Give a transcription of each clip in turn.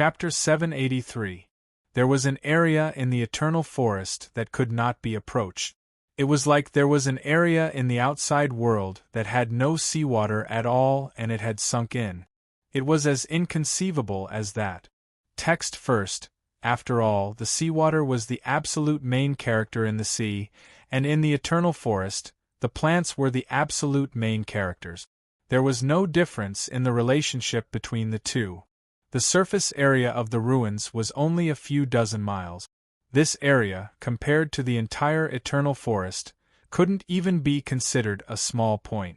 Chapter 783. There was an area in the eternal forest that could not be approached. It was like there was an area in the outside world that had no seawater at all and it had sunk in. It was as inconceivable as that. Text first. After all, the seawater was the absolute main character in the sea, and in the eternal forest, the plants were the absolute main characters. There was no difference in the relationship between the two. The surface area of the ruins was only a few dozen miles. This area, compared to the entire eternal forest, couldn't even be considered a small point.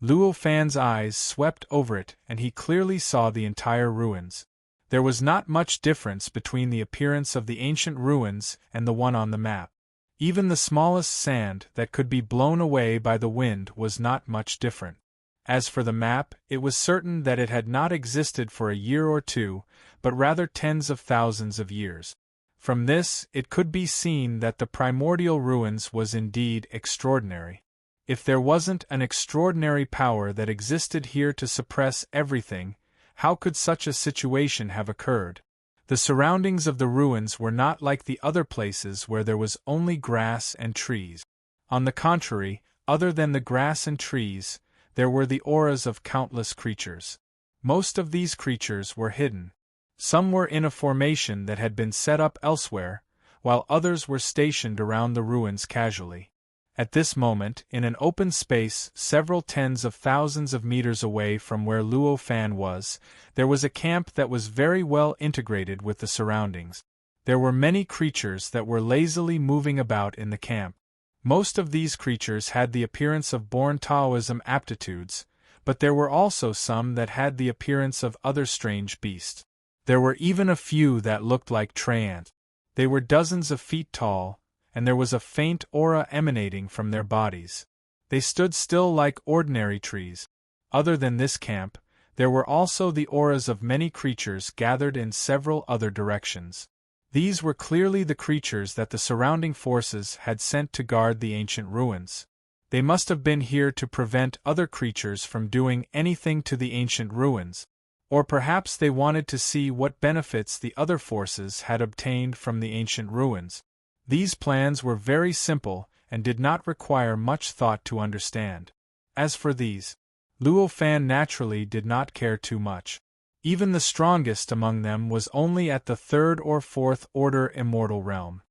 Luo Fan's eyes swept over it and he clearly saw the entire ruins. There was not much difference between the appearance of the ancient ruins and the one on the map. Even the smallest sand that could be blown away by the wind was not much different. As for the map, it was certain that it had not existed for a year or two, but rather tens of thousands of years. From this, it could be seen that the primordial ruins was indeed extraordinary. If there wasn't an extraordinary power that existed here to suppress everything, how could such a situation have occurred? The surroundings of the ruins were not like the other places where there was only grass and trees. On the contrary, other than the grass and trees, there were the auras of countless creatures. Most of these creatures were hidden. Some were in a formation that had been set up elsewhere, while others were stationed around the ruins casually. At this moment, in an open space several tens of thousands of meters away from where Luo Fan was, there was a camp that was very well integrated with the surroundings. There were many creatures that were lazily moving about in the camp. Most of these creatures had the appearance of born Taoism aptitudes, but there were also some that had the appearance of other strange beasts. There were even a few that looked like treants. They were dozens of feet tall, and there was a faint aura emanating from their bodies. They stood still like ordinary trees. Other than this camp, there were also the auras of many creatures gathered in several other directions. These were clearly the creatures that the surrounding forces had sent to guard the ancient ruins. They must have been here to prevent other creatures from doing anything to the ancient ruins, or perhaps they wanted to see what benefits the other forces had obtained from the ancient ruins. These plans were very simple and did not require much thought to understand. As for these, Luo Fan naturally did not care too much. Even the strongest among them was only at the third or fourth order immortal realm.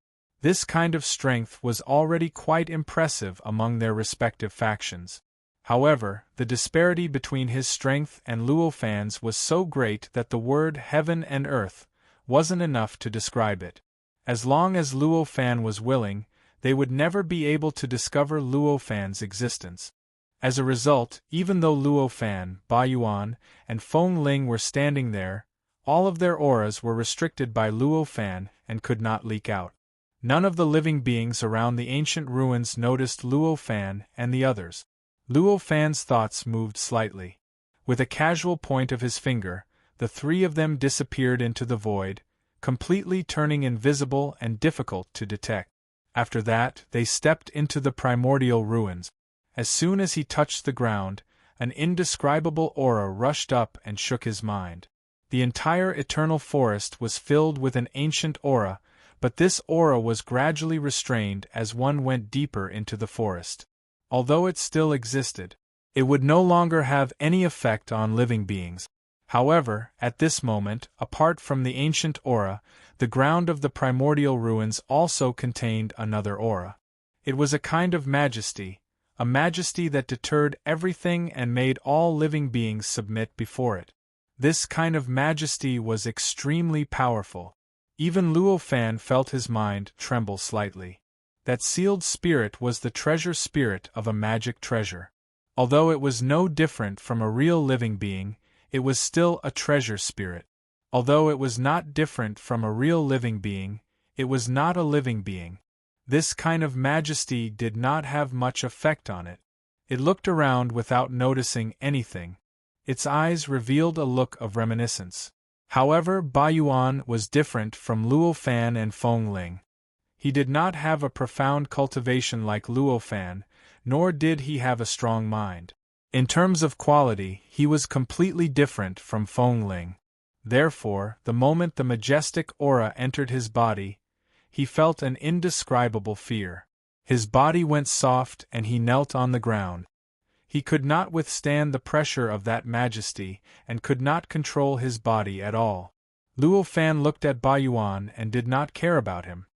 This kind of strength was already quite impressive among their respective factions. However, the disparity between his strength and Luo Fan's was so great that the word heaven and earth wasn't enough to describe it. As long as Luo Fan was willing, they would never be able to discover Luo Fan's existence. As a result, even though Luo Fan, Ba Yuan, and Feng Ling were standing there, all of their auras were restricted by Luo Fan and could not leak out. None of the living beings around the ancient ruins noticed Luo Fan and the others. Luo Fan's thoughts moved slightly. With a casual point of his finger, the three of them disappeared into the void, completely turning invisible and difficult to detect. After that, they stepped into the primordial ruins. As soon as he touched the ground, an indescribable aura rushed up and shook his mind. The entire eternal forest was filled with an ancient aura, but this aura was gradually restrained as one went deeper into the forest. Although it still existed, it would no longer have any effect on living beings. However, at this moment, apart from the ancient aura, the ground of the primordial ruins also contained another aura. It was a kind of majesty, a majesty that deterred everything and made all living beings submit before it. This kind of majesty was extremely powerful. Even Luo Fan felt his mind tremble slightly. That sealed spirit was the treasure spirit of a magic treasure. Although it was no different from a real living being, it was still a treasure spirit. Although it was not different from a real living being, it was not a living being. This kind of majesty did not have much effect on it. It looked around without noticing anything. Its eyes revealed a look of reminiscence. However, Ba Yuan was different from Luo Fan and Feng Ling. He did not have a profound cultivation like Luo Fan, nor did he have a strong mind. In terms of quality, he was completely different from Feng Ling. Therefore, the moment the majestic aura entered his body, he felt an indescribable fear. His body went soft and he knelt on the ground. He could not withstand the pressure of that majesty, and could not control his body at all. Luo Fan looked at Ba Yuan and did not care about him.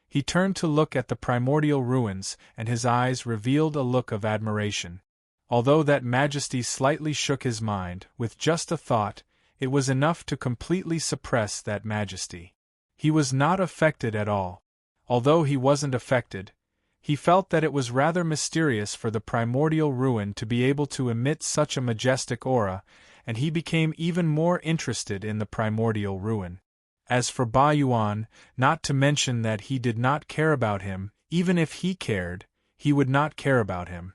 He turned to look at the primordial ruins, and his eyes revealed a look of admiration. Although that majesty slightly shook his mind, with just a thought, it was enough to completely suppress that majesty. He was not affected at all. Although he wasn't affected, he felt that it was rather mysterious for the primordial ruin to be able to emit such a majestic aura, and he became even more interested in the primordial ruin. As for Ba Yuan, not to mention that he did not care about him, even if he cared, he would not care about him.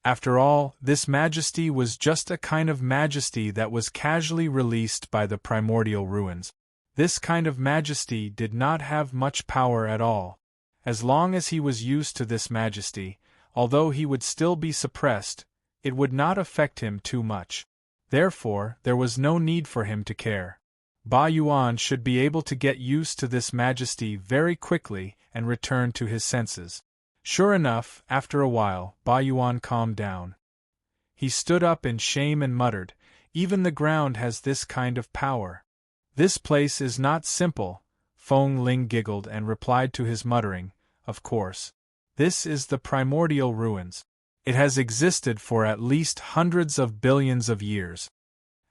After all, this majesty was just a kind of majesty that was casually released by the primordial ruins. This kind of majesty did not have much power at all. As long as he was used to this majesty, although he would still be suppressed, it would not affect him too much. Therefore, there was no need for him to care. Ba Yuan should be able to get used to this majesty very quickly and return to his senses. Sure enough, after a while, Ba Yuan calmed down. He stood up in shame and muttered, "Even the ground has this kind of power. This place is not simple." Feng Ling giggled and replied to his muttering, "Of course. This is the primordial ruins. It has existed for at least hundreds of billions of years."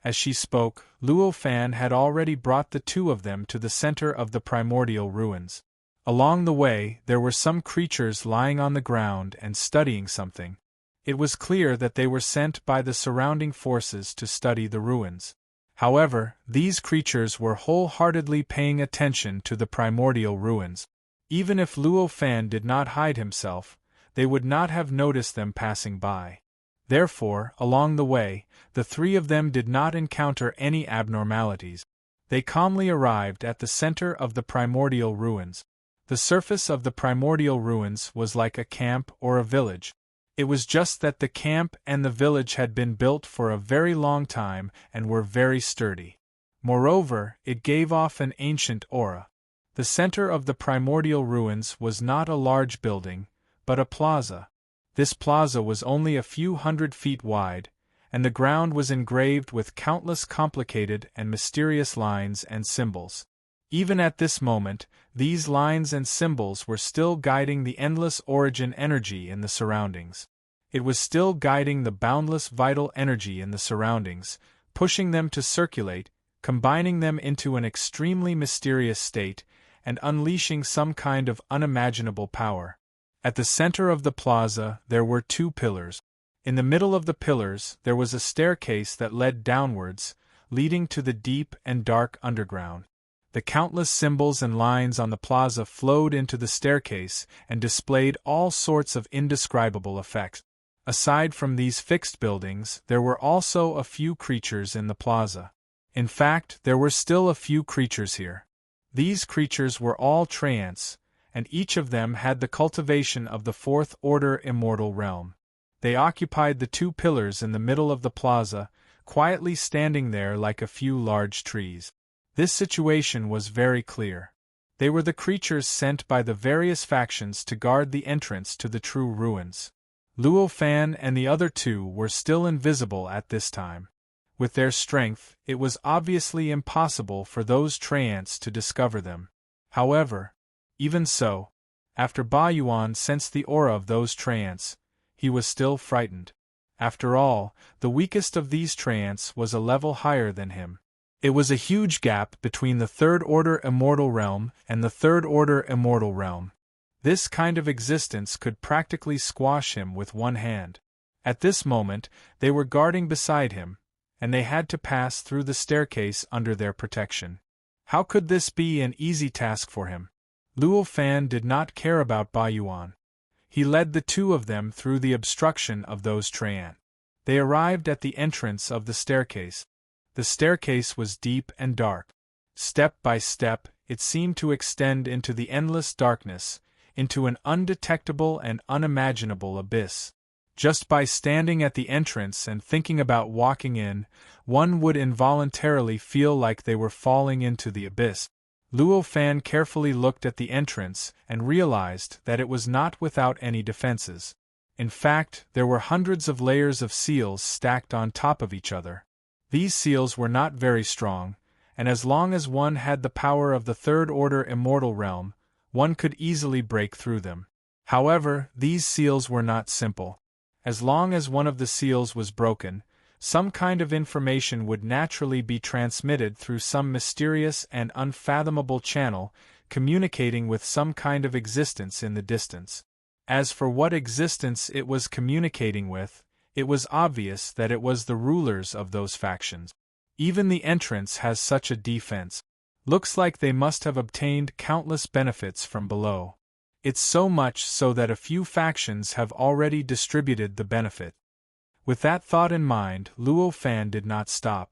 As she spoke, Luo Fan had already brought the two of them to the center of the primordial ruins. Along the way, there were some creatures lying on the ground and studying something. It was clear that they were sent by the surrounding forces to study the ruins. However, these creatures were wholeheartedly paying attention to the primordial ruins. Even if Luo Fan did not hide himself, they would not have noticed them passing by. Therefore, along the way, the three of them did not encounter any abnormalities. They calmly arrived at the center of the primordial ruins. The surface of the primordial ruins was like a camp or a village. It was just that the camp and the village had been built for a very long time and were very sturdy. Moreover, it gave off an ancient aura. The center of the primordial ruins was not a large building, but a plaza. This plaza was only a few 100 feet wide, and the ground was engraved with countless complicated and mysterious lines and symbols. Even at this moment, these lines and symbols were still guiding the endless origin energy in the surroundings. It was still guiding the boundless vital energy in the surroundings, pushing them to circulate, combining them into an extremely mysterious state, and unleashing some kind of unimaginable power. At the center of the plaza, there were two pillars. In the middle of the pillars, there was a staircase that led downwards, leading to the deep and dark underground. The countless symbols and lines on the plaza flowed into the staircase and displayed all sorts of indescribable effects. Aside from these fixed buildings, there were also a few creatures in the plaza. In fact, there were still a few creatures here. These creatures were all treants, and each of them had the cultivation of the fourth-order immortal realm. They occupied the two pillars in the middle of the plaza, quietly standing there like a few large trees. This situation was very clear. They were the creatures sent by the various factions to guard the entrance to the true ruins. Luo Fan and the other two were still invisible at this time. With their strength, it was obviously impossible for those treants to discover them. However, even so, after Ba Yuan sensed the aura of those treants, he was still frightened. After all, the weakest of these treants was a level higher than him. It was a huge gap between the third-order immortal realm and the third-order immortal realm. This kind of existence could practically squash him with one hand. At this moment, they were guarding beside him, and they had to pass through the staircase under their protection. How could this be an easy task for him? Luo Fan did not care about Ba Yuan. He led the two of them through the obstruction of those treants. They arrived at the entrance of the staircase. The staircase was deep and dark. Step by step, it seemed to extend into the endless darkness, into an undetectable and unimaginable abyss. Just by standing at the entrance and thinking about walking in, one would involuntarily feel like they were falling into the abyss. Luo Fan carefully looked at the entrance and realized that it was not without any defenses. In fact, there were hundreds of layers of seals stacked on top of each other. These seals were not very strong, and as long as one had the power of the third-order immortal realm, one could easily break through them. However, these seals were not simple. As long as one of the seals was broken, some kind of information would naturally be transmitted through some mysterious and unfathomable channel, communicating with some kind of existence in the distance. As for what existence it was communicating with, it was obvious that it was the rulers of those factions. Even the entrance has such a defense. Looks like they must have obtained countless benefits from below. It's so much so that a few factions have already distributed the benefit. With that thought in mind, Luo Fan did not stop.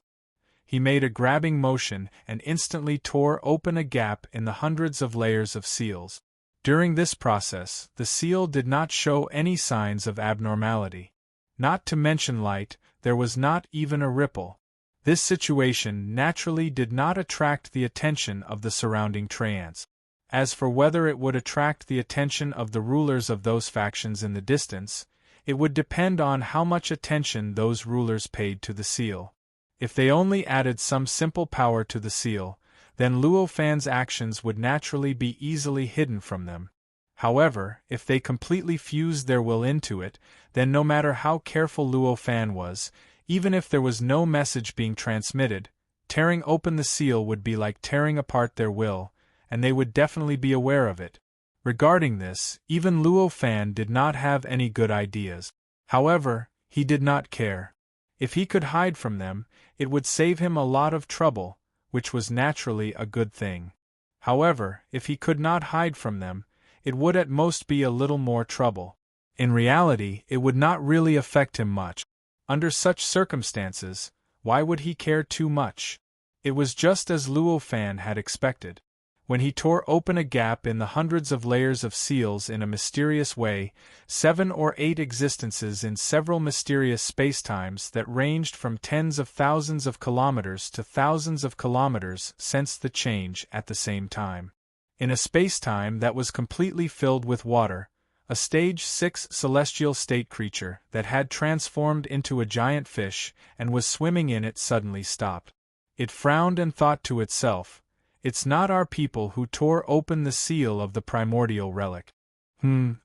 He made a grabbing motion and instantly tore open a gap in the hundreds of layers of seals. During this process, the seal did not show any signs of abnormality. Not to mention light, there was not even a ripple. This situation naturally did not attract the attention of the surrounding treants. As for whether it would attract the attention of the rulers of those factions in the distance, it would depend on how much attention those rulers paid to the seal. If they only added some simple power to the seal, then Luo Fan's actions would naturally be easily hidden from them. However, if they completely fused their will into it, then no matter how careful Luo Fan was, even if there was no message being transmitted, tearing open the seal would be like tearing apart their will, and they would definitely be aware of it. Regarding this, even Luo Fan did not have any good ideas. However, he did not care. If he could hide from them, it would save him a lot of trouble, which was naturally a good thing. However, if he could not hide from them, it would at most be a little more trouble. In reality, it would not really affect him much. Under such circumstances, why would he care too much? It was just as Luo Fan had expected. When he tore open a gap in the hundreds of layers of seals in a mysterious way, 7 or 8 existences in several mysterious spacetimes that ranged from tens of thousands of kilometers to thousands of kilometers sensed the change at the same time. In a spacetime that was completely filled with water, a stage 6 celestial state creature that had transformed into a giant fish and was swimming in it suddenly stopped. It frowned and thought to itself, "It's not our people who tore open the seal of the primordial relic.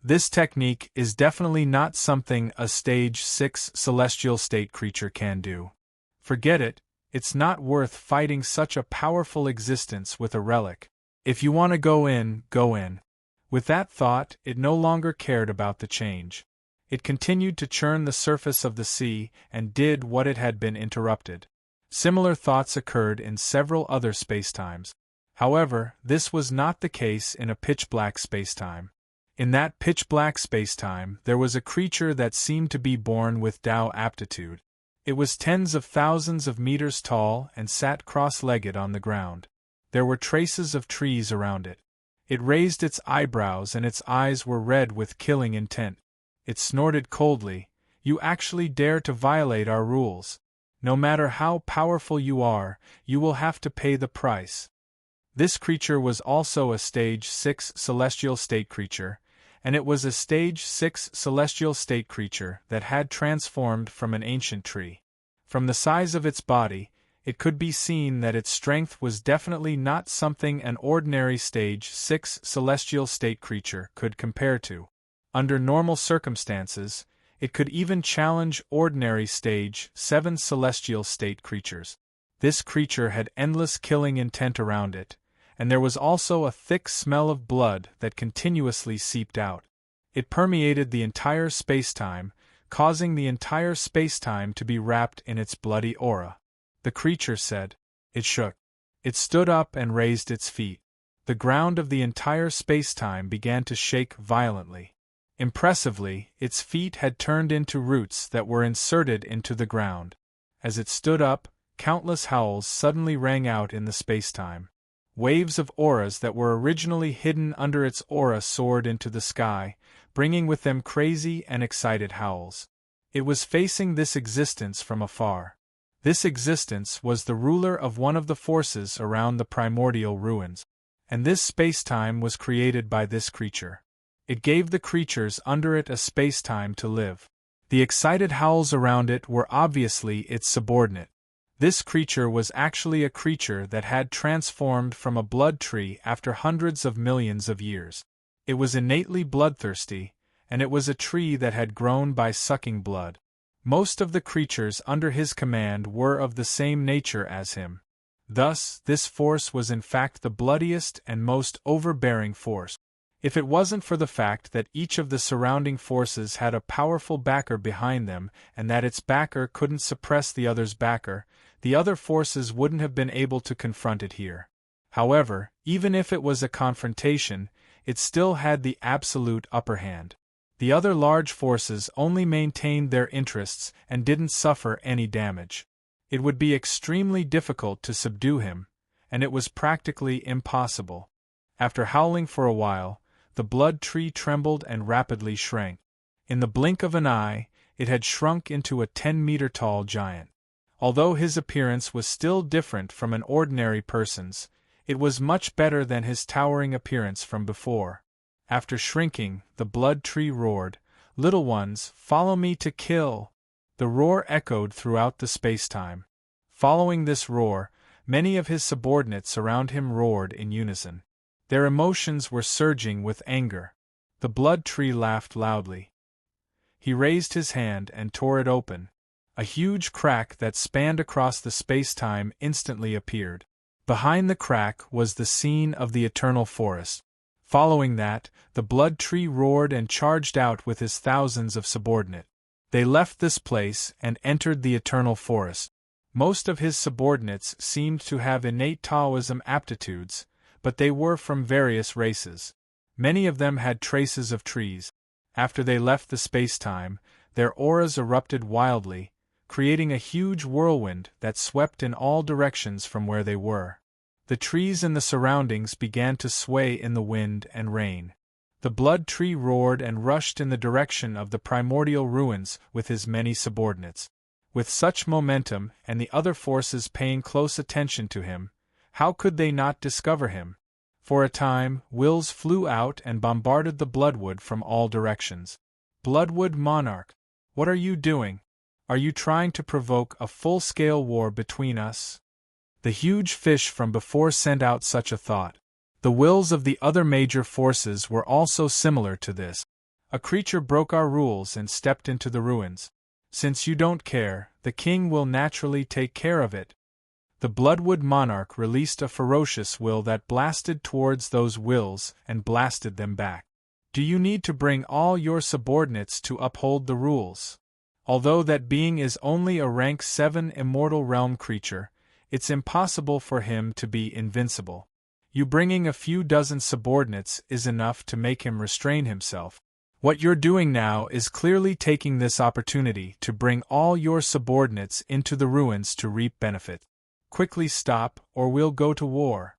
This technique is definitely not something a stage 6 celestial state creature can do. Forget it, it's not worth fighting such a powerful existence with a relic. If you want to go in, go in." With that thought, it no longer cared about the change. It continued to churn the surface of the sea and did what it had been interrupted. Similar thoughts occurred in several other spacetimes. However, this was not the case in a pitch-black spacetime. In that pitch-black spacetime, there was a creature that seemed to be born with Tao aptitude. It was tens of thousands of meters tall and sat cross-legged on the ground. There were traces of trees around it. It raised its eyebrows and its eyes were red with killing intent. It snorted coldly, "You actually dare to violate our rules. No matter how powerful you are, you will have to pay the price." This creature was also a stage 6 celestial state creature, and it was a stage 6 celestial state creature that had transformed from an ancient tree. From the size of its body, it could be seen that its strength was definitely not something an ordinary stage 6 celestial state creature could compare to. Under normal circumstances, it could even challenge ordinary stage 7 celestial state creatures. This creature had endless killing intent around it, and there was also a thick smell of blood that continuously seeped out. It permeated the entire spacetime, causing the entire spacetime to be wrapped in its bloody aura. The creature said. It shook. It stood up and raised its feet. The ground of the entire spacetime began to shake violently. Impressively, its feet had turned into roots that were inserted into the ground. As it stood up, countless howls suddenly rang out in the spacetime. Waves of auras that were originally hidden under its aura soared into the sky, bringing with them crazy and excited howls. It was facing this existence from afar. This existence was the ruler of one of the forces around the primordial ruins. And this space-time was created by this creature. It gave the creatures under it a space-time to live. The excited howls around it were obviously its subordinate. This creature was actually a creature that had transformed from a blood tree after hundreds of millions of years. It was innately bloodthirsty, and it was a tree that had grown by sucking blood. Most of the creatures under his command were of the same nature as him. Thus, this force was in fact the bloodiest and most overbearing force. If it wasn't for the fact that each of the surrounding forces had a powerful backer behind them and that its backer couldn't suppress the other's backer, the other forces wouldn't have been able to confront it here. However, even if it was a confrontation, it still had the absolute upper hand. The other large forces only maintained their interests and didn't suffer any damage. It would be extremely difficult to subdue him, and it was practically impossible. After howling for a while, the blood tree trembled and rapidly shrank. In the blink of an eye, it had shrunk into a 10-meter-tall giant. Although his appearance was still different from an ordinary person's, it was much better than his towering appearance from before. After shrinking, the blood tree roared, "Little ones, follow me to kill!" The roar echoed throughout the space-time. Following this roar, many of his subordinates around him roared in unison. Their emotions were surging with anger. The blood tree laughed loudly. He raised his hand and tore it open. A huge crack that spanned across the space-time instantly appeared. Behind the crack was the scene of the eternal forest. Following that, the blood tree roared and charged out with his thousands of subordinates. They left this place and entered the eternal forest. Most of his subordinates seemed to have innate Taoism aptitudes, but they were from various races. Many of them had traces of trees. After they left the space-time, their auras erupted wildly, creating a huge whirlwind that swept in all directions from where they were. The trees and the surroundings began to sway in the wind and rain. The blood tree roared and rushed in the direction of the primordial ruins with his many subordinates. With such momentum and the other forces paying close attention to him, how could they not discover him? For a time, wills flew out and bombarded the bloodwood from all directions. "Bloodwood monarch, what are you doing? Are you trying to provoke a full-scale war between us?" The huge fish from before sent out such a thought. The wills of the other major forces were also similar to this. "A creature broke our rules and stepped into the ruins. Since you don't care, the king will naturally take care of it." The Bloodwood monarch released a ferocious will that blasted towards those wills and blasted them back. "Do you need to bring all your subordinates to uphold the rules? Although that being is only a rank 7 immortal realm creature, it's impossible for him to be invincible. You bringing a few dozen subordinates is enough to make him restrain himself. What you're doing now is clearly taking this opportunity to bring all your subordinates into the ruins to reap benefit. Quickly stop, or we'll go to war."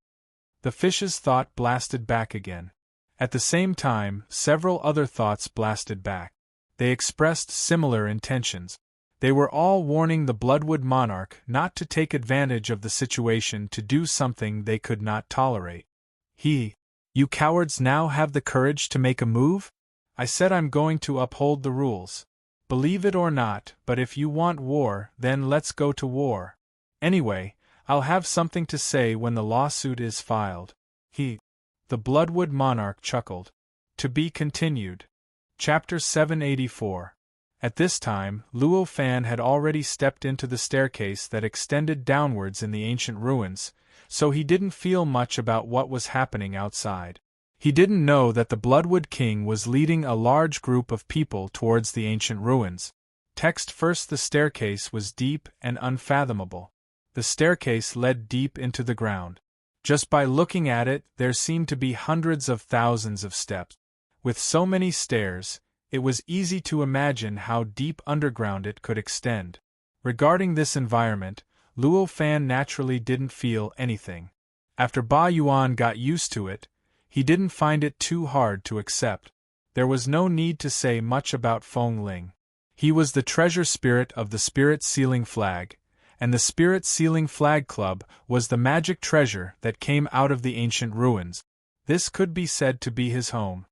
The fish's thought blasted back again. At the same time, several other thoughts blasted back. They expressed similar intentions. They were all warning the Bloodwood monarch not to take advantage of the situation to do something they could not tolerate. "You cowards now have the courage to make a move? I said I'm going to uphold the rules. Believe it or not, but if you want war, then let's go to war. Anyway, I'll have something to say when the lawsuit is filed." The Bloodwood monarch chuckled. To be continued. Chapter 784. At this time, Luo Fan had already stepped into the staircase that extended downwards in the ancient ruins, so he didn't feel much about what was happening outside. He didn't know that the Bloodwood King was leading a large group of people towards the ancient ruins. Text first. The staircase was deep and unfathomable. The staircase led deep into the ground. Just by looking at it, there seemed to be hundreds of thousands of steps. With so many stairs, it was easy to imagine how deep underground it could extend. Regarding this environment, Luo Fan naturally didn't feel anything. After Ba Yuan got used to it, he didn't find it too hard to accept. There was no need to say much about Feng Ling. He was the treasure spirit of the Spirit Sealing Flag, and the Spirit Sealing Flag Club was the magic treasure that came out of the ancient ruins. This could be said to be his home.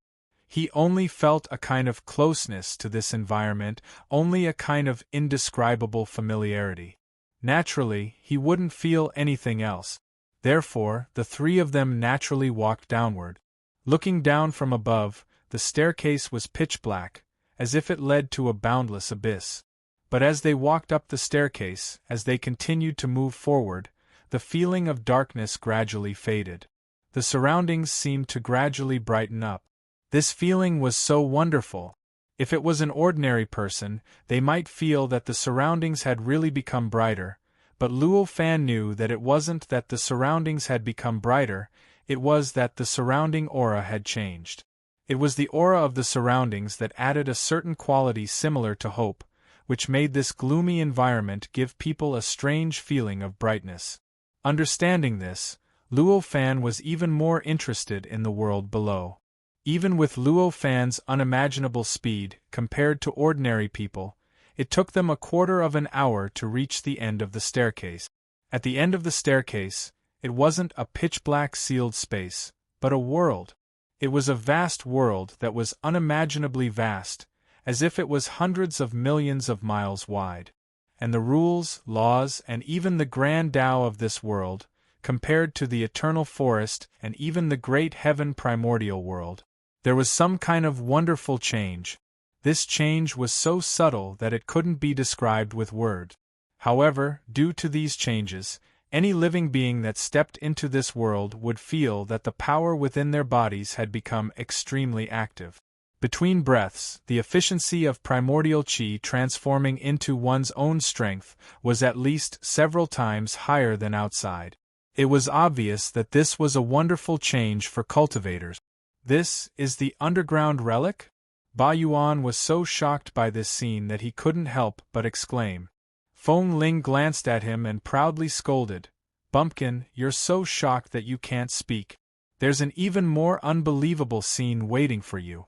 He only felt a kind of closeness to this environment, only a kind of indescribable familiarity. Naturally, he wouldn't feel anything else. Therefore, the three of them naturally walked downward. Looking down from above, the staircase was pitch black, as if it led to a boundless abyss. But as they walked up the staircase, as they continued to move forward, the feeling of darkness gradually faded. The surroundings seemed to gradually brighten up. This feeling was so wonderful. If it was an ordinary person, they might feel that the surroundings had really become brighter, but Luo Fan knew that it wasn't that the surroundings had become brighter, it was that the surrounding aura had changed. It was the aura of the surroundings that added a certain quality similar to hope, which made this gloomy environment give people a strange feeling of brightness. Understanding this, Luo Fan was even more interested in the world below. Even with Luo Fan's unimaginable speed, compared to ordinary people, it took them a quarter of an hour to reach the end of the staircase. At the end of the staircase, it wasn't a pitch-black sealed space, but a world. It was a vast world that was unimaginably vast, as if it was hundreds of millions of miles wide. And the rules, laws, and even the grand Tao of this world, compared to the eternal forest and even the great heaven primordial world, there was some kind of wonderful change. This change was so subtle that it couldn't be described with words. However, due to these changes, any living being that stepped into this world would feel that the power within their bodies had become extremely active. Between breaths, the efficiency of primordial qi transforming into one's own strength was at least several times higher than outside. It was obvious that this was a wonderful change for cultivators. This is the underground relic? Ba Yuan was so shocked by this scene that he couldn't help but exclaim. Feng Ling glanced at him and proudly scolded, "Bumpkin, you're so shocked that you can't speak. There's an even more unbelievable scene waiting for you."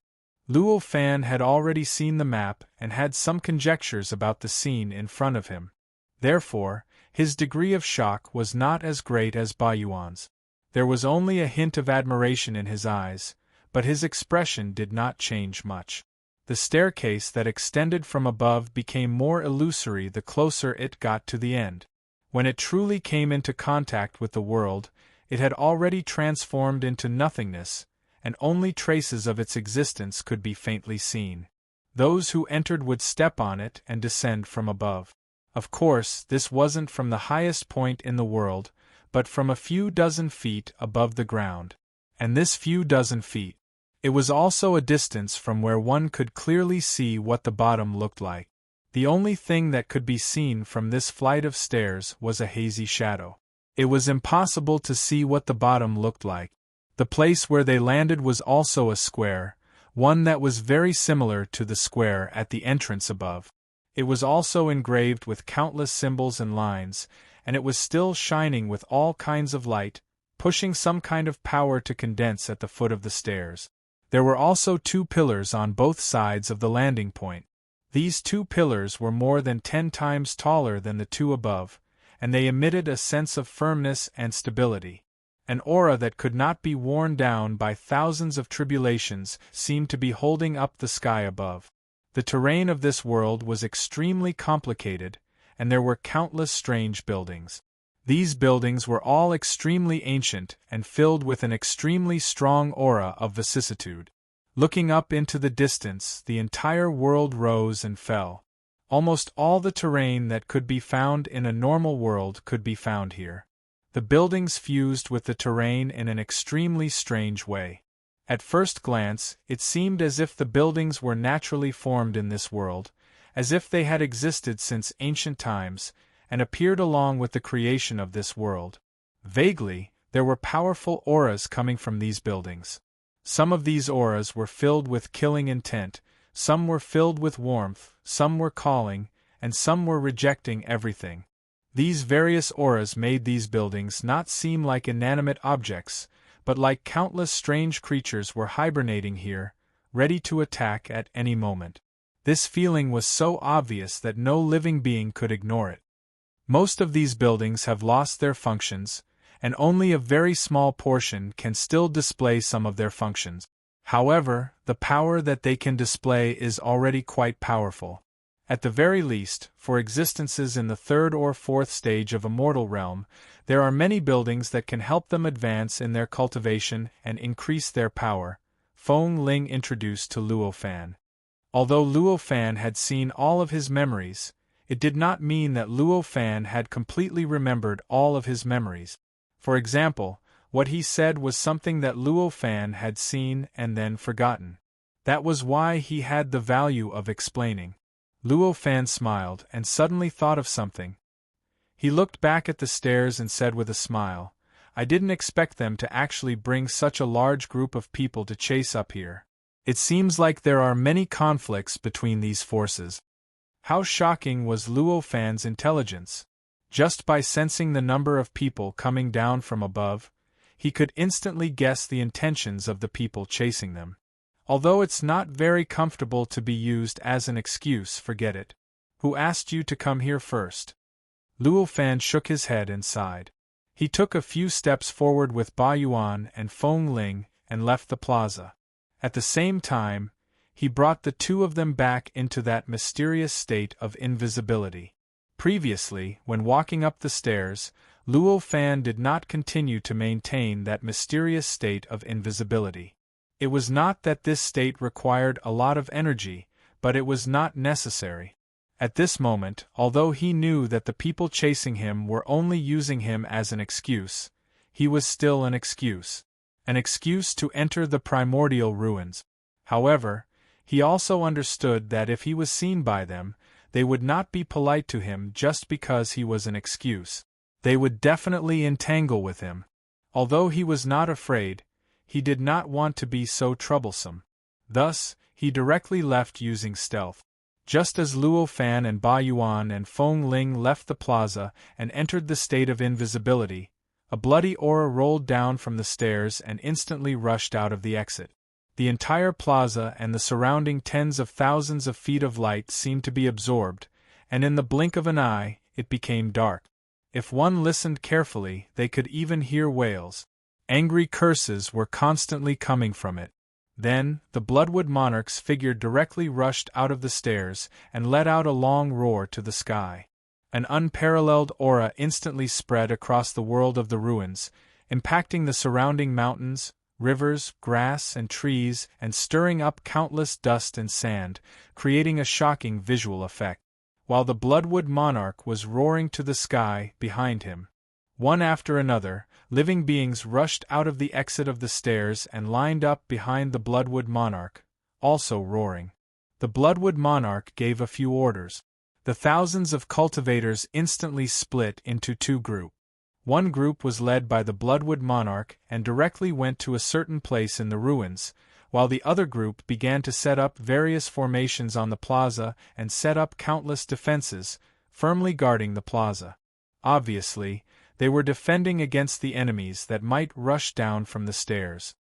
Luo Fan had already seen the map and had some conjectures about the scene in front of him. Therefore, his degree of shock was not as great as Ba Yuan's. There was only a hint of admiration in his eyes, but his expression did not change much. The staircase that extended from above became more illusory the closer it got to the end. When it truly came into contact with the world, it had already transformed into nothingness, and only traces of its existence could be faintly seen. Those who entered would step on it and descend from above. Of course, this wasn't from the highest point in the world, but from a few dozen feet above the ground. And this few dozen feet, it was also a distance from where one could clearly see what the bottom looked like. The only thing that could be seen from this flight of stairs was a hazy shadow. It was impossible to see what the bottom looked like. The place where they landed was also a square, one that was very similar to the square at the entrance above. It was also engraved with countless symbols and lines, and it was still shining with all kinds of light, pushing some kind of power to condense at the foot of the stairs. There were also 2 pillars on both sides of the landing point. These 2 pillars were more than 10 times taller than the 2 above, and they emitted a sense of firmness and stability. An aura that could not be worn down by thousands of tribulations seemed to be holding up the sky above. The terrain of this world was extremely complicated, and there were countless strange buildings. These buildings were all extremely ancient and filled with an extremely strong aura of vicissitude. Looking up into the distance, the entire world rose and fell. Almost all the terrain that could be found in a normal world could be found here. The buildings fused with the terrain in an extremely strange way. At first glance, it seemed as if the buildings were naturally formed in this world, as if they had existed since ancient times, and appeared along with the creation of this world. Vaguely, there were powerful auras coming from these buildings. Some of these auras were filled with killing intent, some were filled with warmth, some were calling, and some were rejecting everything. These various auras made these buildings not seem like inanimate objects, but like countless strange creatures were hibernating here, ready to attack at any moment. This feeling was so obvious that no living being could ignore it. Most of these buildings have lost their functions, and only a very small portion can still display some of their functions. However, the power that they can display is already quite powerful. At the very least, for existences in the third or fourth stage of a mortal realm, there are many buildings that can help them advance in their cultivation and increase their power, Feng Ling introduced to Luo Fan. Although Luo Fan had seen all of his memories, it did not mean that Luo Fan had completely remembered all of his memories. For example, what he said was something that Luo Fan had seen and then forgotten. That was why he had the value of explaining. Luo Fan smiled and suddenly thought of something. He looked back at the stairs and said with a smile, "I didn't expect them to actually bring such a large group of people to chase up here. It seems like there are many conflicts between these forces." How shocking was Luo Fan's intelligence! Just by sensing the number of people coming down from above, he could instantly guess the intentions of the people chasing them. Although it's not very comfortable to be used as an excuse, forget it. Who asked you to come here first? Luo Fan shook his head and sighed. He took a few steps forward with Ba Yuan and Feng Ling and left the plaza. At the same time, he brought the two of them back into that mysterious state of invisibility. Previously, when walking up the stairs, Luo Fan did not continue to maintain that mysterious state of invisibility. It was not that this state required a lot of energy, but it was not necessary. At this moment, although he knew that the people chasing him were only using him as an excuse, he was still an excuse. An excuse to enter the primordial ruins. However, he also understood that if he was seen by them, they would not be polite to him just because he was an excuse. They would definitely entangle with him. Although he was not afraid, he did not want to be so troublesome. Thus, he directly left using stealth. Just as Luo Fan and Ba Yuan and Feng Ling left the plaza and entered the state of invisibility, a bloody aura rolled down from the stairs and instantly rushed out of the exit. The entire plaza and the surrounding tens of thousands of feet of light seemed to be absorbed, and in the blink of an eye, it became dark. If one listened carefully, they could even hear wails. Angry curses were constantly coming from it. Then, the Bloodwood Monarch's figure directly rushed out of the stairs and let out a long roar to the sky. An unparalleled aura instantly spread across the world of the ruins, impacting the surrounding mountains, rivers, grass, and trees, and stirring up countless dust and sand, creating a shocking visual effect. While the Bloodwood Monarch was roaring to the sky behind him, one after another, living beings rushed out of the exit of the stairs and lined up behind the Bloodwood Monarch, also roaring. The Bloodwood Monarch gave a few orders. The thousands of cultivators instantly split into two groups. One group was led by the Bloodwood Monarch and directly went to a certain place in the ruins, while the other group began to set up various formations on the plaza and set up countless defenses, firmly guarding the plaza. Obviously, they were defending against the enemies that might rush down from the stairs.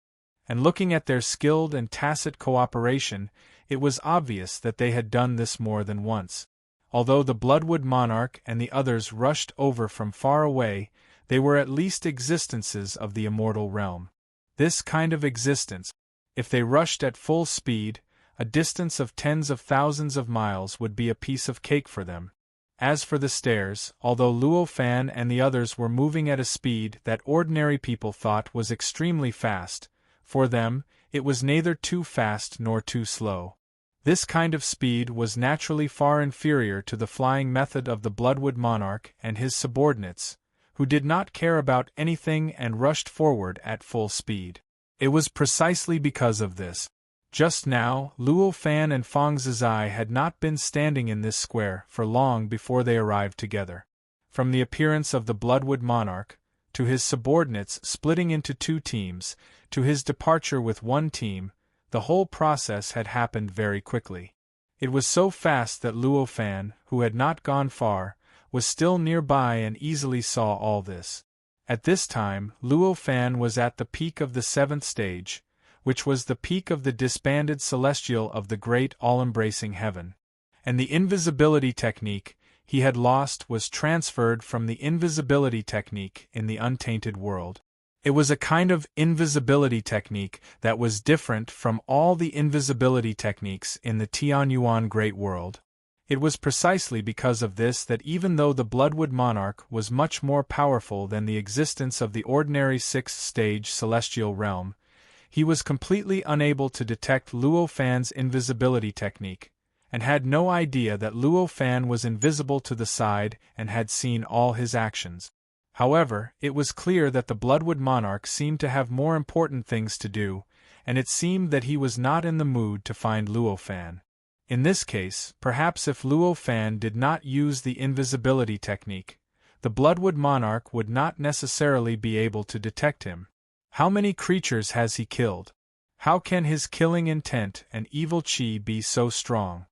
And looking at their skilled and tacit cooperation, it was obvious that they had done this more than once. Although the Bloodwood Monarch and the others rushed over from far away, they were at least existences of the immortal realm. This kind of existence, if they rushed at full speed, a distance of tens of thousands of miles would be a piece of cake for them. As for the stairs, although Luo Fan and the others were moving at a speed that ordinary people thought was extremely fast, for them, it was neither too fast nor too slow. This kind of speed was naturally far inferior to the flying method of the Bloodwood Monarch and his subordinates, who did not care about anything and rushed forward at full speed. It was precisely because of this. Just now, Luo Fan and Feng Zizai had not been standing in this square for long before they arrived together. From the appearance of the Bloodwood Monarch, to his subordinates splitting into two teams, to his departure with one team, the whole process had happened very quickly. It was so fast that Luo Fan, who had not gone far, was still nearby and easily saw all this. At this time, Luo Fan was at the peak of the 7th stage, which was the peak of the disbanded celestial of the great all-embracing heaven. And the invisibility technique he had lost was transferred from the invisibility technique in the untainted world. It was a kind of invisibility technique that was different from all the invisibility techniques in the Tianyuan Great World. It was precisely because of this that even though the Bloodwood Monarch was much more powerful than the existence of the ordinary sixth-stage celestial realm, he was completely unable to detect Luo Fan's invisibility technique, and had no idea that Luo Fan was invisible to the side and had seen all his actions. However, it was clear that the Bloodwood Monarch seemed to have more important things to do, and it seemed that he was not in the mood to find Luo Fan. In this case, perhaps if Luo Fan did not use the invisibility technique, the Bloodwood Monarch would not necessarily be able to detect him. How many creatures has he killed? How can his killing intent and evil chi be so strong?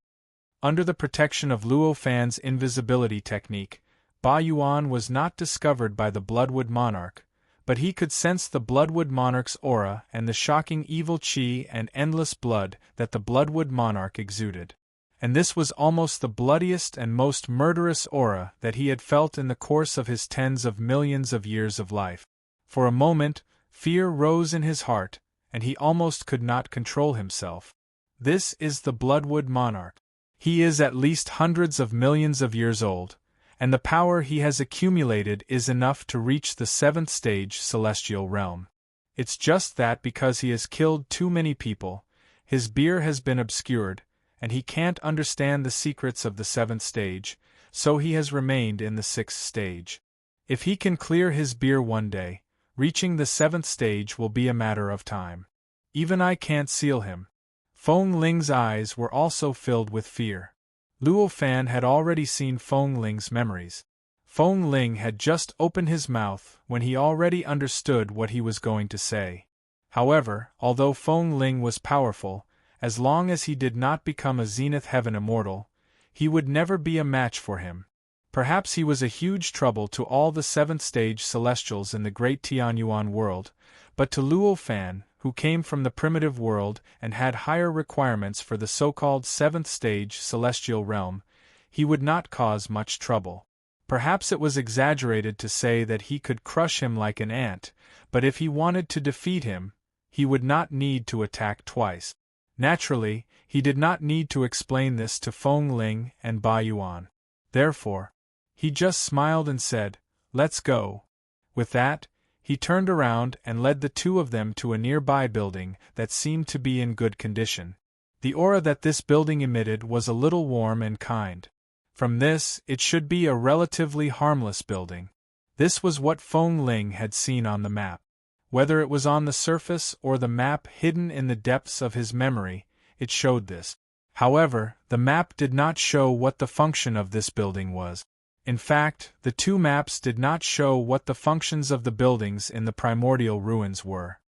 Under the protection of Luo Fan's invisibility technique, Ba Yuan was not discovered by the Bloodwood Monarch, but he could sense the Bloodwood Monarch's aura and the shocking evil chi and endless blood that the Bloodwood Monarch exuded. And this was almost the bloodiest and most murderous aura that he had felt in the course of his tens of millions of years of life. For a moment, fear rose in his heart, and he almost could not control himself. This is the Bloodwood Monarch. He is at least hundreds of millions of years old, and the power he has accumulated is enough to reach the seventh-stage celestial realm. It's just that because he has killed too many people, his beer has been obscured, and he can't understand the secrets of the seventh stage, so he has remained in the sixth stage. If he can clear his beer one day, reaching the seventh stage will be a matter of time. Even I can't seal him. Feng Ling's eyes were also filled with fear. Luo Fan had already seen Feng Ling's memories. Feng Ling had just opened his mouth when he already understood what he was going to say. However, although Feng Ling was powerful, as long as he did not become a Zenith Heaven immortal, he would never be a match for him. Perhaps he was a huge trouble to all the seventh-stage celestials in the great Tianyuan world, but to Luo Fan, who came from the primitive world and had higher requirements for the so-called seventh-stage celestial realm, he would not cause much trouble. Perhaps it was exaggerated to say that he could crush him like an ant, but if he wanted to defeat him, he would not need to attack twice. Naturally, he did not need to explain this to Feng Ling and Ba Yuan. Therefore, he just smiled and said, "Let's go." With that, he turned around and led the two of them to a nearby building that seemed to be in good condition. The aura that this building emitted was a little warm and kind. From this, it should be a relatively harmless building. This was what Feng Ling had seen on the map. Whether it was on the surface or the map hidden in the depths of his memory, it showed this. However, the map did not show what the function of this building was. In fact, the two maps did not show what the functions of the buildings in the primordial ruins were.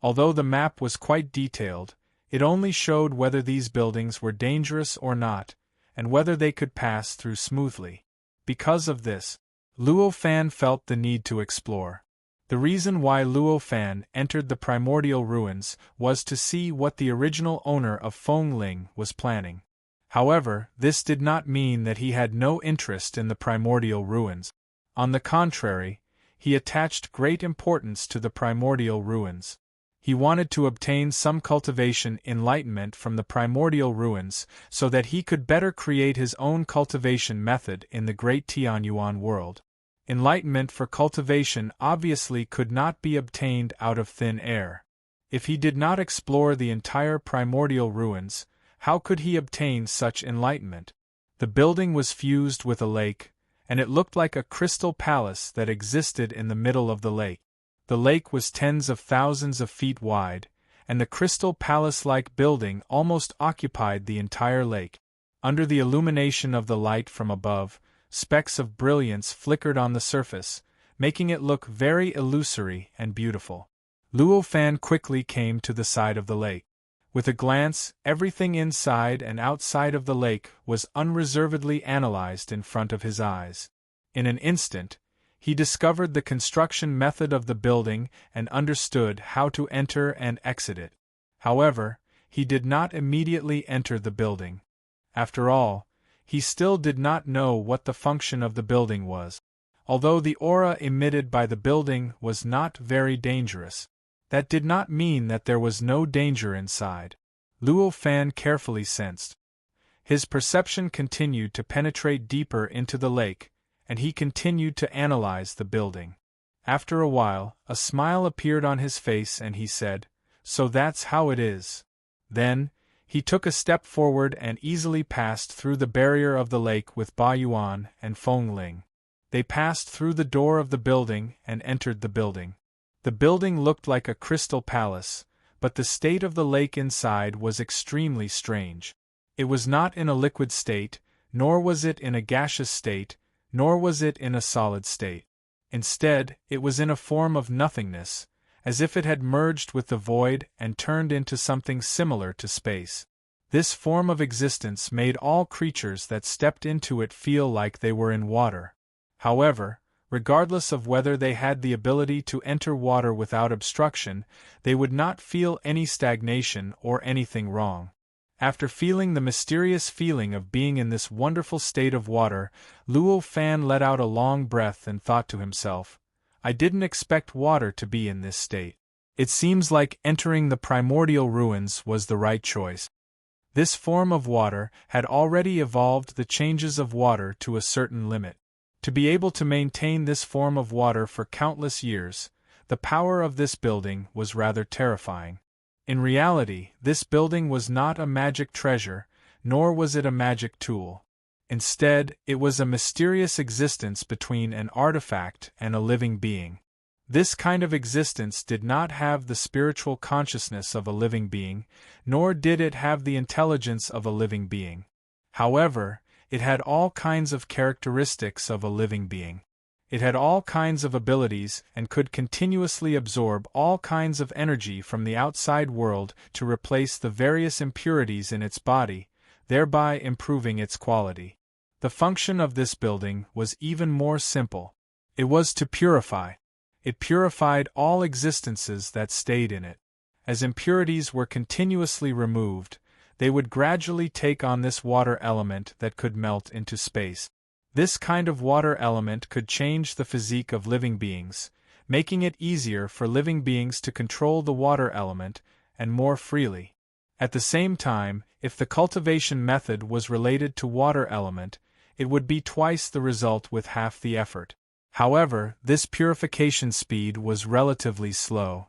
Although the map was quite detailed, it only showed whether these buildings were dangerous or not, and whether they could pass through smoothly. Because of this, Luo Fan felt the need to explore. The reason why Luo Fan entered the primordial ruins was to see what the original owner of Feng Ling was planning. However, this did not mean that he had no interest in the primordial ruins. On the contrary, he attached great importance to the primordial ruins. He wanted to obtain some cultivation enlightenment from the primordial ruins so that he could better create his own cultivation method in the great Tianyuan world. Enlightenment for cultivation obviously could not be obtained out of thin air. If he did not explore the entire primordial ruins, how could he obtain such enlightenment? The building was fused with a lake, and it looked like a crystal palace that existed in the middle of the lake. The lake was tens of thousands of feet wide, and the crystal palace-like building almost occupied the entire lake. Under the illumination of the light from above, specks of brilliance flickered on the surface, making it look very illusory and beautiful. Luo Fan quickly came to the side of the lake. With a glance, everything inside and outside of the lake was unreservedly analyzed in front of his eyes. In an instant, he discovered the construction method of the building and understood how to enter and exit it. However, he did not immediately enter the building. After all, he still did not know what the function of the building was. Although the aura emitted by the building was not very dangerous, that did not mean that there was no danger inside. Luo Fan carefully sensed. His perception continued to penetrate deeper into the lake, and he continued to analyze the building. After a while, a smile appeared on his face and he said, "So that's how it is." Then, he took a step forward and easily passed through the barrier of the lake with Ba Yuan and Feng Ling. They passed through the door of the building and entered the building. The building looked like a crystal palace, but the state of the lake inside was extremely strange. It was not in a liquid state, nor was it in a gaseous state, nor was it in a solid state. Instead, it was in a form of nothingness, as if it had merged with the void and turned into something similar to space. This form of existence made all creatures that stepped into it feel like they were in water. However, regardless of whether they had the ability to enter water without obstruction, they would not feel any stagnation or anything wrong. After feeling the mysterious feeling of being in this wonderful state of water, Luo Fan let out a long breath and thought to himself, "I didn't expect water to be in this state. It seems like entering the primordial ruins was the right choice." This form of water had already evolved the changes of water to a certain limit. To be able to maintain this form of water for countless years, the power of this building was rather terrifying. In reality, this building was not a magic treasure, nor was it a magic tool. Instead, it was a mysterious existence between an artifact and a living being. This kind of existence did not have the spiritual consciousness of a living being, nor did it have the intelligence of a living being. However, it had all kinds of characteristics of a living being. It had all kinds of abilities and could continuously absorb all kinds of energy from the outside world to replace the various impurities in its body, thereby improving its quality. The function of this building was even more simple. It was to purify. It purified all existences that stayed in it. As impurities were continuously removed, they would gradually take on this water element that could melt into space. This kind of water element could change the physique of living beings, making it easier for living beings to control the water element, and more freely. At the same time, if the cultivation method was related to water element, it would be twice the result with half the effort. However, this purification speed was relatively slow.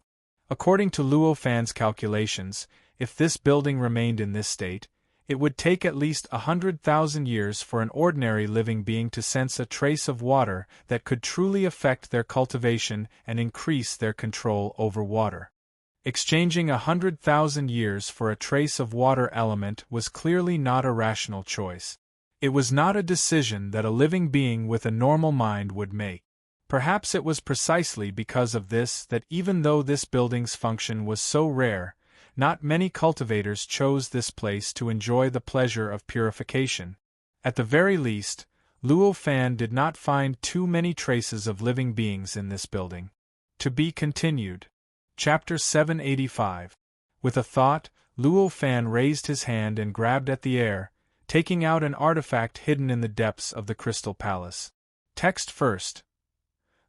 According to Luo Fan's calculations, if this building remained in this state, it would take at least 100,000 years for an ordinary living being to sense a trace of water that could truly affect their cultivation and increase their control over water. Exchanging 100,000 years for a trace of water element was clearly not a rational choice. It was not a decision that a living being with a normal mind would make. Perhaps it was precisely because of this that even though this building's function was so rare, not many cultivators chose this place to enjoy the pleasure of purification. At the very least, Luo Fan did not find too many traces of living beings in this building. To be continued. Chapter 785. With a thought, Luo Fan raised his hand and grabbed at the air, taking out an artifact hidden in the depths of the Crystal Palace. Text first.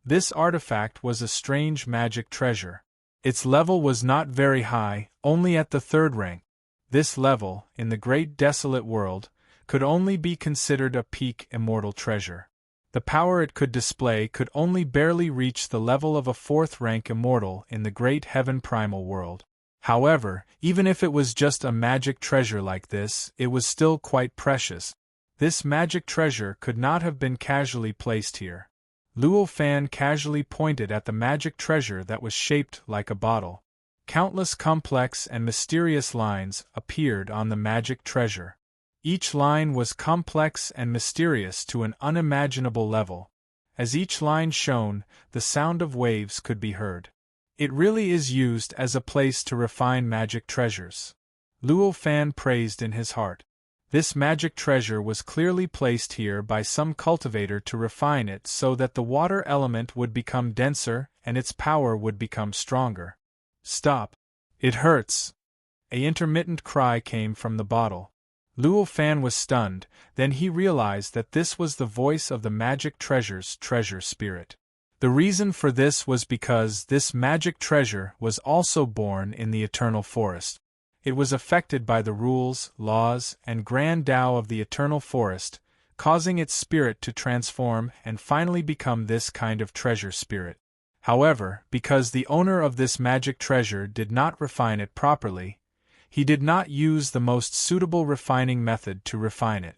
This artifact was a strange magic treasure. Its level was not very high, only at the 3rd rank. This level, in the great desolate world, could only be considered a peak immortal treasure. The power it could display could only barely reach the level of a 4th rank immortal in the great heaven primal world. However, even if it was just a magic treasure like this, it was still quite precious. This magic treasure could not have been casually placed here. Luo Fan casually pointed at the magic treasure that was shaped like a bottle. Countless complex and mysterious lines appeared on the magic treasure. Each line was complex and mysterious to an unimaginable level. As each line shone, the sound of waves could be heard. It really is used as a place to refine magic treasures. Luo Fan praised in his heart. This magic treasure was clearly placed here by some cultivator to refine it so that the water element would become denser and its power would become stronger. Stop. It hurts. An intermittent cry came from the bottle. Luo Fan was stunned, then he realized that this was the voice of the magic treasure's treasure spirit. The reason for this was because this magic treasure was also born in the eternal forest. It was affected by the rules, laws, and grand Tao of the eternal forest, causing its spirit to transform and finally become this kind of treasure spirit. However, because the owner of this magic treasure did not refine it properly, he did not use the most suitable refining method to refine it.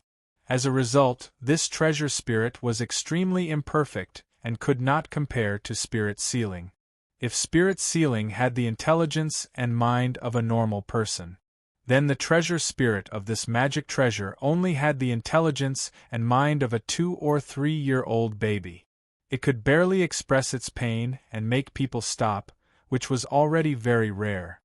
As a result, this treasure spirit was extremely imperfect and could not compare to spirit sealing. If spirit sealing had the intelligence and mind of a normal person, then the treasure spirit of this magic treasure only had the intelligence and mind of a 2 or 3-year-old baby. It could barely express its pain and make people stop, which was already very rare.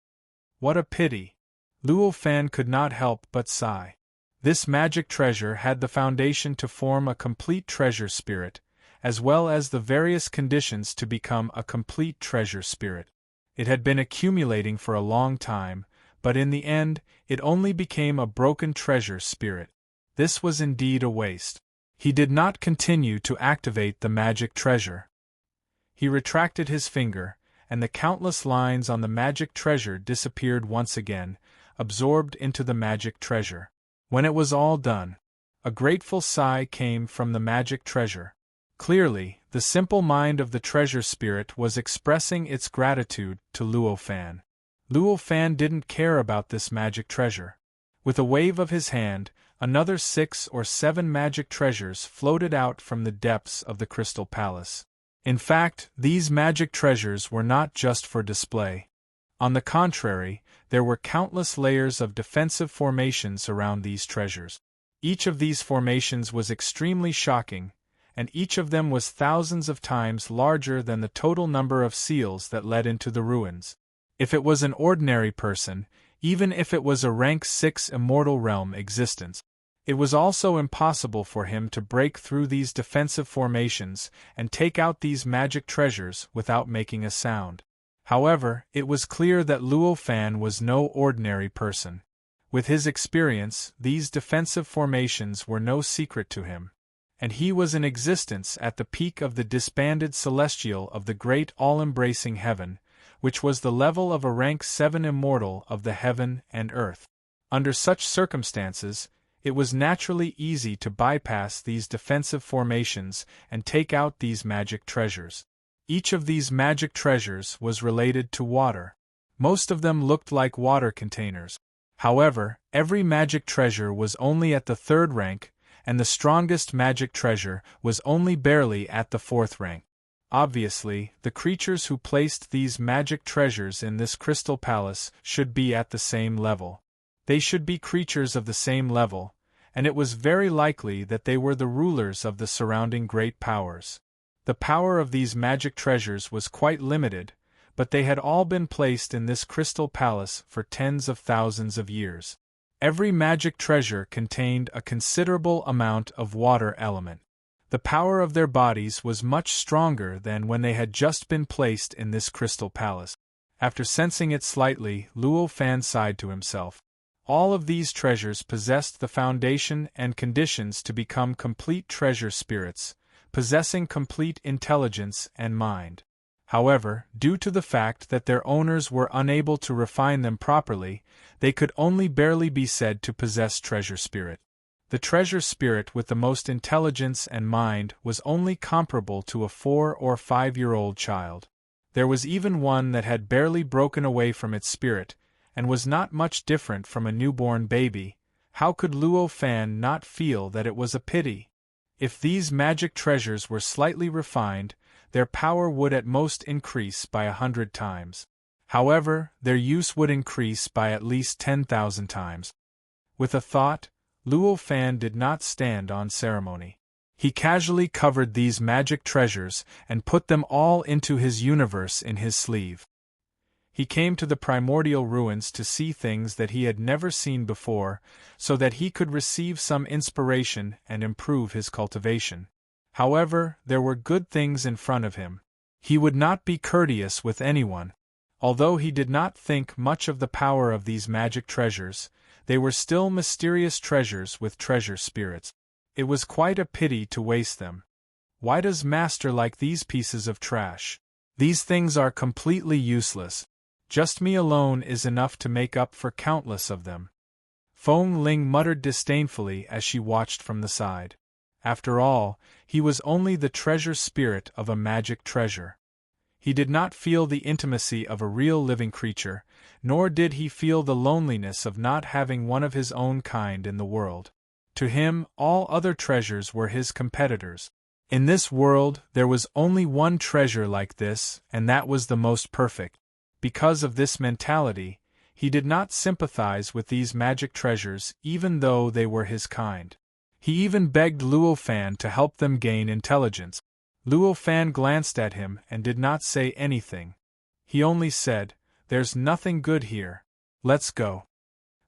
What a pity! Luo Fan could not help but sigh. This magic treasure had the foundation to form a complete treasure spirit, as well as the various conditions to become a complete treasure spirit. It had been accumulating for a long time, but in the end, it only became a broken treasure spirit. This was indeed a waste. He did not continue to activate the magic treasure. He retracted his finger, and the countless lines on the magic treasure disappeared once again, absorbed into the magic treasure. When it was all done, a grateful sigh came from the magic treasure. Clearly, the simple mind of the treasure spirit was expressing its gratitude to Luo Fan. Luo Fan didn't care about this magic treasure. With a wave of his hand, another 6 or 7 magic treasures floated out from the depths of the Crystal Palace. In fact, these magic treasures were not just for display. On the contrary, there were countless layers of defensive formations around these treasures. Each of these formations was extremely shocking, and each of them was thousands of times larger than the total number of seals that led into the ruins. If it was an ordinary person, even if it was a rank 6 immortal realm existence, it was also impossible for him to break through these defensive formations and take out these magic treasures without making a sound. However, it was clear that Luo Fan was no ordinary person. With his experience, these defensive formations were no secret to him, and he was in existence at the peak of the disbanded celestial of the great all-embracing heaven, which was the level of a rank 7 immortal of the heaven and earth. Under such circumstances, it was naturally easy to bypass these defensive formations and take out these magic treasures. Each of these magic treasures was related to water. Most of them looked like water containers. However, every magic treasure was only at the 3rd rank, and the strongest magic treasure was only barely at the 4th rank. Obviously, the creatures who placed these magic treasures in this crystal palace should be at the same level. They should be creatures of the same level, and it was very likely that they were the rulers of the surrounding great powers. The power of these magic treasures was quite limited, but they had all been placed in this crystal palace for tens of thousands of years. Every magic treasure contained a considerable amount of water element. The power of their bodies was much stronger than when they had just been placed in this crystal palace. After sensing it slightly, Luo Fan sighed to himself. All of these treasures possessed the foundation and conditions to become complete treasure spirits, possessing complete intelligence and mind. However, due to the fact that their owners were unable to refine them properly, they could only barely be said to possess treasure spirit. The treasure spirit with the most intelligence and mind was only comparable to a 4 or 5-year-old child. There was even one that had barely broken away from its spirit, and was not much different from a newborn baby. How could Luo Fan not feel that it was a pity? If these magic treasures were slightly refined, their power would at most increase by 100 times. However, their use would increase by at least 10,000 times. With a thought, Luo Fan did not stand on ceremony. He casually covered these magic treasures and put them all into his universe in his sleeve. He came to the primordial ruins to see things that he had never seen before, so that he could receive some inspiration and improve his cultivation. However, there were good things in front of him. He would not be courteous with anyone. Although he did not think much of the power of these magic treasures, they were still mysterious treasures with treasure spirits. It was quite a pity to waste them. Why does Master like these pieces of trash? These things are completely useless. Just me alone is enough to make up for countless of them. Feng Ling muttered disdainfully as she watched from the side. After all, he was only the treasure spirit of a magic treasure. He did not feel the intimacy of a real living creature, nor did he feel the loneliness of not having one of his own kind in the world. To him, all other treasures were his competitors. In this world, there was only one treasure like this, and that was the most perfect. Because of this mentality, he did not sympathize with these magic treasures even though they were his kind. He even begged Luo Fan to help them gain intelligence. Luo Fan glanced at him and did not say anything. He only said, "There's nothing good here. Let's go."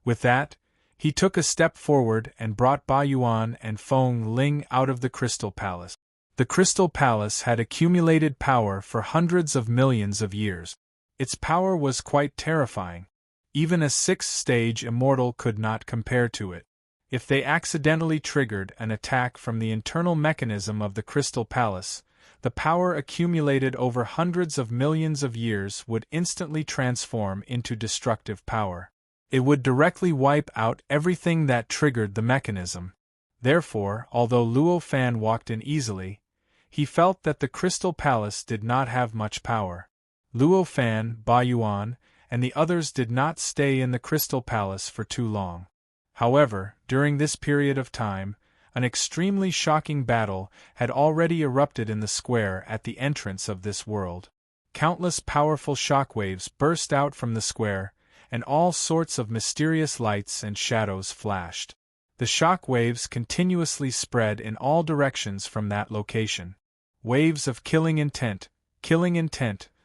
With that, he took a step forward and brought Ba Yuan and Feng Ling out of the Crystal Palace. The Crystal Palace had accumulated power for hundreds of millions of years. Its power was quite terrifying. Even a sixth-stage immortal could not compare to it. If they accidentally triggered an attack from the internal mechanism of the Crystal Palace, the power accumulated over hundreds of millions of years would instantly transform into destructive power. It would directly wipe out everything that triggered the mechanism. Therefore, although Luo Fan walked in easily, he felt that the Crystal Palace did not have much power. Luo Fan, Ba Yuan, and the others did not stay in the Crystal Palace for too long. However, during this period of time, an extremely shocking battle had already erupted in the square at the entrance of this world. Countless powerful shockwaves burst out from the square, and all sorts of mysterious lights and shadows flashed. The shockwaves continuously spread in all directions from that location. Waves of killing intent,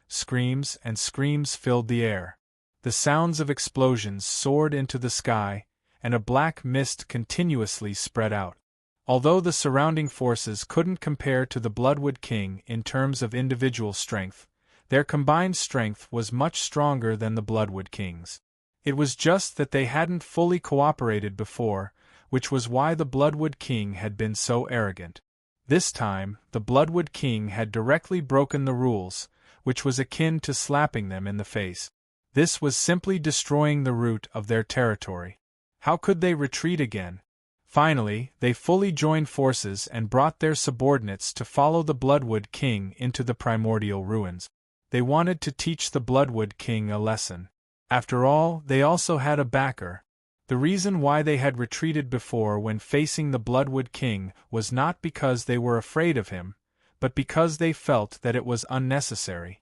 screams and screams filled the air. The sounds of explosions soared into the sky, and a black mist continuously spread out. Although the surrounding forces couldn't compare to the Bloodwood King in terms of individual strength, their combined strength was much stronger than the Bloodwood King's. It was just that they hadn't fully cooperated before, which was why the Bloodwood King had been so arrogant. This time, the Bloodwood King had directly broken the rules, which was akin to slapping them in the face. This was simply destroying the root of their territory. How could they retreat again? Finally, they fully joined forces and brought their subordinates to follow the Bloodwood King into the primordial ruins. They wanted to teach the Bloodwood King a lesson. After all, they also had a backer. The reason why they had retreated before when facing the Bloodwood King was not because they were afraid of him, but because they felt that it was unnecessary.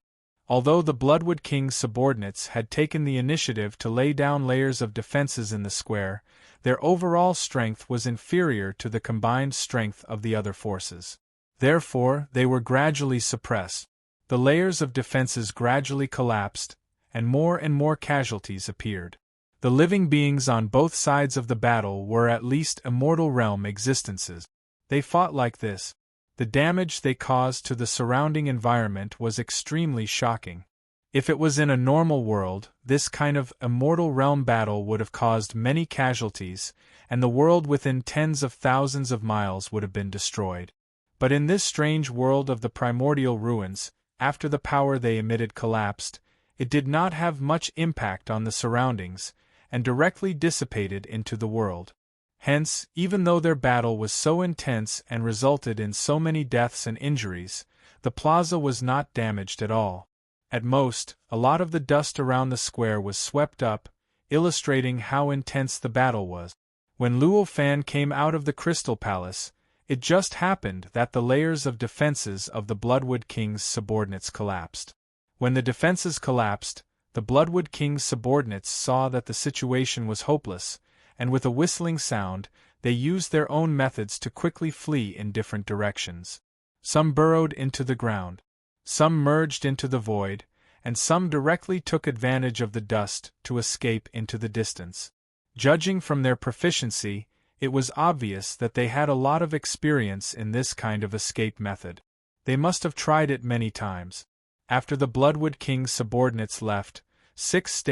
Although the Bloodwood King's subordinates had taken the initiative to lay down layers of defenses in the square, their overall strength was inferior to the combined strength of the other forces. Therefore, they were gradually suppressed. The layers of defenses gradually collapsed, and more casualties appeared. The living beings on both sides of the battle were at least immortal realm existences. They fought like this. The damage they caused to the surrounding environment was extremely shocking. If it was in a normal world, this kind of immortal realm battle would have caused many casualties, and the world within tens of thousands of miles would have been destroyed. But in this strange world of the primordial ruins, after the power they emitted collapsed, it did not have much impact on the surroundings, and directly dissipated into the world. Hence, even though their battle was so intense and resulted in so many deaths and injuries, the plaza was not damaged at all. At most, a lot of the dust around the square was swept up, illustrating how intense the battle was. When Luo Fan came out of the Crystal Palace, it just happened that the layers of defenses of the Bloodwood King's subordinates collapsed. When the defenses collapsed, the Bloodwood King's subordinates saw that the situation was hopeless, and with a whistling sound, they used their own methods to quickly flee in different directions. Some burrowed into the ground, some merged into the void, and some directly took advantage of the dust to escape into the distance. Judging from their proficiency, it was obvious that they had a lot of experience in this kind of escape method. They must have tried it many times. After the Bloodwood King's subordinates left, 6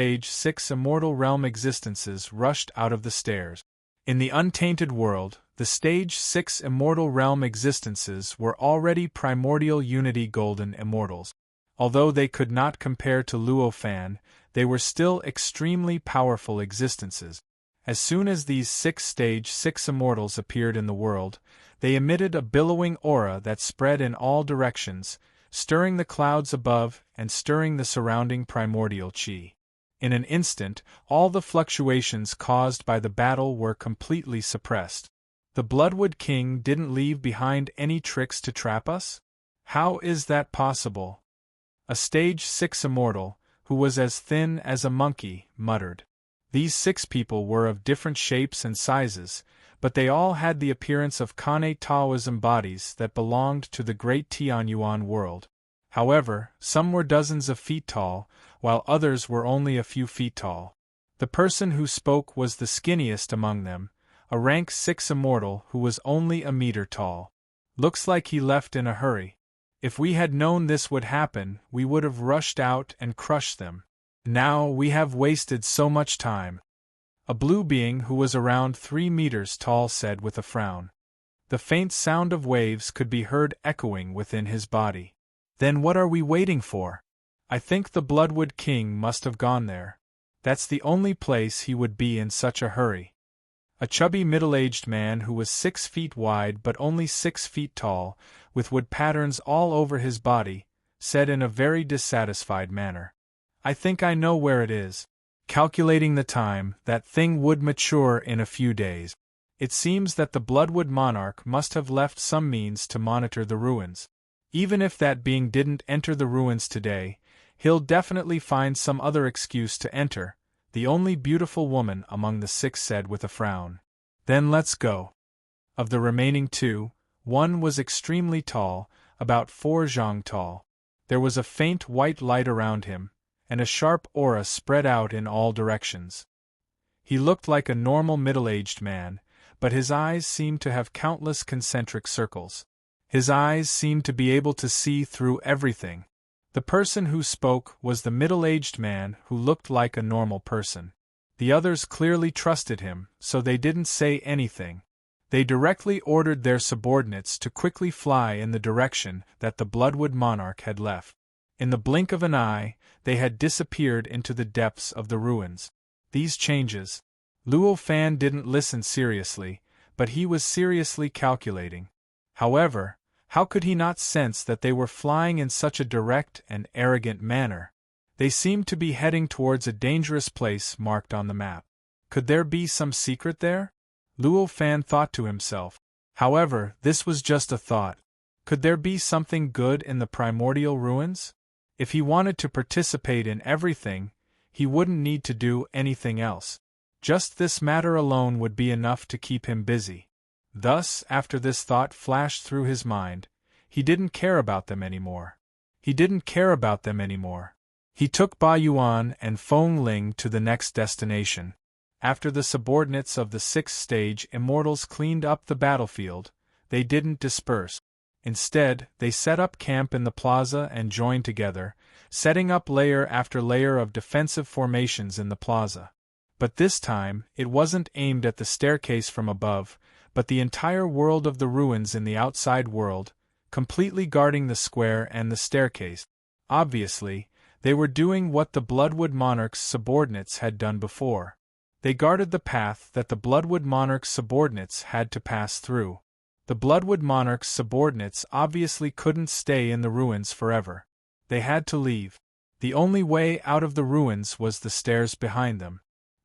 immortal realm existences rushed out of the stairs. In the untainted world, the Stage 6 immortal realm existences were already primordial unity golden immortals. Although they could not compare to Luo Fan, they were still extremely powerful existences. As soon as these Stage 6 immortals appeared in the world, they emitted a billowing aura that spread in all directions, stirring the clouds above and stirring the surrounding primordial chi. In an instant, all the fluctuations caused by the battle were completely suppressed. The Bloodwood King didn't leave behind any tricks to trap us? How is that possible? A Stage 6 immortal, who was as thin as a monkey, muttered. These 6 people were of different shapes and sizes, but they all had the appearance of Kane Taoism bodies that belonged to the great Tianyuan world. However, some were dozens of feet tall, while others were only a few feet tall. The person who spoke was the skinniest among them, a rank 6 immortal who was only a meter tall. Looks like he left in a hurry. If we had known this would happen, we would have rushed out and crushed them. Now we have wasted so much time. A blue being who was around 3 meters tall said with a frown. The faint sound of waves could be heard echoing within his body. Then what are we waiting for? I think the Bloodwood King must have gone there. That's the only place he would be in such a hurry. A chubby middle-aged man who was 6 feet wide but only 6 feet tall, with wood patterns all over his body, said in a very dissatisfied manner. I think I know where it is. Calculating the time, that thing would mature in a few days. It seems that the Bloodwood monarch must have left some means to monitor the ruins. Even if that being didn't enter the ruins today, he'll definitely find some other excuse to enter, the only beautiful woman among the 6 said with a frown. Then let's go. Of the remaining 2, one was extremely tall, about 4 zhang tall. There was a faint white light around him, and a sharp aura spread out in all directions. He looked like a normal middle-aged man, but his eyes seemed to have countless concentric circles. His eyes seemed to be able to see through everything. The person who spoke was the middle-aged man who looked like a normal person. The others clearly trusted him, so they didn't say anything. They directly ordered their subordinates to quickly fly in the direction that the Bloodwood monarch had left. In the blink of an eye, they had disappeared into the depths of the ruins. These changes. Luo Fan didn't listen seriously, but he was seriously calculating. However, how could he not sense that they were flying in such a direct and arrogant manner? They seemed to be heading towards a dangerous place marked on the map. Could there be some secret there? Luo Fan thought to himself. However, this was just a thought. Could there be something good in the primordial ruins? If he wanted to participate in everything, he wouldn't need to do anything else. Just this matter alone would be enough to keep him busy. Thus, after this thought flashed through his mind, he didn't care about them anymore. He didn't care about them anymore. He took Ba Yuan and Feng Ling to the next destination. After the subordinates of the 6th stage immortals cleaned up the battlefield, they didn't disperse. Instead, they set up camp in the plaza and joined together, setting up layer after layer of defensive formations in the plaza. But this time, it wasn't aimed at the staircase from above, but the entire world of the ruins in the outside world, completely guarding the square and the staircase. Obviously, they were doing what the Bloodwood monarch's subordinates had done before. They guarded the path that the Bloodwood monarch's subordinates had to pass through. The Bloodwood monarch's subordinates obviously couldn't stay in the ruins forever. They had to leave. The only way out of the ruins was the stairs behind them.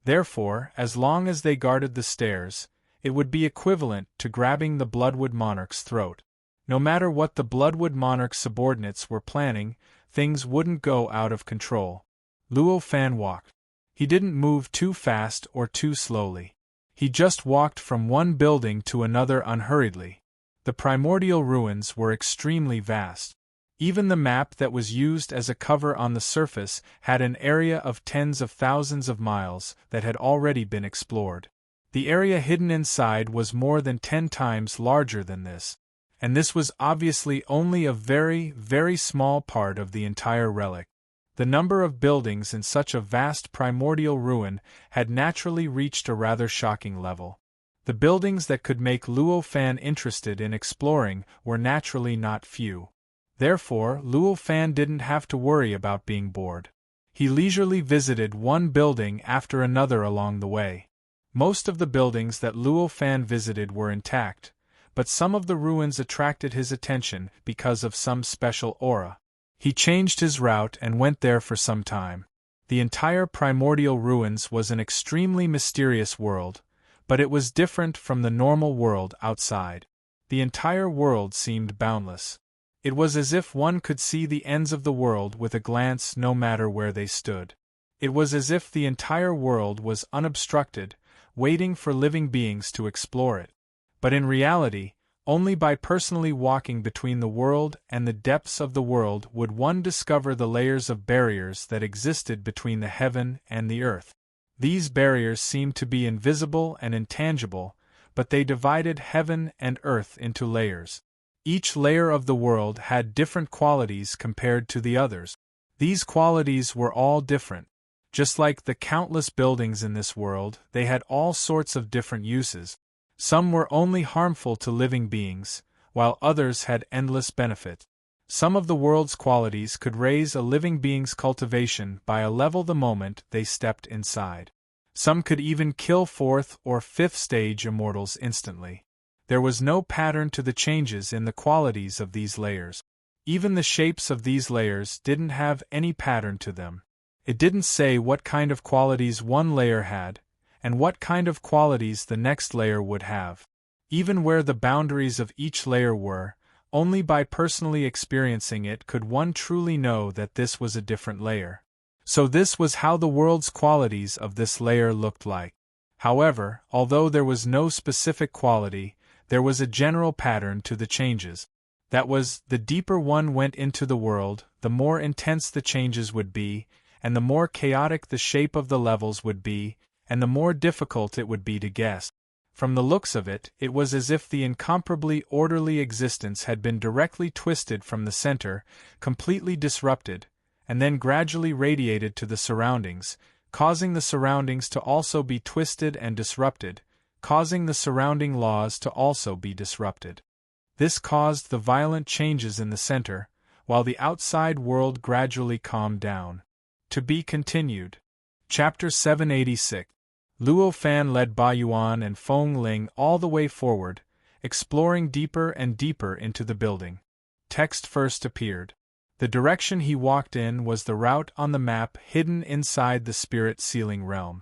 Therefore, as long as they guarded the stairs, it would be equivalent to grabbing the Bloodwood monarch's throat. No matter what the Bloodwood monarch's subordinates were planning, things wouldn't go out of control. Luo Fan walked. He didn't move too fast or too slowly. He just walked from one building to another unhurriedly. The primordial ruins were extremely vast. Even the map that was used as a cover on the surface had an area of tens of thousands of miles that had already been explored. The area hidden inside was more than 10 times larger than this. and this was obviously only a very, very small part of the entire relic. The number of buildings in such a vast primordial ruin had naturally reached a rather shocking level. The buildings that could make Luo Fan interested in exploring were naturally not few. Therefore, Luo Fan didn't have to worry about being bored. He leisurely visited one building after another along the way. Most of the buildings that Luo Fan visited were intact, but some of the ruins attracted his attention because of some special aura. He changed his route and went there for some time. The entire primordial ruins was an extremely mysterious world, but it was different from the normal world outside. The entire world seemed boundless. It was as if one could see the ends of the world with a glance no matter where they stood. It was as if the entire world was unobstructed, waiting for living beings to explore it. But in reality, only by personally walking between the world and the depths of the world would one discover the layers of barriers that existed between the heaven and the earth. These barriers seemed to be invisible and intangible, but they divided heaven and earth into layers. Each layer of the world had different qualities compared to the others. These qualities were all different. Just like the countless buildings in this world, they had all sorts of different uses. Some were only harmful to living beings, while others had endless benefit. Some of the world's qualities could raise a living being's cultivation by a level the moment they stepped inside. Some could even kill 4th or 5th stage immortals instantly. There was no pattern to the changes in the qualities of these layers. Even the shapes of these layers didn't have any pattern to them. It didn't say what kind of qualities one layer had, and what kind of qualities the next layer would have. Even where the boundaries of each layer were, only by personally experiencing it could one truly know that this was a different layer. So this was how the world's qualities of this layer looked like. However, although there was no specific quality, there was a general pattern to the changes. That was, the deeper one went into the world, the more intense the changes would be, and the more chaotic the shape of the levels would be, and the more difficult it would be to guess. From the looks of it, it was as if the incomparably orderly existence had been directly twisted from the center, completely disrupted, and then gradually radiated to the surroundings, causing the surroundings to also be twisted and disrupted, causing the surrounding laws to also be disrupted. This caused the violent changes in the center, while the outside world gradually calmed down. To be continued. Chapter 786. Luo Fan led Ba Yuan and Feng Ling all the way forward, exploring deeper and deeper into the building. Text first appeared. The direction he walked in was the route on the map hidden inside the spirit sealing realm.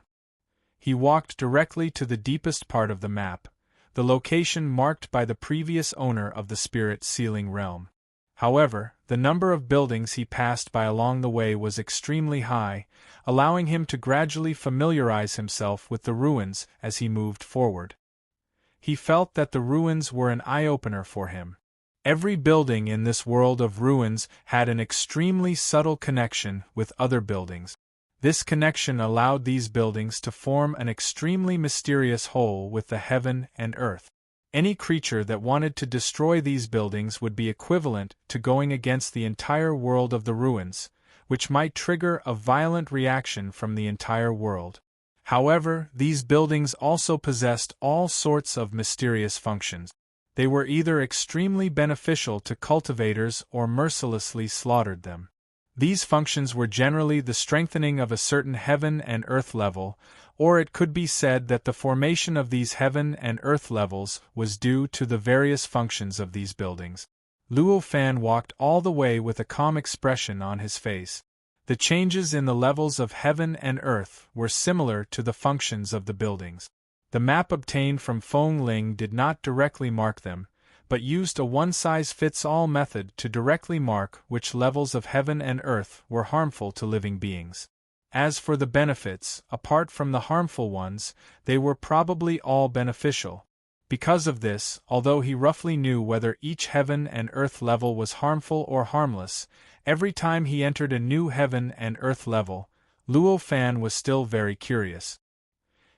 He walked directly to the deepest part of the map, the location marked by the previous owner of the spirit sealing realm. However, the number of buildings he passed by along the way was extremely high, allowing him to gradually familiarize himself with the ruins as he moved forward. He felt that the ruins were an eye-opener for him. Every building in this world of ruins had an extremely subtle connection with other buildings. This connection allowed these buildings to form an extremely mysterious whole with the heaven and earth. Any creature that wanted to destroy these buildings would be equivalent to going against the entire world of the ruins, which might trigger a violent reaction from the entire world. However, these buildings also possessed all sorts of mysterious functions. They were either extremely beneficial to cultivators or mercilessly slaughtered them. These functions were generally the strengthening of a certain heaven and earth level, or it could be said that the formation of these heaven and earth levels was due to the various functions of these buildings. Luo Fan walked all the way with a calm expression on his face. The changes in the levels of heaven and earth were similar to the functions of the buildings. The map obtained from Feng Ling did not directly mark them, but used a one-size-fits-all method to directly mark which levels of heaven and earth were harmful to living beings. As for the benefits, apart from the harmful ones, they were probably all beneficial. Because of this, although he roughly knew whether each heaven and earth level was harmful or harmless, every time he entered a new heaven and earth level, Luo Fan was still very curious.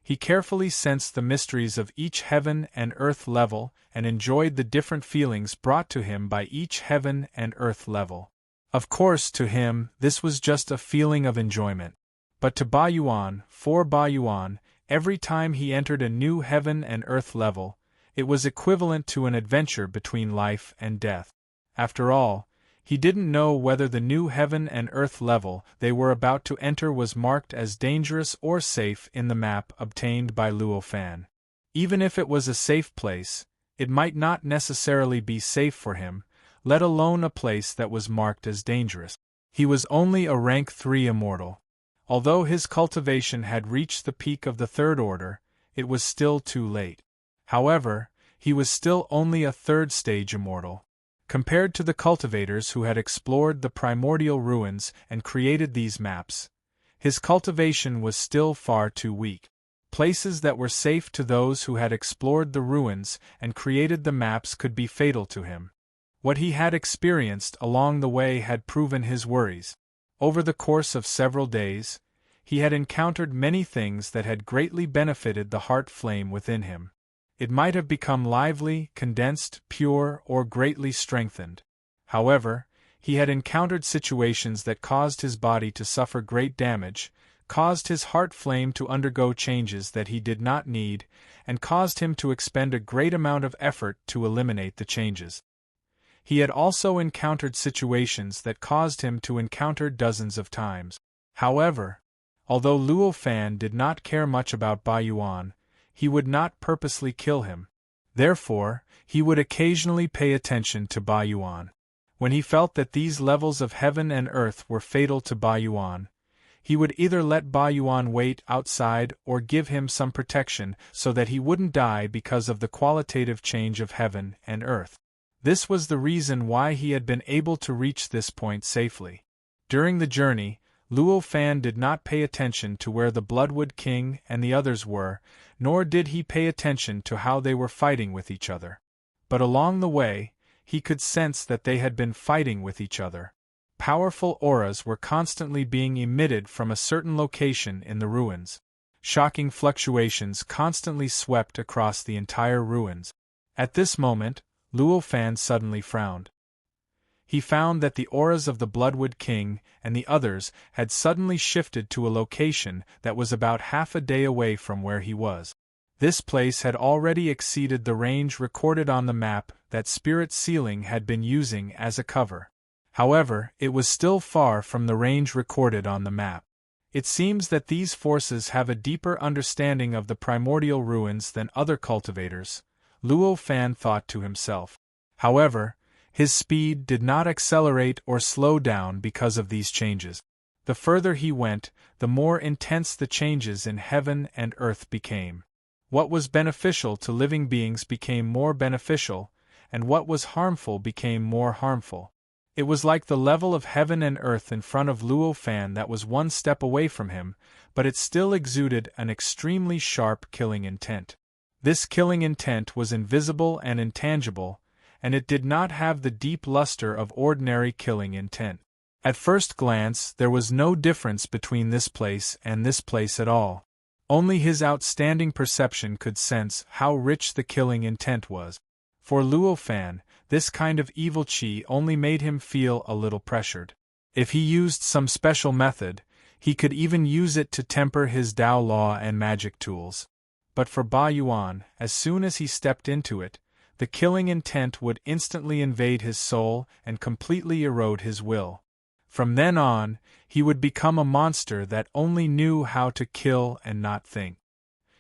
He carefully sensed the mysteries of each heaven and earth level and enjoyed the different feelings brought to him by each heaven and earth level. Of course, to him, this was just a feeling of enjoyment. But to Ba Yuan, for Ba Yuan, every time he entered a new heaven and earth level, it was equivalent to an adventure between life and death. After all, he didn't know whether the new heaven and earth level they were about to enter was marked as dangerous or safe in the map obtained by Luo Fan. Even if it was a safe place, it might not necessarily be safe for him, let alone a place that was marked as dangerous. He was only a rank 3 immortal. Although his cultivation had reached the peak of the third order, it was still too late. However, he was still only a third stage immortal. Compared to the cultivators who had explored the primordial ruins and created these maps, his cultivation was still far too weak. Places that were safe to those who had explored the ruins and created the maps could be fatal to him. What he had experienced along the way had proven his worries. Over the course of several days, he had encountered many things that had greatly benefited the heart flame within him. It might have become lively, condensed, pure, or greatly strengthened. However, he had encountered situations that caused his body to suffer great damage, caused his heart flame to undergo changes that he did not need, and caused him to expend a great amount of effort to eliminate the changes. He had also encountered situations that caused him to encounter dozens of times. However, although Luo Fan did not care much about Ba Yuan, he would not purposely kill him. Therefore, he would occasionally pay attention to Ba Yuan. When he felt that these levels of heaven and earth were fatal to Ba Yuan, he would either let Ba Yuan wait outside or give him some protection so that he wouldn't die because of the qualitative change of heaven and earth. This was the reason why he had been able to reach this point safely. During the journey, Luo Fan did not pay attention to where the Bloodwood King and the others were, nor did he pay attention to how they were fighting with each other. But along the way, he could sense that they had been fighting with each other. Powerful auras were constantly being emitted from a certain location in the ruins. Shocking fluctuations constantly swept across the entire ruins. At this moment, Luo Fan suddenly frowned. He found that the auras of the Bloodwood King and the others had suddenly shifted to a location that was about half a day away from where he was. This place had already exceeded the range recorded on the map that Spirit Sealing had been using as a cover. However, it was still far from the range recorded on the map. It seems that these forces have a deeper understanding of the primordial ruins than other cultivators, Luo Fan thought to himself. However, his speed did not accelerate or slow down because of these changes. The further he went, the more intense the changes in heaven and earth became. What was beneficial to living beings became more beneficial, and what was harmful became more harmful. It was like the level of heaven and earth in front of Luo Fan that was one step away from him, but it still exuded an extremely sharp killing intent. This killing intent was invisible and intangible, and it did not have the deep luster of ordinary killing intent. At first glance, there was no difference between this place and this place at all. Only his outstanding perception could sense how rich the killing intent was. For Luo Fan, this kind of evil qi only made him feel a little pressured. If he used some special method, he could even use it to temper his Dao law and magic tools. But for Ba Yuan, as soon as he stepped into it, the killing intent would instantly invade his soul and completely erode his will. From then on, he would become a monster that only knew how to kill and not think.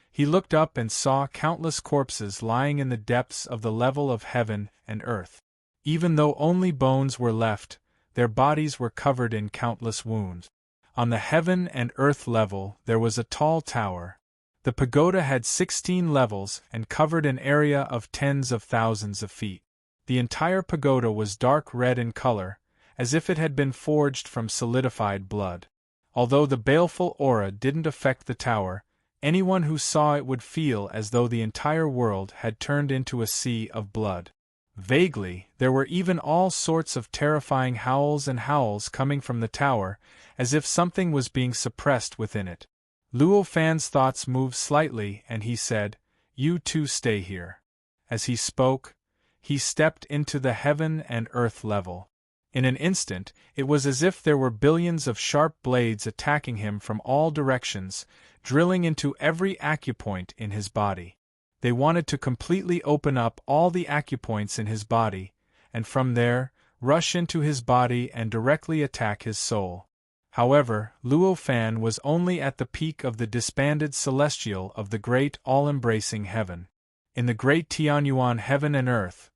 He looked up and saw countless corpses lying in the depths of the level of heaven and earth. Even though only bones were left, their bodies were covered in countless wounds. On the heaven and earth level there was a tall tower. The pagoda had 16 levels and covered an area of tens of thousands of feet. The entire pagoda was dark red in color, as if it had been forged from solidified blood. Although the baleful aura didn't affect the tower, anyone who saw it would feel as though the entire world had turned into a sea of blood. Vaguely, there were even all sorts of terrifying howls coming from the tower, as if something was being suppressed within it. Luo Fan's thoughts moved slightly and he said, "You two stay here." As he spoke, he stepped into the heaven and earth level. In an instant, it was as if there were billions of sharp blades attacking him from all directions, drilling into every acupoint in his body. They wanted to completely open up all the acupoints in his body, and from there, rush into his body and directly attack his soul. However, Luo Fan was only at the peak of the disbanded celestial of the great all-embracing heaven. In the great Tianyuan heaven and earth,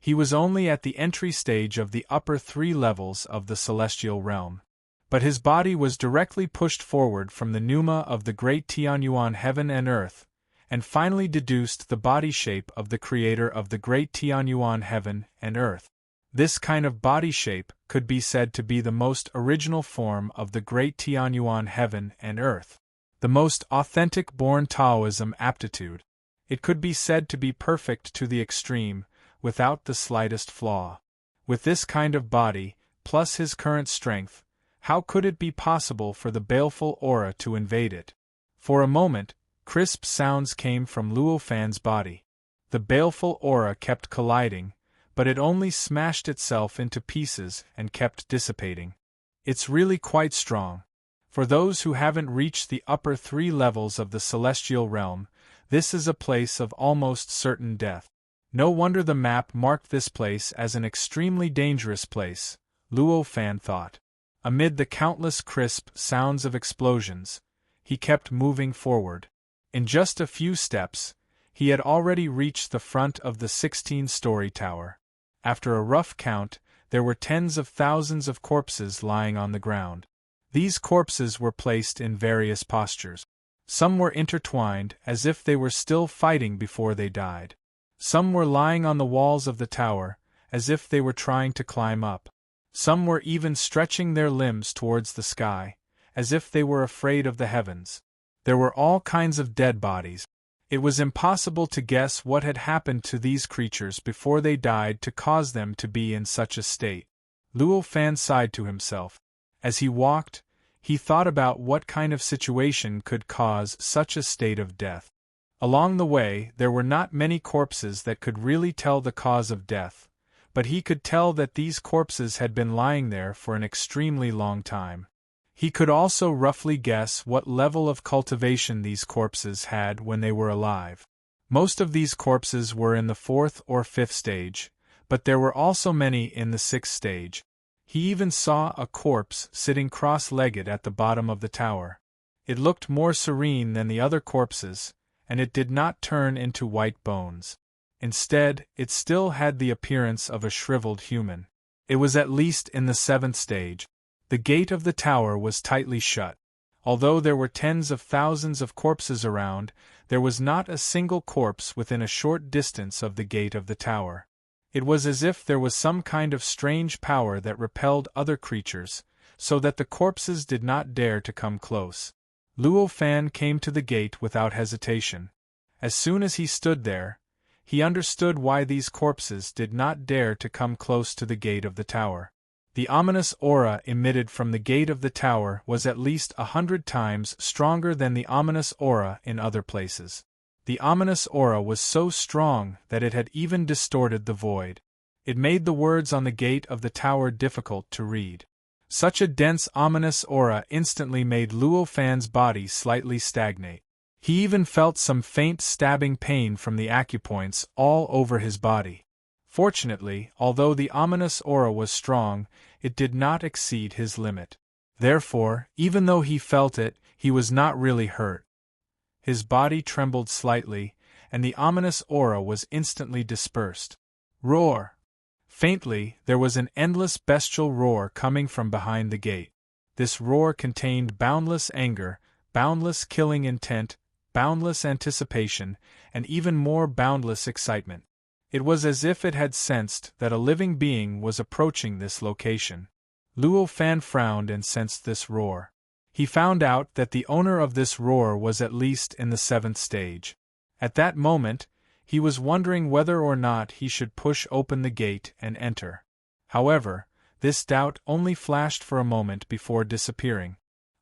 he was only at the entry stage of the upper 3 levels of the celestial realm. But his body was directly pushed forward from the pneuma of the great Tianyuan heaven and earth, and finally deduced the body shape of the creator of the great Tianyuan heaven and earth. This kind of body shape could be said to be the most original form of the great Tianyuan heaven and earth. The most authentic born Taoism aptitude. It could be said to be perfect to the extreme, without the slightest flaw. With this kind of body, plus his current strength, how could it be possible for the baleful aura to invade it? For a moment, crisp sounds came from Luo Fan's body. The baleful aura kept colliding, but it only smashed itself into pieces and kept dissipating. It's really quite strong. For those who haven't reached the upper 3 levels of the celestial realm, this is a place of almost certain death. No wonder the map marked this place as an extremely dangerous place, Luo Fan thought. Amid the countless crisp sounds of explosions, he kept moving forward. In just a few steps, he had already reached the front of the 16-story tower. After a rough count, there were tens of thousands of corpses lying on the ground. These corpses were placed in various postures. Some were intertwined as if they were still fighting before they died. Some were lying on the walls of the tower, as if they were trying to climb up. Some were even stretching their limbs towards the sky, as if they were afraid of the heavens. There were all kinds of dead bodies. It was impossible to guess what had happened to these creatures before they died to cause them to be in such a state. Luo Fan sighed to himself. As he walked, he thought about what kind of situation could cause such a state of death. Along the way, there were not many corpses that could really tell the cause of death, but he could tell that these corpses had been lying there for an extremely long time. He could also roughly guess what level of cultivation these corpses had when they were alive. Most of these corpses were in the 4th or 5th stage, but there were also many in the 6th stage. He even saw a corpse sitting cross-legged at the bottom of the tower. It looked more serene than the other corpses, and it did not turn into white bones. Instead, it still had the appearance of a shriveled human. It was at least in the 7th stage. The gate of the tower was tightly shut. Although there were tens of thousands of corpses around, there was not a single corpse within a short distance of the gate of the tower. It was as if there was some kind of strange power that repelled other creatures, so that the corpses did not dare to come close. Luo Fan came to the gate without hesitation. As soon as he stood there, he understood why these corpses did not dare to come close to the gate of the tower. The ominous aura emitted from the gate of the tower was at least 100 times stronger than the ominous aura in other places. The ominous aura was so strong that it had even distorted the void. It made the words on the gate of the tower difficult to read. Such a dense ominous aura instantly made Luo Fan's body slightly stagnate. He even felt some faint stabbing pain from the acupoints all over his body. Fortunately, although the ominous aura was strong, it did not exceed his limit. Therefore, even though he felt it, he was not really hurt. His body trembled slightly, and the ominous aura was instantly dispersed. Roar! Faintly, there was an endless bestial roar coming from behind the gate. This roar contained boundless anger, boundless killing intent, boundless anticipation, and even more boundless excitement. It was as if it had sensed that a living being was approaching this location. Luo Fan frowned and sensed this roar. He found out that the owner of this roar was at least in the 7th stage. At that moment, he was wondering whether or not he should push open the gate and enter. However, this doubt only flashed for a moment before disappearing.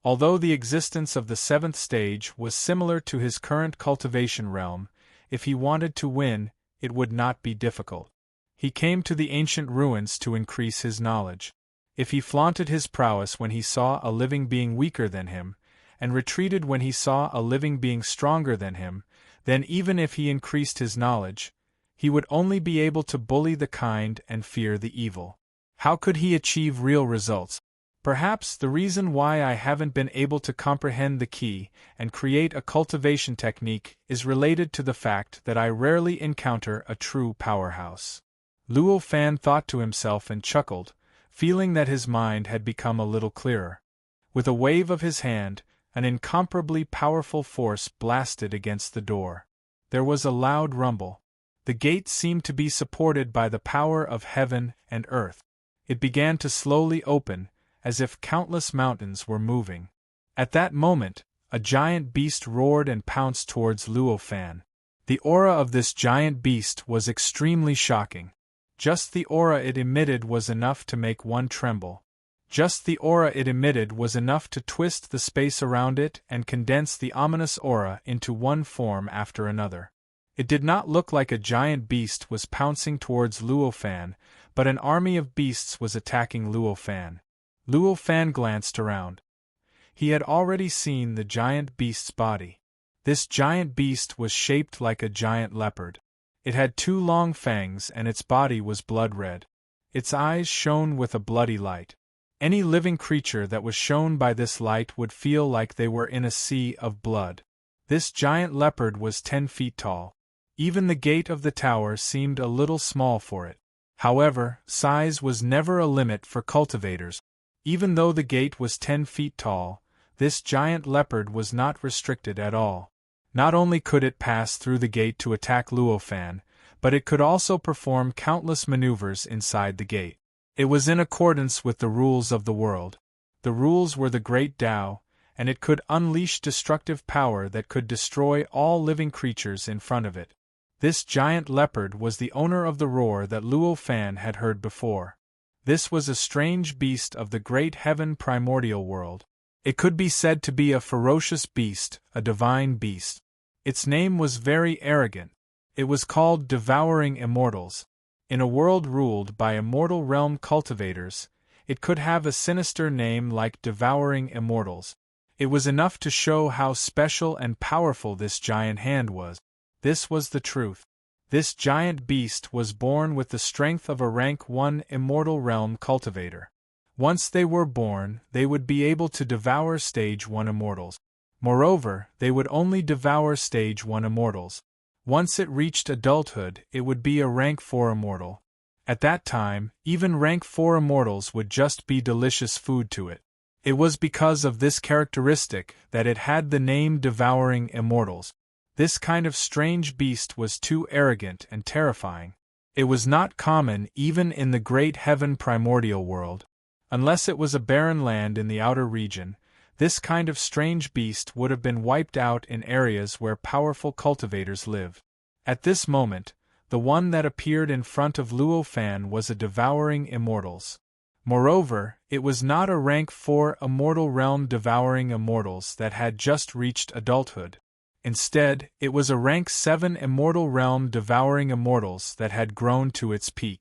Although the existence of the seventh stage was similar to his current cultivation realm, if he wanted to win, it would not be difficult. He came to the ancient ruins to increase his knowledge. If he flaunted his prowess when he saw a living being weaker than him, and retreated when he saw a living being stronger than him, then even if he increased his knowledge, he would only be able to bully the kind and fear the evil. How could he achieve real results? Perhaps the reason why I haven't been able to comprehend the key and create a cultivation technique is related to the fact that I rarely encounter a true powerhouse. Luo Fan thought to himself and chuckled, feeling that his mind had become a little clearer. With a wave of his hand, an incomparably powerful force blasted against the door. There was a loud rumble. The gate seemed to be supported by the power of heaven and earth. It began to slowly open, as if countless mountains were moving. At that moment, a giant beast roared and pounced towards Luo Fan. The aura of this giant beast was extremely shocking. Just the aura it emitted was enough to make one tremble. Just the aura it emitted was enough to twist the space around it and condense the ominous aura into one form after another. It did not look like a giant beast was pouncing towards Luo Fan, but an army of beasts was attacking Luo Fan. Luo Fan glanced around. He had already seen the giant beast's body. This giant beast was shaped like a giant leopard. It had 2 long fangs and its body was blood red. Its eyes shone with a bloody light. Any living creature that was shown by this light would feel like they were in a sea of blood. This giant leopard was 10 feet tall. Even the gate of the tower seemed a little small for it. However, size was never a limit for cultivators. Even though the gate was 10 feet tall, this giant leopard was not restricted at all. Not only could it pass through the gate to attack Luo Fan, but it could also perform countless maneuvers inside the gate. It was in accordance with the rules of the world. The rules were the Great Tao, and it could unleash destructive power that could destroy all living creatures in front of it. This giant leopard was the owner of the roar that Luo Fan had heard before. This was a strange beast of the great heaven primordial world. It could be said to be a ferocious beast, a divine beast. Its name was very arrogant. It was called Devouring Immortals. In a world ruled by immortal realm cultivators, it could have a sinister name like Devouring Immortals. It was enough to show how special and powerful this giant hand was. This was the truth. This giant beast was born with the strength of a rank 1 immortal realm cultivator. Once they were born, they would be able to devour stage 1 immortals. Moreover, they would only devour stage 1 immortals. Once it reached adulthood, it would be a rank 4 immortal. At that time, even rank 4 immortals would just be delicious food to it. It was because of this characteristic that it had the name Devouring Immortals. This kind of strange beast was too arrogant and terrifying. It was not common even in the great heaven primordial world. Unless it was a barren land in the outer region, this kind of strange beast would have been wiped out in areas where powerful cultivators live. At this moment, the one that appeared in front of Luo Fan was a Devouring Immortals. Moreover, it was not a rank 4 immortal realm Devouring Immortals that had just reached adulthood. Instead, it was a rank 7 immortal realm Devouring Immortals that had grown to its peak.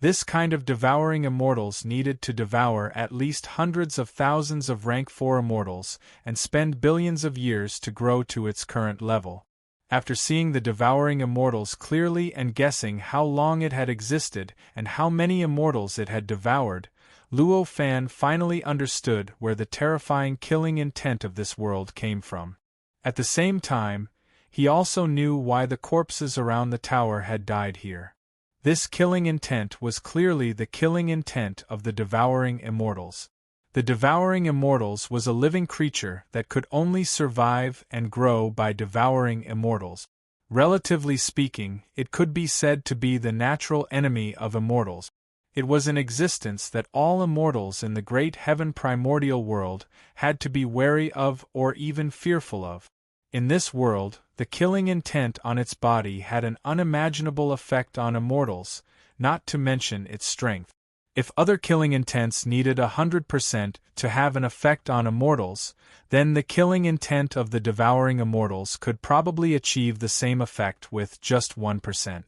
This kind of Devouring Immortals needed to devour at least hundreds of thousands of rank 4 immortals and spend billions of years to grow to its current level. After seeing the Devouring Immortals clearly and guessing how long it had existed and how many immortals it had devoured, Luo Fan finally understood where the terrifying killing intent of this world came from. At the same time, he also knew why the corpses around the tower had died here. This killing intent was clearly the killing intent of the Devouring Immortals. The Devouring Immortals was a living creature that could only survive and grow by devouring immortals. Relatively speaking, it could be said to be the natural enemy of immortals. It was an existence that all immortals in the great heaven primordial world had to be wary of or even fearful of. In this world, the killing intent on its body had an unimaginable effect on immortals, not to mention its strength. If other killing intents needed 100% to have an effect on immortals, then the killing intent of the devouring immortals could probably achieve the same effect with just 1%.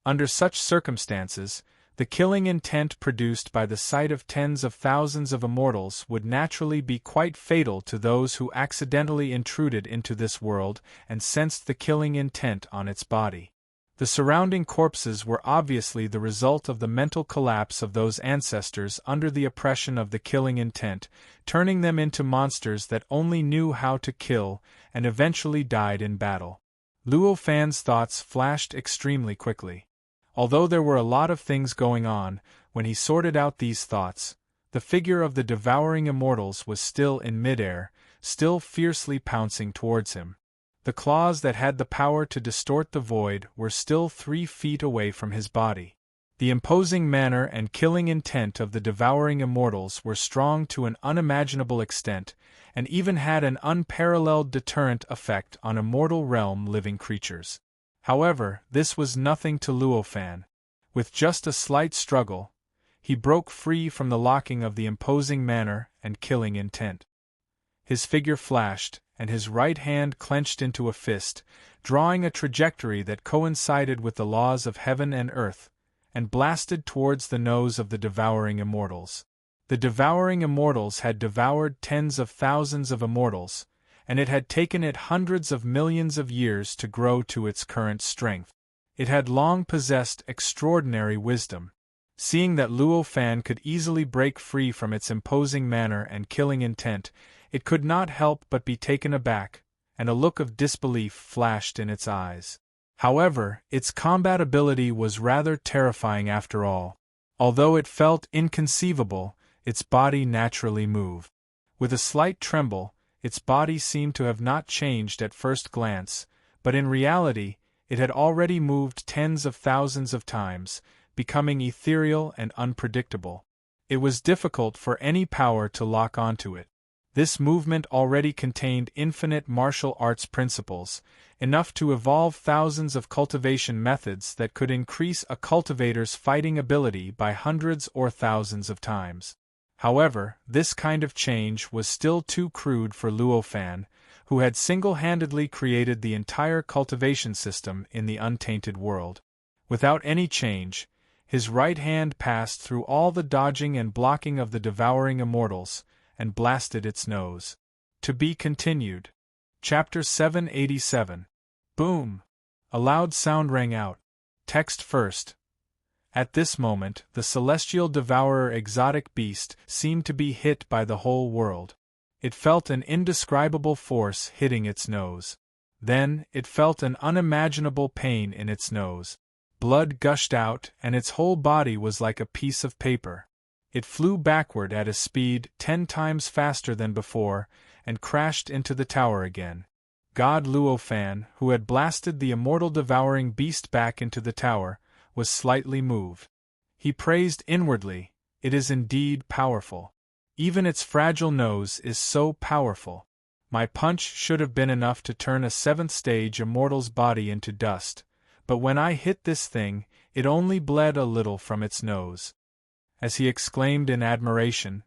Under such circumstances, the killing intent produced by the sight of tens of thousands of immortals would naturally be quite fatal to those who accidentally intruded into this world and sensed the killing intent on its body. The surrounding corpses were obviously the result of the mental collapse of those ancestors under the oppression of the killing intent, turning them into monsters that only knew how to kill and eventually died in battle. Luo Fan's thoughts flashed extremely quickly. Although there were a lot of things going on, when he sorted out these thoughts, the figure of the devouring immortals was still in midair, still fiercely pouncing towards him. The claws that had the power to distort the void were still 3 feet away from his body. The imposing manner and killing intent of the devouring immortals were strong to an unimaginable extent, and even had an unparalleled deterrent effect on immortal realm living creatures. However, this was nothing to Luo Fan. With just a slight struggle, he broke free from the locking of the imposing manner and killing intent. His figure flashed, and his right hand clenched into a fist, drawing a trajectory that coincided with the laws of heaven and earth, and blasted towards the nose of the devouring immortals. The devouring immortals had devoured tens of thousands of immortals, and it had taken it hundreds of millions of years to grow to its current strength. It had long possessed extraordinary wisdom. Seeing that Luo Fan could easily break free from its imposing manner and killing intent, it could not help but be taken aback, and a look of disbelief flashed in its eyes. However, its combat ability was rather terrifying after all. Although it felt inconceivable, its body naturally moved. With a slight tremble, its body seemed to have not changed at first glance, but in reality, it had already moved tens of thousands of times, becoming ethereal and unpredictable. It was difficult for any power to lock onto it. This movement already contained infinite martial arts principles, enough to evolve thousands of cultivation methods that could increase a cultivator's fighting ability by hundreds or thousands of times. However, this kind of change was still too crude for Luo Fan, who had single-handedly created the entire cultivation system in the untainted world. Without any change, his right hand passed through all the dodging and blocking of the devouring immortals, and blasted its nose. To be continued. Chapter 787. Boom! A loud sound rang out. Text first. At this moment, the celestial devourer exotic beast seemed to be hit by the whole world. It felt an indescribable force hitting its nose. Then, it felt an unimaginable pain in its nose. Blood gushed out, and its whole body was like a piece of paper. It flew backward at a speed 10 times faster than before, and crashed into the tower again. God Luo Fan, who had blasted the immortal devouring beast back into the tower, was slightly moved. He praised inwardly, "It is indeed powerful. Even its fragile nose is so powerful. My punch should have been enough to turn a 7th-stage immortal's body into dust, but when I hit this thing, it only bled a little from its nose." As he exclaimed in admiration,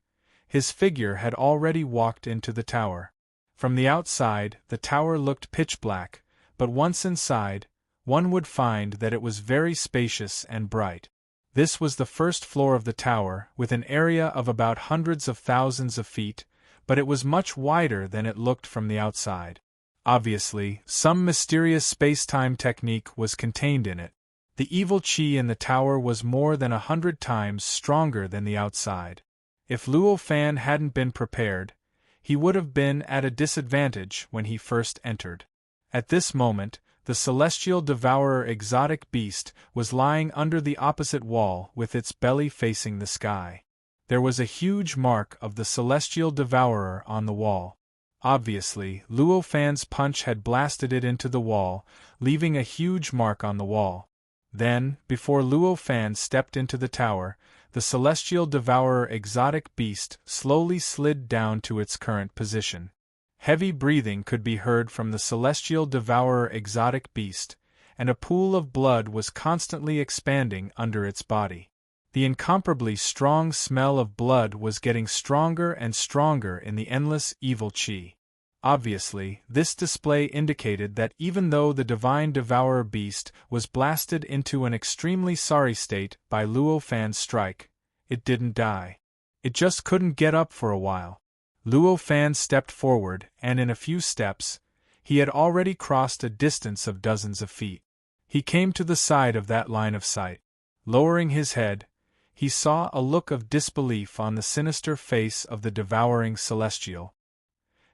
his figure had already walked into the tower. From the outside, the tower looked pitch black, but once inside, one would find that it was very spacious and bright. This was the first floor of the tower, with an area of about hundreds of thousands of feet, but it was much wider than it looked from the outside. Obviously, some mysterious space-time technique was contained in it. The evil chi in the tower was more than 100 times stronger than the outside. If Luo Fan hadn't been prepared, he would have been at a disadvantage when he first entered. At this moment, the celestial devourer exotic beast was lying under the opposite wall with its belly facing the sky. There was a huge mark of the celestial devourer on the wall. Obviously, Luo Fan's punch had blasted it into the wall, leaving a huge mark on the wall. Then, before Luo Fan stepped into the tower, the celestial devourer exotic beast slowly slid down to its current position. Heavy breathing could be heard from the celestial devourer exotic beast, and a pool of blood was constantly expanding under its body. The incomparably strong smell of blood was getting stronger and stronger in the endless evil qi. Obviously, this display indicated that even though the divine devourer beast was blasted into an extremely sorry state by Luo Fan's strike, it didn't die. It just couldn't get up for a while. Luo Fan stepped forward, and in a few steps, he had already crossed a distance of dozens of feet. He came to the side of that line of sight. Lowering his head, he saw a look of disbelief on the sinister face of the devouring celestial.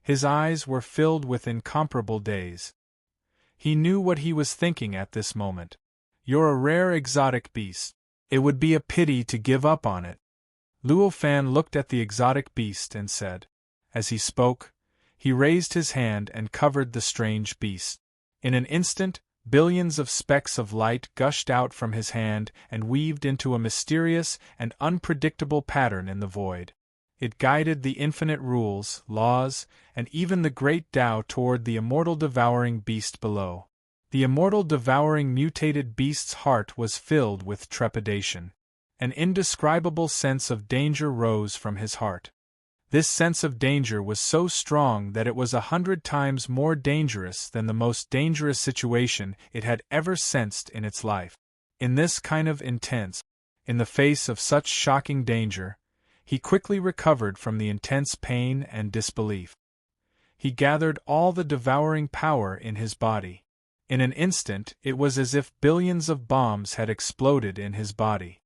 His eyes were filled with incomparable daze. He knew what he was thinking at this moment. "You're a rare exotic beast. It would be a pity to give up on it." Luo Fan looked at the exotic beast and said. As he spoke, he raised his hand and covered the strange beast. In an instant, billions of specks of light gushed out from his hand and weaved into a mysterious and unpredictable pattern in the void. It guided the infinite rules, laws, and even the great Tao toward the immortal devouring beast below. The immortal devouring mutated beast's heart was filled with trepidation. An indescribable sense of danger rose from his heart. This sense of danger was so strong that it was 100 times more dangerous than the most dangerous situation it had ever sensed in its life. In this kind of intense, in the face of such shocking danger, he quickly recovered from the intense pain and disbelief. He gathered all the devouring power in his body. In an instant, it was as if billions of bombs had exploded in his body.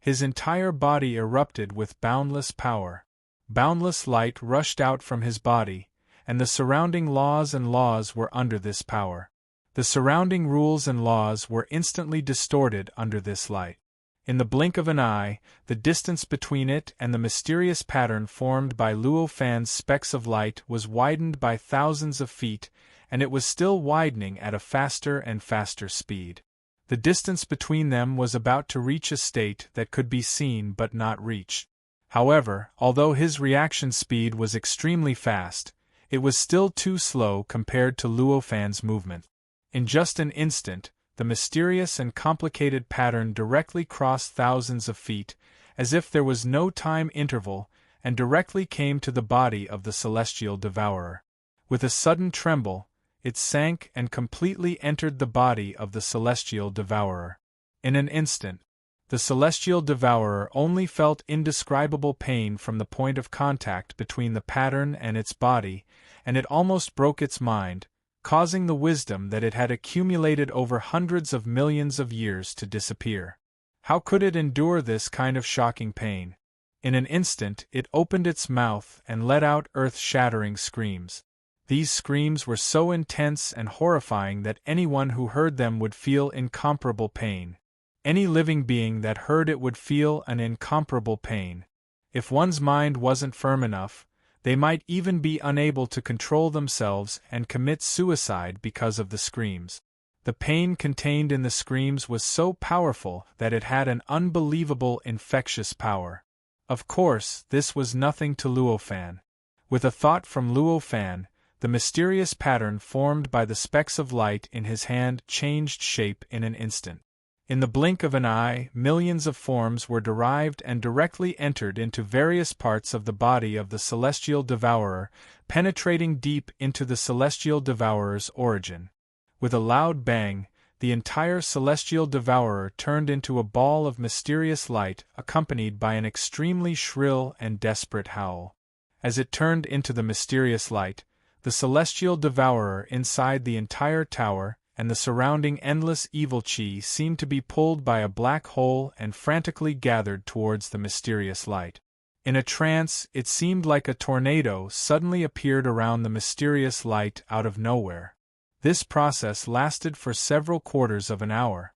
His entire body erupted with boundless power. Boundless light rushed out from his body, and the surrounding laws and laws were under this power. The surrounding rules and laws were instantly distorted under this light. In the blink of an eye, the distance between it and the mysterious pattern formed by Luo Fan's specks of light was widened by thousands of feet, and it was still widening at a faster and faster speed. The distance between them was about to reach a state that could be seen but not reached. However, although his reaction speed was extremely fast, it was still too slow compared to Luo Fan's movement. In just an instant, the mysterious and complicated pattern directly crossed thousands of feet, as if there was no time interval, and directly came to the body of the celestial devourer. With a sudden tremble, it sank and completely entered the body of the celestial devourer. In an instant, the celestial devourer only felt indescribable pain from the point of contact between the pattern and its body, and it almost broke its mind, causing the wisdom that it had accumulated over hundreds of millions of years to disappear. How could it endure this kind of shocking pain? In an instant, it opened its mouth and let out earth-shattering screams. These screams were so intense and horrifying that anyone who heard them would feel incomparable pain. Any living being that heard it would feel an incomparable pain. If one's mind wasn't firm enough, they might even be unable to control themselves and commit suicide because of the screams. The pain contained in the screams was so powerful that it had an unbelievable infectious power. Of course, this was nothing to Luo Fan. With a thought from Luo Fan, the mysterious pattern formed by the specks of light in his hand changed shape in an instant. In the blink of an eye, millions of forms were derived and directly entered into various parts of the body of the celestial devourer, penetrating deep into the celestial devourer's origin. With a loud bang, the entire celestial devourer turned into a ball of mysterious light, accompanied by an extremely shrill and desperate howl. As it turned into the mysterious light, the celestial devourer inside the entire tower and the surrounding endless evil qi seemed to be pulled by a black hole and frantically gathered towards the mysterious light. In a trance, it seemed like a tornado suddenly appeared around the mysterious light out of nowhere. This process lasted for several quarters of an hour.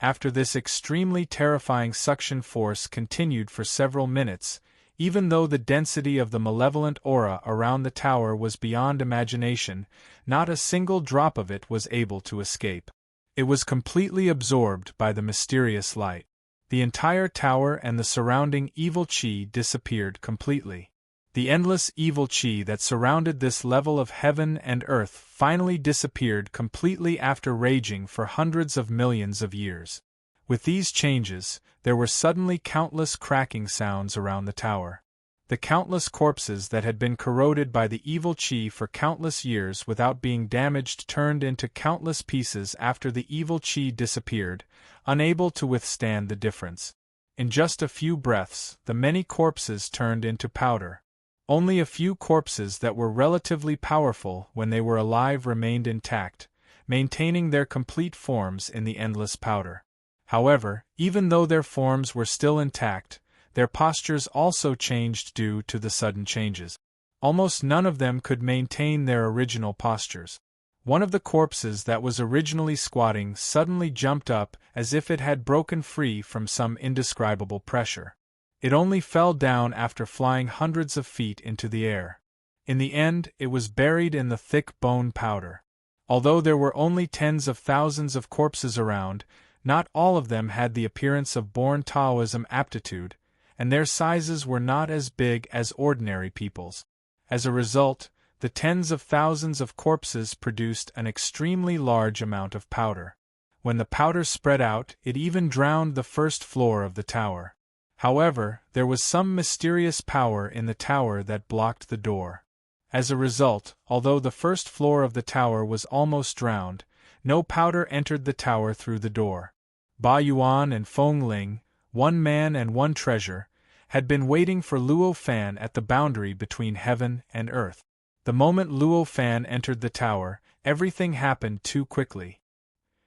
After this extremely terrifying suction force continued for several minutes, even though the density of the malevolent aura around the tower was beyond imagination, not a single drop of it was able to escape. It was completely absorbed by the mysterious light. The entire tower and the surrounding evil qi disappeared completely. The endless evil qi that surrounded this level of heaven and earth finally disappeared completely after raging for hundreds of millions of years. With these changes, there were suddenly countless cracking sounds around the tower. The countless corpses that had been corroded by the evil chi for countless years without being damaged turned into countless pieces after the evil chi disappeared, unable to withstand the difference. In just a few breaths, the many corpses turned into powder. Only a few corpses that were relatively powerful when they were alive remained intact, maintaining their complete forms in the endless powder. However, even though their forms were still intact, their postures also changed due to the sudden changes. Almost none of them could maintain their original postures. One of the corpses that was originally squatting suddenly jumped up as if it had broken free from some indescribable pressure. It only fell down after flying hundreds of feet into the air. In the end, it was buried in the thick bone powder. Although there were only tens of thousands of corpses around, not all of them had the appearance of born Taoism aptitude, and their sizes were not as big as ordinary people's. As a result, the tens of thousands of corpses produced an extremely large amount of powder. When the powder spread out, it even drowned the first floor of the tower. However, there was some mysterious power in the tower that blocked the door. As a result, although the first floor of the tower was almost drowned, no powder entered the tower through the door. Ba Yuan and Feng Ling, one man and one treasure, had been waiting for Luo Fan at the boundary between heaven and earth. The moment Luo Fan entered the tower, everything happened too quickly.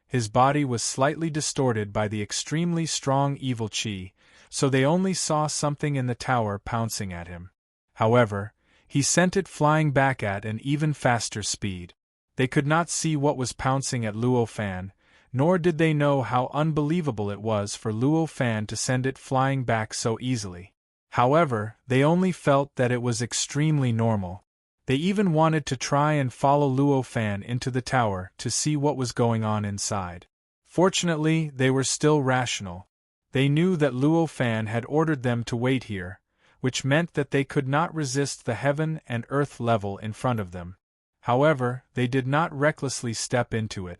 His body was slightly distorted by the extremely strong evil chi, so they only saw something in the tower pouncing at him. However, he sent it flying back at an even faster speed. They could not see what was pouncing at Luo Fan, nor did they know how unbelievable it was for Luo Fan to send it flying back so easily. However, they only felt that it was extremely normal. They even wanted to try and follow Luo Fan into the tower to see what was going on inside. Fortunately, they were still rational. They knew that Luo Fan had ordered them to wait here, which meant that they could not resist the heaven and earth level in front of them. However, they did not recklessly step into it.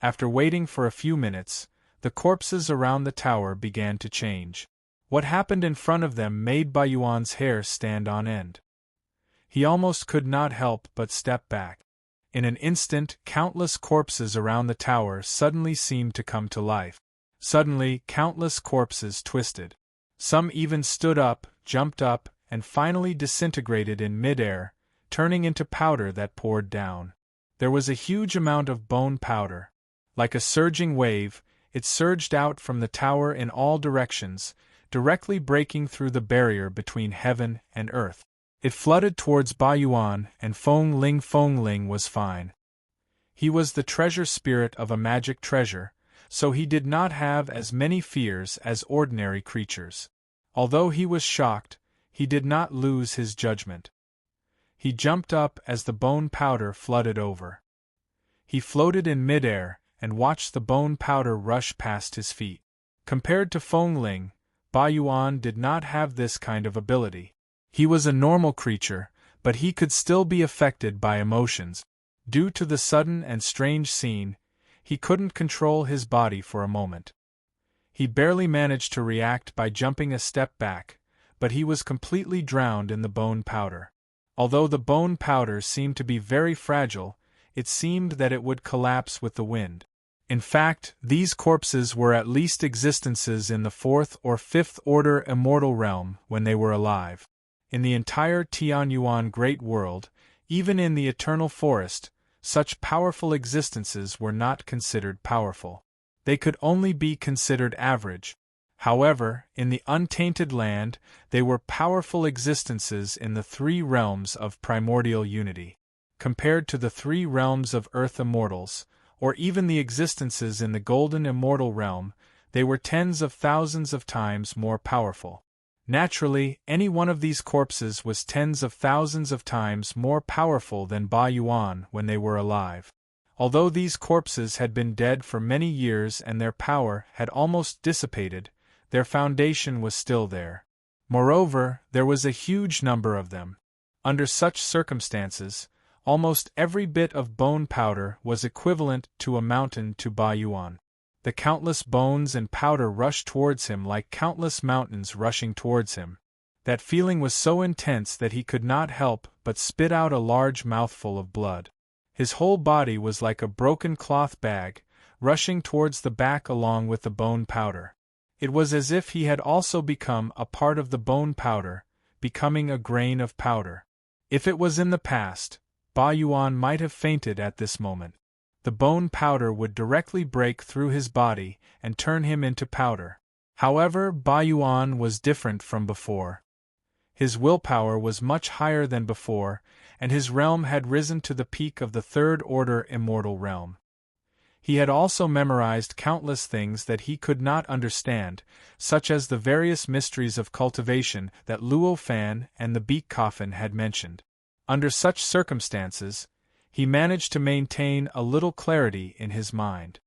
After waiting for a few minutes, the corpses around the tower began to change. What happened in front of them made Ba Yuan's hair stand on end. He almost could not help but step back. In an instant, countless corpses around the tower suddenly seemed to come to life. Suddenly, countless corpses twisted. Some even stood up, jumped up, and finally disintegrated in mid-air, turning into powder that poured down. There was a huge amount of bone powder. Like a surging wave, it surged out from the tower in all directions, directly breaking through the barrier between heaven and earth. It flooded towards Ba Yuan, and Feng Ling was fine. He was the treasure spirit of a magic treasure, so he did not have as many fears as ordinary creatures. Although he was shocked, he did not lose his judgment. He jumped up as the bone powder flooded over. He floated in midair and watched the bone powder rush past his feet. Compared to Feng Ling, Ba Yuan did not have this kind of ability. He was a normal creature, but he could still be affected by emotions. Due to the sudden and strange scene, he couldn't control his body for a moment. He barely managed to react by jumping a step back, but he was completely drowned in the bone powder. Although the bone powder seemed to be very fragile, it seemed that it would collapse with the wind. In fact, these corpses were at least existences in the 4th or 5th order immortal realm when they were alive. In the entire Tianyuan Great World, even in the Eternal Forest, such powerful existences were not considered powerful. They could only be considered average. However, in the Untainted Land, they were powerful existences in the 3 realms of primordial unity. Compared to the 3 realms of Earth Immortals, or even the existences in the Golden Immortal Realm, they were tens of thousands of times more powerful. Naturally, any one of these corpses was tens of thousands of times more powerful than Ba Yuan when they were alive. Although these corpses had been dead for many years and their power had almost dissipated, their foundation was still there. Moreover, there was a huge number of them. Under such circumstances, almost every bit of bone powder was equivalent to a mountain to Ba Yuan. The countless bones and powder rushed towards him like countless mountains rushing towards him. That feeling was so intense that he could not help but spit out a large mouthful of blood. His whole body was like a broken cloth bag, rushing towards the back along with the bone powder. It was as if he had also become a part of the bone powder, becoming a grain of powder. If it was in the past, Ba Yuan might have fainted at this moment. The bone powder would directly break through his body and turn him into powder. However, Ba Yuan was different from before. His willpower was much higher than before, and his realm had risen to the peak of the third-order immortal realm. He had also memorized countless things that he could not understand, such as the various mysteries of cultivation that Luo Fan and the beak coffin had mentioned. Under such circumstances, he managed to maintain a little clarity in his mind.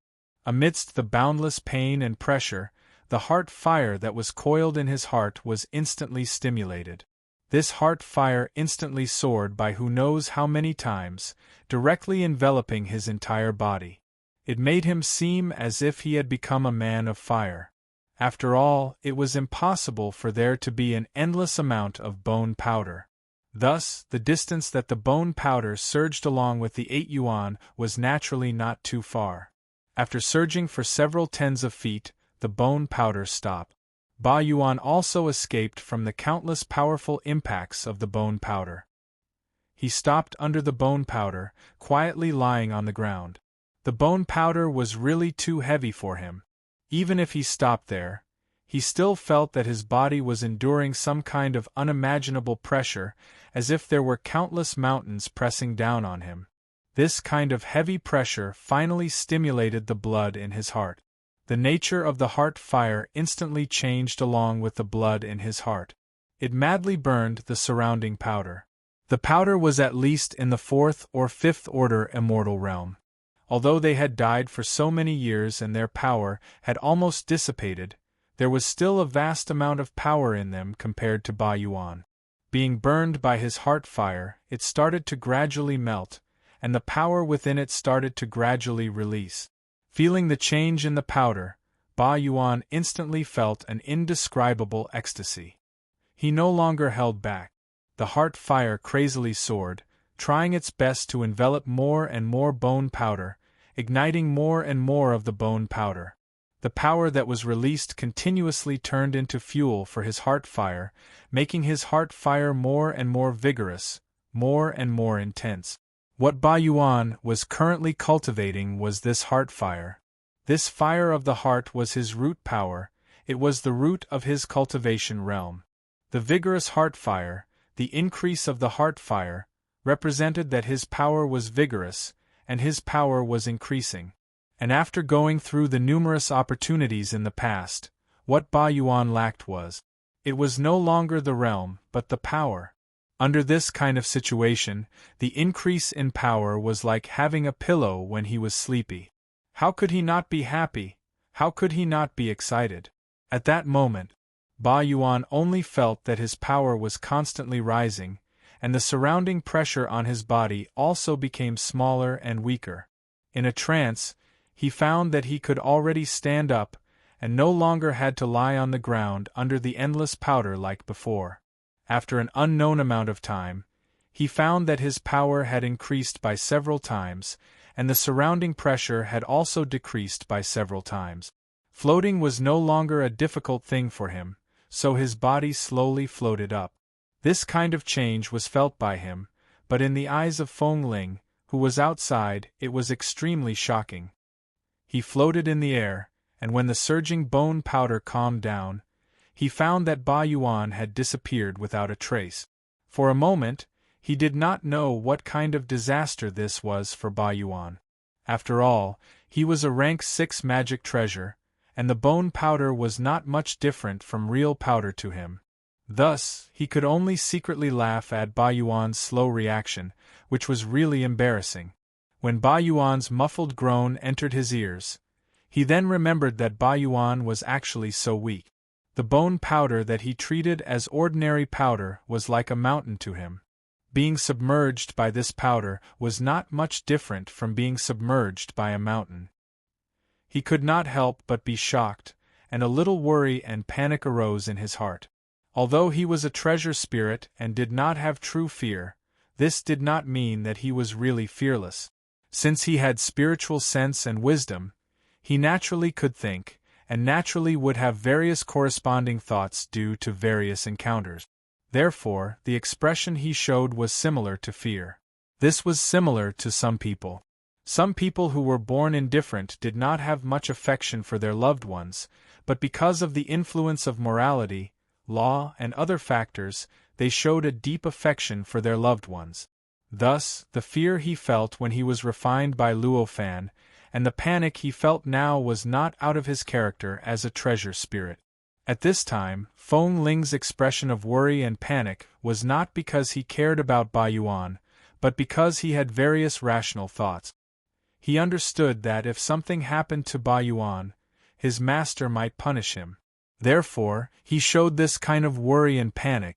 Amidst the boundless pain and pressure, the heart fire that was coiled in his heart was instantly stimulated. This heart fire instantly soared by who knows how many times, directly enveloping his entire body. It made him seem as if he had become a man of fire. After all, it was impossible for there to be an endless amount of bone powder. Thus, the distance that the bone powder surged along with the 8 yuan was naturally not too far. After surging for several tens of feet, the bone powder stopped. Ba Yuan also escaped from the countless powerful impacts of the bone powder. He stopped under the bone powder, quietly lying on the ground. The bone powder was really too heavy for him. Even if he stopped there, he still felt that his body was enduring some kind of unimaginable pressure, as if there were countless mountains pressing down on him. This kind of heavy pressure finally stimulated the blood in his heart. The nature of the heart fire instantly changed along with the blood in his heart. It madly burned the surrounding powder. The powder was at least in the 4th or 5th order immortal realm. Although they had died for so many years and their power had almost dissipated, there was still a vast amount of power in them compared to Ba Yuan. Being burned by his heart fire, it started to gradually melt, and the power within it started to gradually release. Feeling the change in the powder, Ba Yuan instantly felt an indescribable ecstasy. He no longer held back. The heart fire crazily soared, trying its best to envelop more and more bone powder, igniting more and more of the bone powder. The power that was released continuously turned into fuel for his heart fire, making his heart fire more and more vigorous, more and more intense. What Ba Yuan was currently cultivating was this heart fire. This fire of the heart was his root power, it was the root of his cultivation realm. The vigorous heart fire, the increase of the heart fire, represented that his power was vigorous, and his power was increasing. And after going through the numerous opportunities in the past, what Ba Yuan lacked it was no longer the realm, but the power. Under this kind of situation, the increase in power was like having a pillow when he was sleepy. How could he not be happy? How could he not be excited? At that moment, Ba Yuan only felt that his power was constantly rising, and the surrounding pressure on his body also became smaller and weaker. In a trance, he found that he could already stand up, and no longer had to lie on the ground under the endless powder like before. After an unknown amount of time, he found that his power had increased by several times, and the surrounding pressure had also decreased by several times. Floating was no longer a difficult thing for him, so his body slowly floated up. This kind of change was felt by him, but in the eyes of Feng Ling, who was outside, it was extremely shocking. He floated in the air, and when the surging bone powder calmed down, he found that Ba Yuan had disappeared without a trace. For a moment, he did not know what kind of disaster this was for Ba Yuan. After all, he was a rank 6 magic treasure, and the bone powder was not much different from real powder to him. Thus, he could only secretly laugh at Ba Yuan's slow reaction, which was really embarrassing. When Ba Yuan's muffled groan entered his ears, he then remembered that Ba Yuan was actually so weak. The bone powder that he treated as ordinary powder was like a mountain to him. Being submerged by this powder was not much different from being submerged by a mountain. He could not help but be shocked, and a little worry and panic arose in his heart. Although he was a treasure spirit and did not have true fear, this did not mean that he was really fearless. Since he had spiritual sense and wisdom, he naturally could think, and naturally would have various corresponding thoughts due to various encounters. Therefore, the expression he showed was similar to fear. This was similar to some people. Some people who were born indifferent did not have much affection for their loved ones, but because of the influence of morality, law, and other factors, they showed a deep affection for their loved ones. Thus, the fear he felt when he was refined by Luo Fan, and the panic he felt now was not out of his character as a treasure spirit. At this time, Feng Ling's expression of worry and panic was not because he cared about Ba Yuan, but because he had various rational thoughts. He understood that if something happened to Ba Yuan, his master might punish him. Therefore, he showed this kind of worry and panic,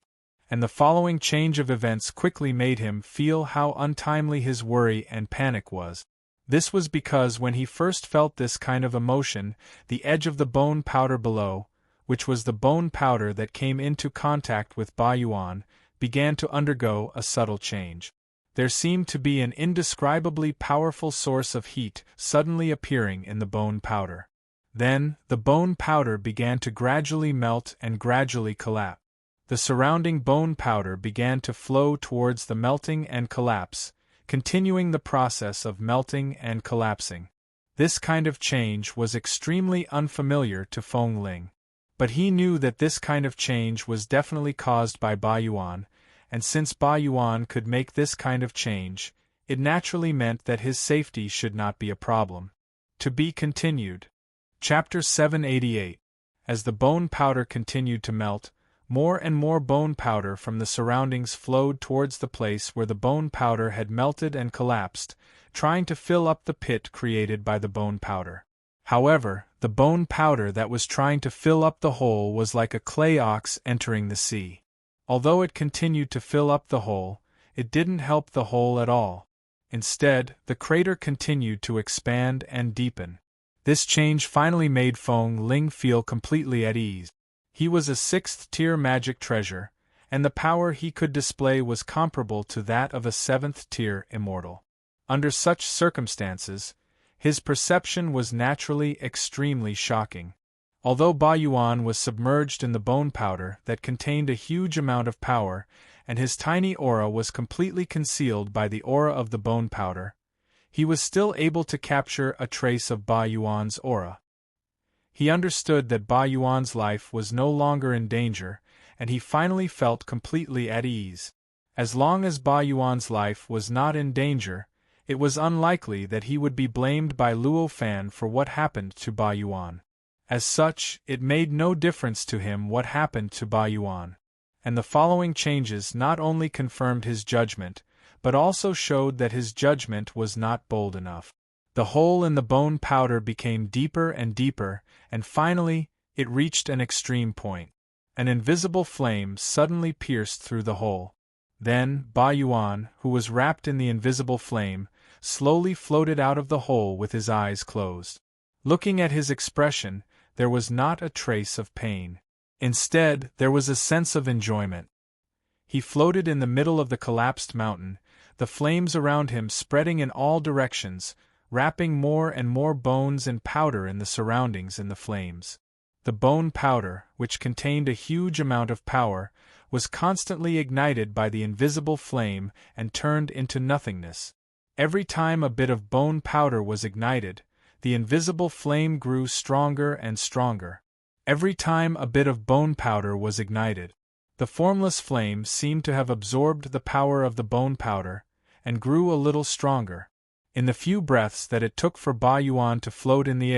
and the following change of events quickly made him feel how untimely his worry and panic was. This was because when he first felt this kind of emotion, the edge of the bone powder below, which was the bone powder that came into contact with Ba Yuan, began to undergo a subtle change. There seemed to be an indescribably powerful source of heat suddenly appearing in the bone powder. Then, the bone powder began to gradually melt and gradually collapse. The surrounding bone powder began to flow towards the melting and collapse, continuing the process of melting and collapsing. This kind of change was extremely unfamiliar to Feng Ling. But he knew that this kind of change was definitely caused by Ba Yuan, and since Ba Yuan could make this kind of change, it naturally meant that his safety should not be a problem. To be continued. Chapter 788. As the bone powder continued to melt, more and more bone powder from the surroundings flowed towards the place where the bone powder had melted and collapsed, trying to fill up the pit created by the bone powder. However, the bone powder that was trying to fill up the hole was like a clay ox entering the sea. Although it continued to fill up the hole, it didn't help the hole at all. Instead, the crater continued to expand and deepen. This change finally made Feng Ling feel completely at ease. He was a 6th-tier magic treasure, and the power he could display was comparable to that of a 7th-tier immortal. Under such circumstances, his perception was naturally extremely shocking. Although Ba Yuan was submerged in the bone powder that contained a huge amount of power, and his tiny aura was completely concealed by the aura of the bone powder, he was still able to capture a trace of Ba Yuan's aura. He understood that Ba Yuan's life was no longer in danger, and he finally felt completely at ease. As long as Ba Yuan's life was not in danger, it was unlikely that he would be blamed by Luo Fan for what happened to Ba Yuan. As such, it made no difference to him what happened to Ba Yuan. And the following changes not only confirmed his judgment, but also showed that his judgment was not bold enough. The hole in the bone powder became deeper and deeper, and finally, it reached an extreme point. An invisible flame suddenly pierced through the hole. Then, Ba Yuan, who was wrapped in the invisible flame, slowly floated out of the hole with his eyes closed. Looking at his expression, there was not a trace of pain. Instead, there was a sense of enjoyment. He floated in the middle of the collapsed mountain, the flames around him spreading in all directions, wrapping more and more bones and powder in the surroundings in the flames. The bone powder, which contained a huge amount of power, was constantly ignited by the invisible flame and turned into nothingness. Every time a bit of bone powder was ignited, the invisible flame grew stronger and stronger. Every time a bit of bone powder was ignited, the formless flame seemed to have absorbed the power of the bone powder, and grew a little stronger. In the few breaths that it took for Ba Yuan to float in the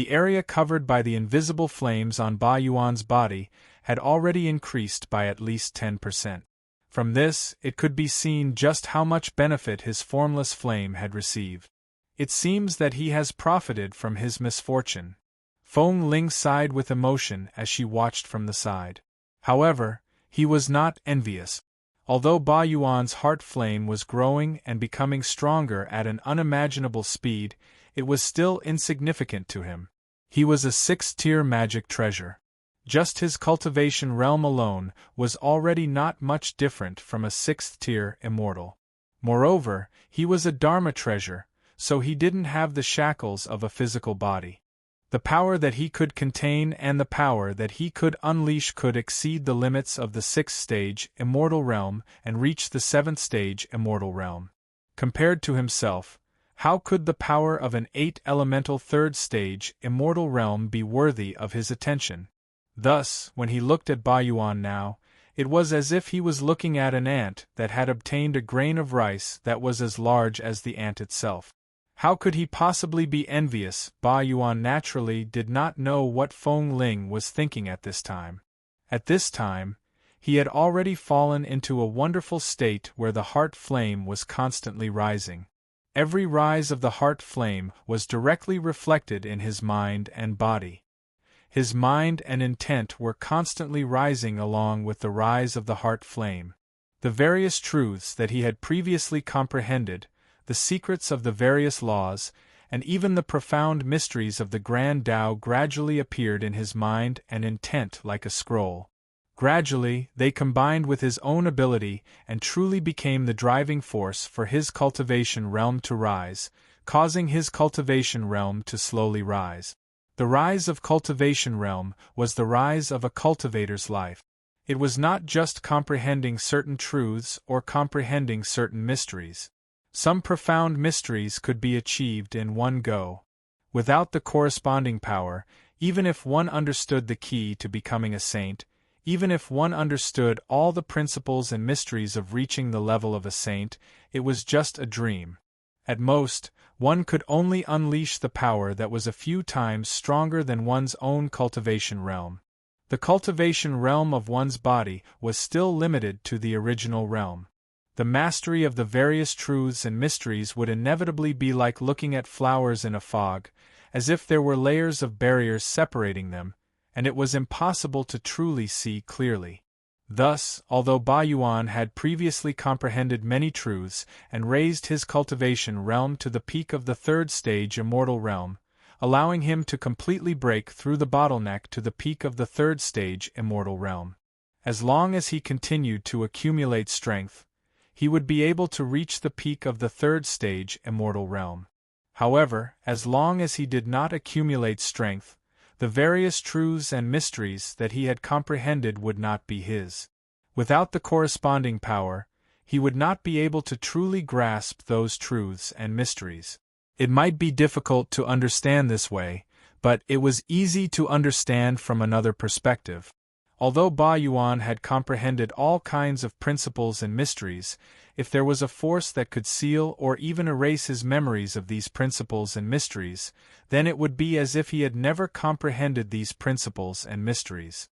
area covered by the invisible flames on Ba Yuan's body had already increased by at least 10%. From this, it could be seen just how much benefit his formless flame had received. It seems that he has profited from his misfortune. Feng Ling sighed with emotion as she watched from the side. However, he was not envious. Although Ba Yuan's heart flame was growing and becoming stronger at an unimaginable speed, it was still insignificant to him. He was a sixth-tier magic treasure. Just his cultivation realm alone was already not much different from a sixth-tier immortal. Moreover, he was a Dharma treasure, so he didn't have the shackles of a physical body. The power that he could contain and the power that he could unleash could exceed the limits of the sixth-stage immortal realm and reach the seventh-stage immortal realm. Compared to himself, how could the power of an eight-elemental third-stage immortal realm be worthy of his attention? Thus, when he looked at Ba Yuan now, it was as if he was looking at an ant that had obtained a grain of rice that was as large as the ant itself. How could he possibly be envious? Ba Yuan naturally did not know what Feng Ling was thinking at this time. At this time, he had already fallen into a wonderful state where the heart flame was constantly rising. Every rise of the heart flame was directly reflected in his mind and body. His mind and intent were constantly rising along with the rise of the heart flame. The various truths that he had previously comprehended, the secrets of the various laws, and even the profound mysteries of the Grand Tao gradually appeared in his mind and intent like a scroll. Gradually, they combined with his own ability and truly became the driving force for his cultivation realm to rise, causing his cultivation realm to slowly rise. The rise of cultivation realm was the rise of a cultivator's life. It was not just comprehending certain truths or comprehending certain mysteries. Some profound mysteries could be achieved in one go. Without the corresponding power, even if one understood the key to becoming a saint, even if one understood all the principles and mysteries of reaching the level of a saint, it was just a dream. At most, one could only unleash the power that was a few times stronger than one's own cultivation realm. The cultivation realm of one's body was still limited to the original realm. The mastery of the various truths and mysteries would inevitably be like looking at flowers in a fog, as if there were layers of barriers separating them, and it was impossible to truly see clearly. Thus, although Ba Yuan had previously comprehended many truths and raised his cultivation realm to the peak of the third-stage immortal realm, allowing him to completely break through the bottleneck to the peak of the third-stage immortal realm. As long as he continued to accumulate strength, he would be able to reach the peak of the third-stage immortal realm. However, as long as he did not accumulate strength, the various truths and mysteries that he had comprehended would not be his. Without the corresponding power, he would not be able to truly grasp those truths and mysteries. It might be difficult to understand this way, but it was easy to understand from another perspective. Although Ba Yuan had comprehended all kinds of principles and mysteries, if there was a force that could seal or even erase his memories of these principles and mysteries, then it would be as if he had never comprehended these principles and mysteries.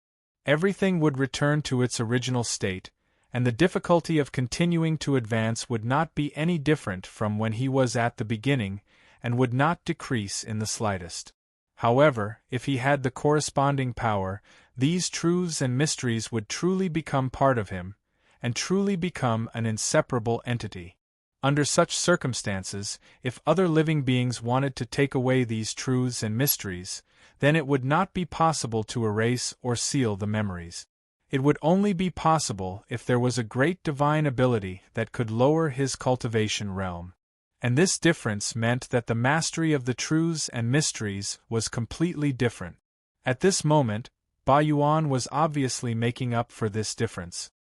Everything would return to its original state, and the difficulty of continuing to advance would not be any different from when he was at the beginning, and would not decrease in the slightest. However, if he had the corresponding power, these truths and mysteries would truly become part of him, and truly become an inseparable entity. Under such circumstances, if other living beings wanted to take away these truths and mysteries, then it would not be possible to erase or seal the memories. It would only be possible if there was a great divine ability that could lower his cultivation realm. And this difference meant that the mastery of the truths and mysteries was completely different. At this moment, Ba Yuan was obviously making up for this difference.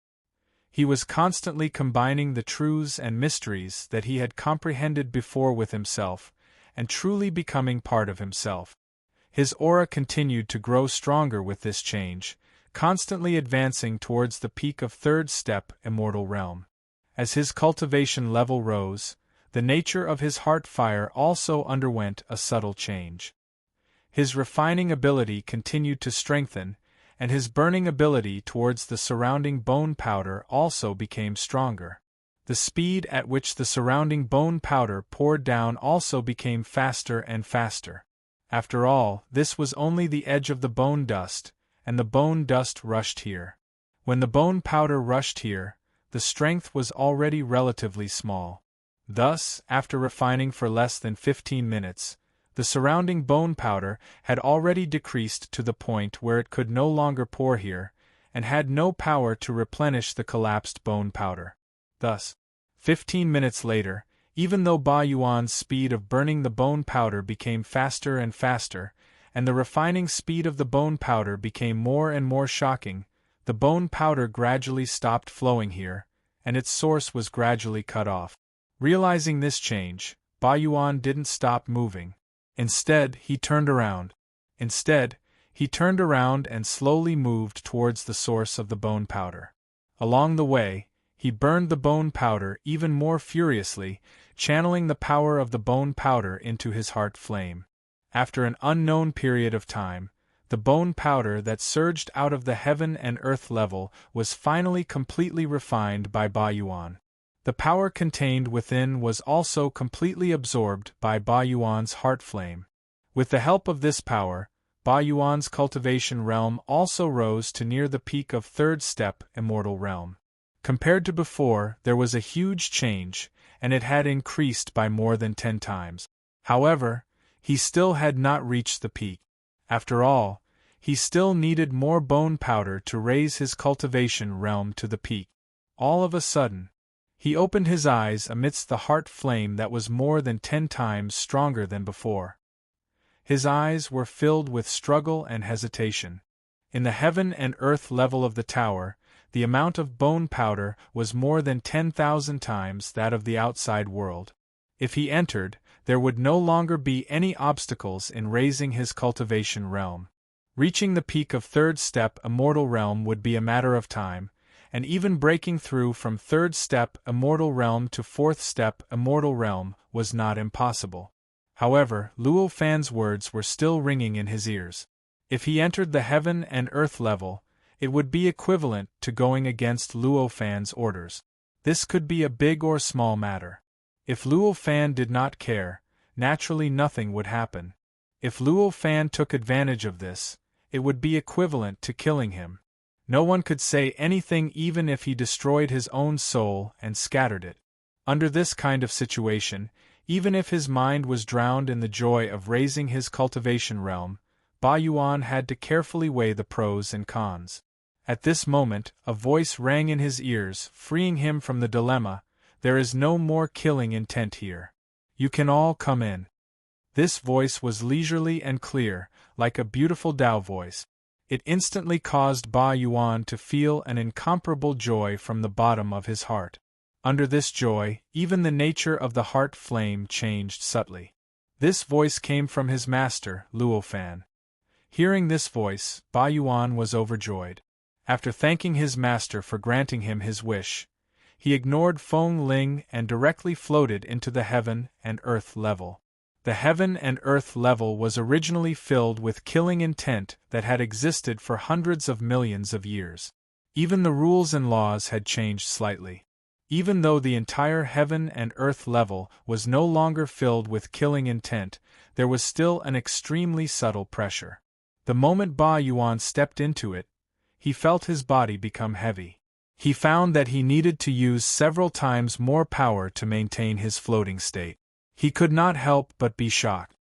He was constantly combining the truths and mysteries that he had comprehended before with himself, and truly becoming part of himself. His aura continued to grow stronger with this change, constantly advancing towards the peak of third-step immortal realm. As his cultivation level rose, the nature of his heart fire also underwent a subtle change. His refining ability continued to strengthen, and his burning ability towards the surrounding bone powder also became stronger. The speed at which the surrounding bone powder poured down also became faster and faster. After all, this was only the edge of the bone dust, and the bone dust rushed here. When the bone powder rushed here, the strength was already relatively small. Thus, after refining for less than 15 minutes, The surrounding bone powder had already decreased to the point where it could no longer pour here, and had no power to replenish the collapsed bone powder. Thus, 15 minutes later, even though Ba Yuan's speed of burning the bone powder became faster and faster, and the refining speed of the bone powder became more and more shocking, the bone powder gradually stopped flowing here, and its source was gradually cut off. Realizing this change, Ba Yuan didn't stop moving. Instead, he turned around and slowly moved towards the source of the bone powder. Along the way, he burned the bone powder even more furiously, channeling the power of the bone powder into his heart flame. After an unknown period of time, the bone powder that surged out of the heaven and earth level was finally completely refined by Ba Yuan. The power contained within was also completely absorbed by Ba Yuan's heart flame. With the help of this power, Ba Yuan's cultivation realm also rose to near the peak of third step immortal realm. Compared to before, there was a huge change, and it had increased by more than 10 times. However, he still had not reached the peak. After all, he still needed more bone powder to raise his cultivation realm to the peak. All of a sudden, he opened his eyes amidst the heart flame that was more than 10 times stronger than before. His eyes were filled with struggle and hesitation. In the heaven and earth level of the tower, the amount of bone powder was more than 10,000 times that of the outside world. If he entered, there would no longer be any obstacles in raising his cultivation realm. Reaching the peak of third step immortal realm would be a matter of time, and even breaking through from third step immortal realm to fourth step immortal realm was not impossible. However, Luo Fan's words were still ringing in his ears. If he entered the heaven and earth level, it would be equivalent to going against Luo Fan's orders. This could be a big or small matter. If Luo Fan did not care, naturally nothing would happen. If Luo Fan took advantage of this, it would be equivalent to killing him. No one could say anything even if he destroyed his own soul and scattered it. Under this kind of situation, even if his mind was drowned in the joy of raising his cultivation realm, Ba Yuan had to carefully weigh the pros and cons. At this moment, a voice rang in his ears, freeing him from the dilemma. There is no more killing intent here. You can all come in. This voice was leisurely and clear, like a beautiful Tao voice. It instantly caused Ba Yuan to feel an incomparable joy from the bottom of his heart. Under this joy, even the nature of the heart flame changed subtly. This voice came from his master, Luo Fan. Hearing this voice, Ba Yuan was overjoyed. After thanking his master for granting him his wish, he ignored Feng Ling and directly floated into the heaven and earth level. The heaven and earth level was originally filled with killing intent that had existed for hundreds of millions of years. Even the rules and laws had changed slightly. Even though the entire heaven and earth level was no longer filled with killing intent, there was still an extremely subtle pressure. The moment Ba Yuan stepped into it, he felt his body become heavy. He found that he needed to use several times more power to maintain his floating state. He could not help but be shocked.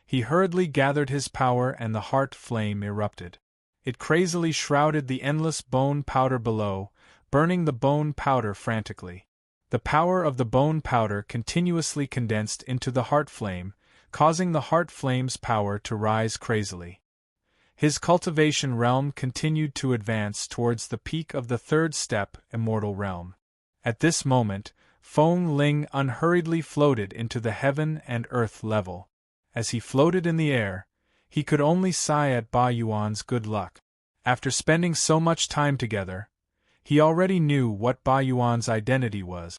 He hurriedly gathered his power and the heart flame erupted. It crazily shrouded the endless bone powder below, burning the bone powder frantically. The power of the bone powder continuously condensed into the heart flame, causing the heart flame's power to rise crazily. His cultivation realm continued to advance towards the peak of the third step immortal realm. At this moment, Feng Ling unhurriedly floated into the heaven and earth level. As he floated in the air, he could only sigh at Ba Yuan's good luck. After spending so much time together, he already knew what Ba Yuan's identity was.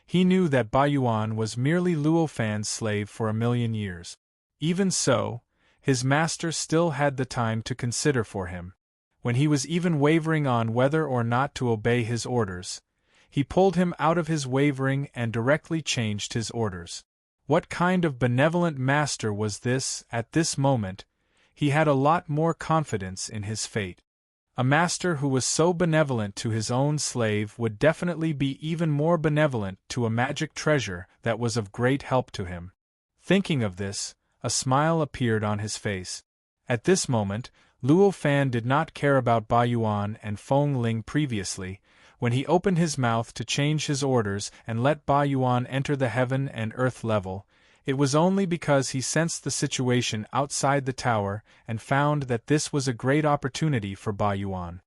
He knew that Ba Yuan was merely Luo Fan's slave for 1,000,000 years. Even so, his master still had the time to consider for him. When he was even wavering on whether or not to obey his orders, he pulled him out of his wavering and directly changed his orders. What kind of benevolent master was this? At this moment, he had a lot more confidence in his fate. A master who was so benevolent to his own slave would definitely be even more benevolent to a magic treasure that was of great help to him. Thinking of this, a smile appeared on his face. At this moment, Luo Fan did not care about Ba Yuan and Feng Ling previously, when he opened his mouth to change his orders and let Ba Yuan enter the heaven and earth level. It was only because he sensed the situation outside the tower and found that this was a great opportunity for Ba Yuan.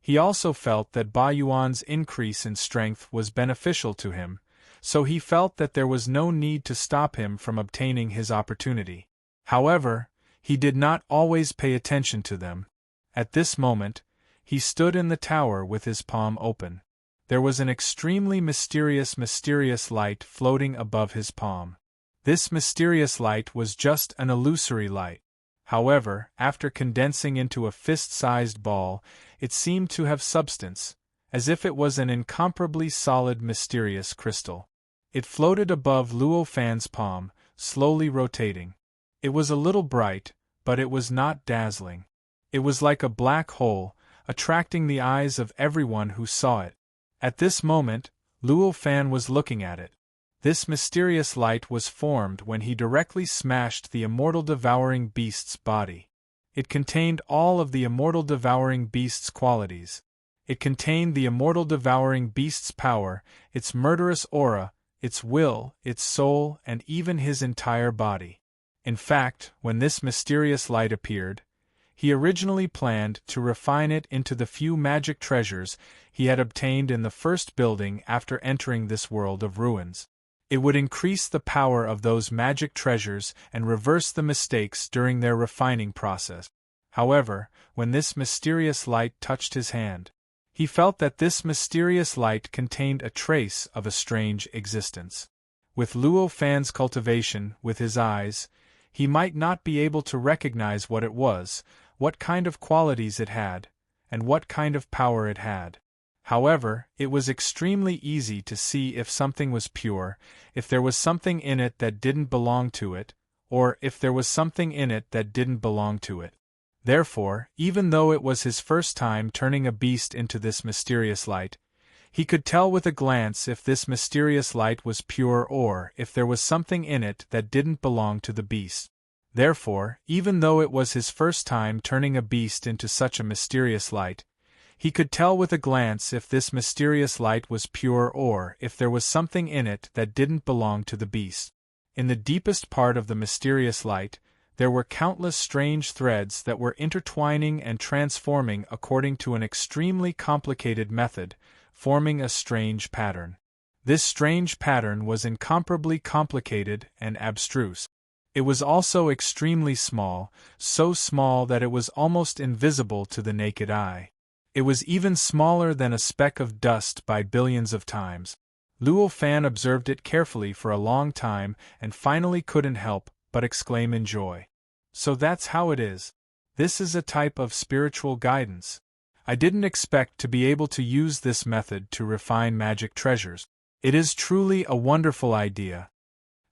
He also felt that Ba Yuan's increase in strength was beneficial to him, so he felt that there was no need to stop him from obtaining his opportunity. However, he did not always pay attention to them. At this moment, he stood in the tower with his palm open. There was an extremely mysterious light floating above his palm. This mysterious light was just an illusory light. However, after condensing into a fist-sized ball, it seemed to have substance, as if it was an incomparably solid mysterious crystal. It floated above Luo Fan's palm, slowly rotating. It was a little bright, but it was not dazzling. It was like a black hole, attracting the eyes of everyone who saw it. At this moment, Luo Fan was looking at it. This mysterious light was formed when he directly smashed the immortal devouring beast's body. It contained all of the immortal devouring beast's qualities. It contained the immortal devouring beast's power, its murderous aura, its will, its soul, and even his entire body. In fact, when this mysterious light appeared, he originally planned to refine it into the few magic treasures he had obtained in the first building after entering this world of ruins. It would increase the power of those magic treasures and reverse the mistakes during their refining process. However, when this mysterious light touched his hand, he felt that this mysterious light contained a trace of a strange existence. With Luo Fan's cultivation with his eyes, he might not be able to recognize what it was, what kind of qualities it had, and what kind of power it had. However, it was extremely easy to see if something was pure, if there was something in it that didn't belong to it, or if there was something in it that didn't belong to it. Therefore, even though it was his first time turning a beast into this mysterious light, he could tell with a glance if this mysterious light was pure or if there was something in it that didn't belong to the beast. Therefore, even though it was his first time turning a beast into such a mysterious light, he could tell with a glance if this mysterious light was pure or if there was something in it that didn't belong to the beast. In the deepest part of the mysterious light, there were countless strange threads that were intertwining and transforming according to an extremely complicated method, forming a strange pattern. This strange pattern was incomparably complicated and abstruse. It was also extremely small, so small that it was almost invisible to the naked eye. It was even smaller than a speck of dust by billions of times. Luo Fan observed it carefully for a long time and finally couldn't help but exclaim in joy. So that's how it is. This is a type of spiritual guidance. I didn't expect to be able to use this method to refine magic treasures. It is truly a wonderful idea.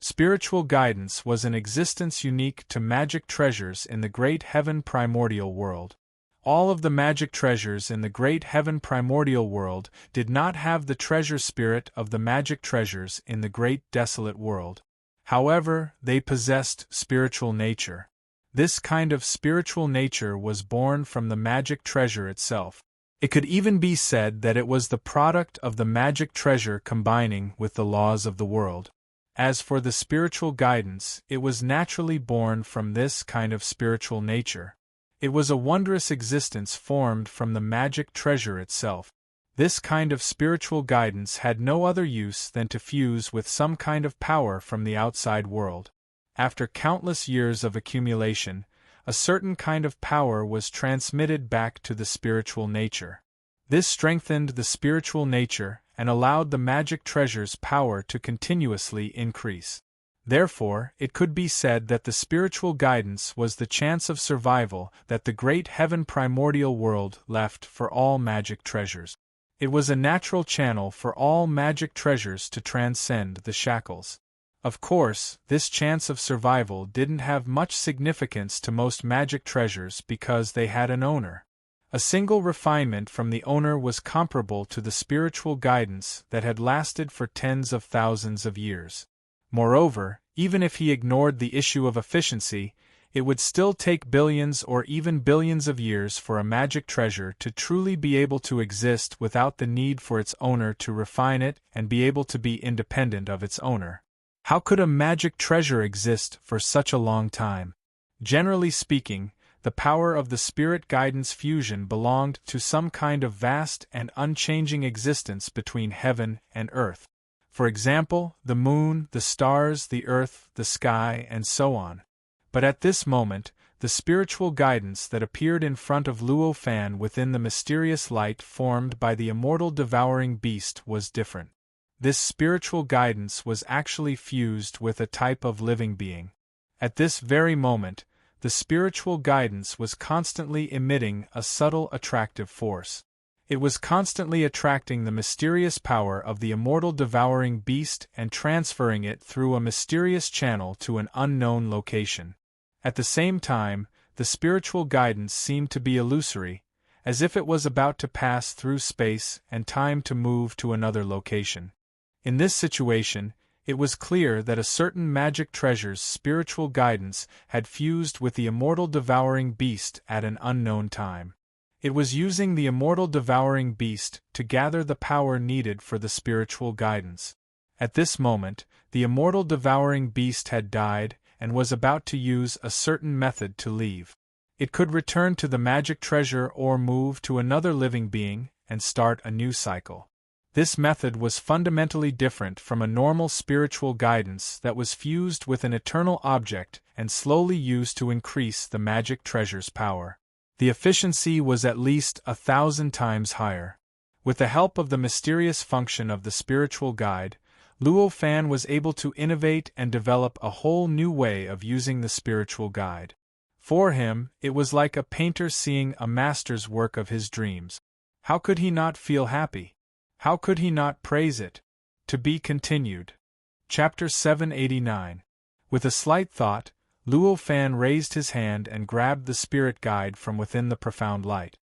Spiritual guidance was an existence unique to magic treasures in the great heaven primordial world. All of the magic treasures in the great heaven primordial world did not have the treasure spirit of the magic treasures in the great desolate world. However, they possessed spiritual nature. This kind of spiritual nature was born from the magic treasure itself. It could even be said that it was the product of the magic treasure combining with the laws of the world. As for the spiritual guidance, it was naturally born from this kind of spiritual nature. It was a wondrous existence formed from the magic treasure itself. This kind of spiritual guidance had no other use than to fuse with some kind of power from the outside world. After countless years of accumulation, a certain kind of power was transmitted back to the spiritual nature. This strengthened the spiritual nature and allowed the magic treasure's power to continuously increase. Therefore, it could be said that the spiritual guidance was the chance of survival that the great heaven primordial world left for all magic treasures. It was a natural channel for all magic treasures to transcend the shackles. Of course, this chance of survival didn't have much significance to most magic treasures because they had an owner. A single refinement from the owner was comparable to the spiritual guidance that had lasted for tens of thousands of years. Moreover, Even if he ignored the issue of efficiency, it would still take billions or even billions of years for a magic treasure to truly be able to exist without the need for its owner to refine it and be able to be independent of its owner. How could a magic treasure exist for such a long time? Generally speaking, the power of the spirit guidance fusion belonged to some kind of vast and unchanging existence between heaven and earth. For example, the moon, the stars, the earth, the sky, and so on. But at this moment, the spiritual guidance that appeared in front of Luo Fan within the mysterious light formed by the immortal devouring beast was different. This spiritual guidance was actually fused with a type of living being. At this very moment, the spiritual guidance was constantly emitting a subtle attractive force. It was constantly attracting the mysterious power of the immortal devouring beast and transferring it through a mysterious channel to an unknown location. At the same time, the spiritual guidance seemed to be illusory, as if it was about to pass through space and time to move to another location. In this situation, it was clear that a certain magic treasure's spiritual guidance had fused with the immortal devouring beast at an unknown time. It was using the immortal devouring beast to gather the power needed for the spiritual guidance. At this moment, the immortal devouring beast had died and was about to use a certain method to leave. It could return to the magic treasure or move to another living being and start a new cycle. This method was fundamentally different from a normal spiritual guidance that was fused with an eternal object and slowly used to increase the magic treasure's power. The efficiency was at least 1,000 times higher. With the help of the mysterious function of the spiritual guide, Luo Fan was able to innovate and develop a whole new way of using the spiritual guide. For him, it was like a painter seeing a master's work of his dreams. How could he not feel happy? How could he not praise it? To be continued. Chapter 789. With a slight thought, Luo Fan raised his hand and grabbed the spirit guide from within the profound light.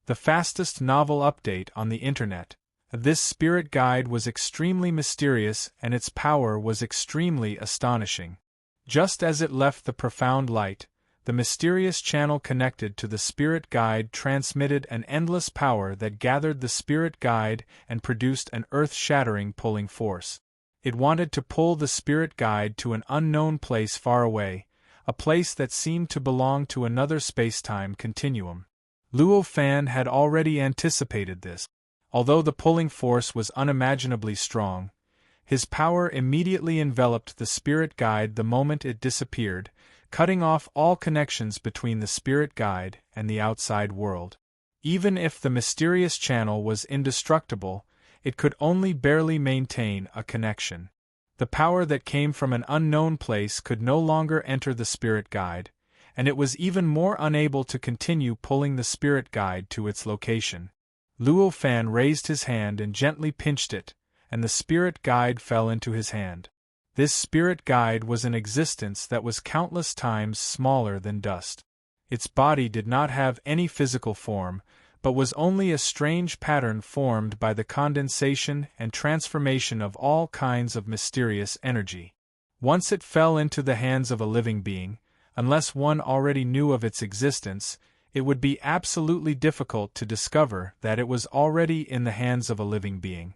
The fastest novel update on the internet. This spirit guide was extremely mysterious and its power was extremely astonishing. Just as it left the profound light, the mysterious channel connected to the spirit guide transmitted an endless power that gathered the spirit guide and produced an earth-shattering pulling force. It wanted to pull the spirit guide to an unknown place far away, a place that seemed to belong to another space-time continuum. Luo Fan had already anticipated this. Although the pulling force was unimaginably strong, his power immediately enveloped the spirit guide the moment it disappeared, cutting off all connections between the spirit guide and the outside world. Even if the mysterious channel was indestructible, it could only barely maintain a connection. The power that came from an unknown place could no longer enter the spirit guide, and it was even more unable to continue pulling the spirit guide to its location. Luo Fan raised his hand and gently pinched it, and the spirit guide fell into his hand. This spirit guide was an existence that was countless times smaller than dust. Its body did not have any physical form, but was only a strange pattern formed by the condensation and transformation of all kinds of mysterious energy. Once it fell into the hands of a living being, unless one already knew of its existence, it would be absolutely difficult to discover that it was already in the hands of a living being.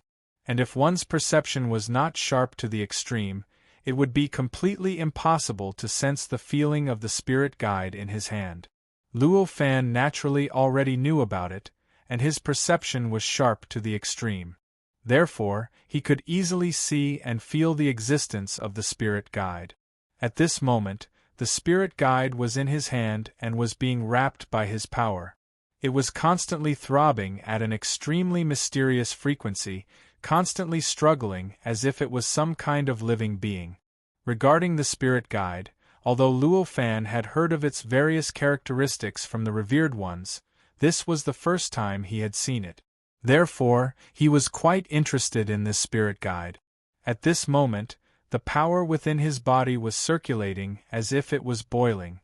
And if one's perception was not sharp to the extreme, it would be completely impossible to sense the feeling of the spirit guide in his hand. Luo Fan naturally already knew about it, and his perception was sharp to the extreme. Therefore, he could easily see and feel the existence of the spirit guide. At this moment, the spirit guide was in his hand and was being wrapped by his power. It was constantly throbbing at an extremely mysterious frequency, constantly struggling as if it was some kind of living being. Regarding the spirit guide, although Luo Fan had heard of its various characteristics from the revered ones, this was the first time he had seen it. Therefore, he was quite interested in this spirit guide. At this moment, the power within his body was circulating as if it was boiling.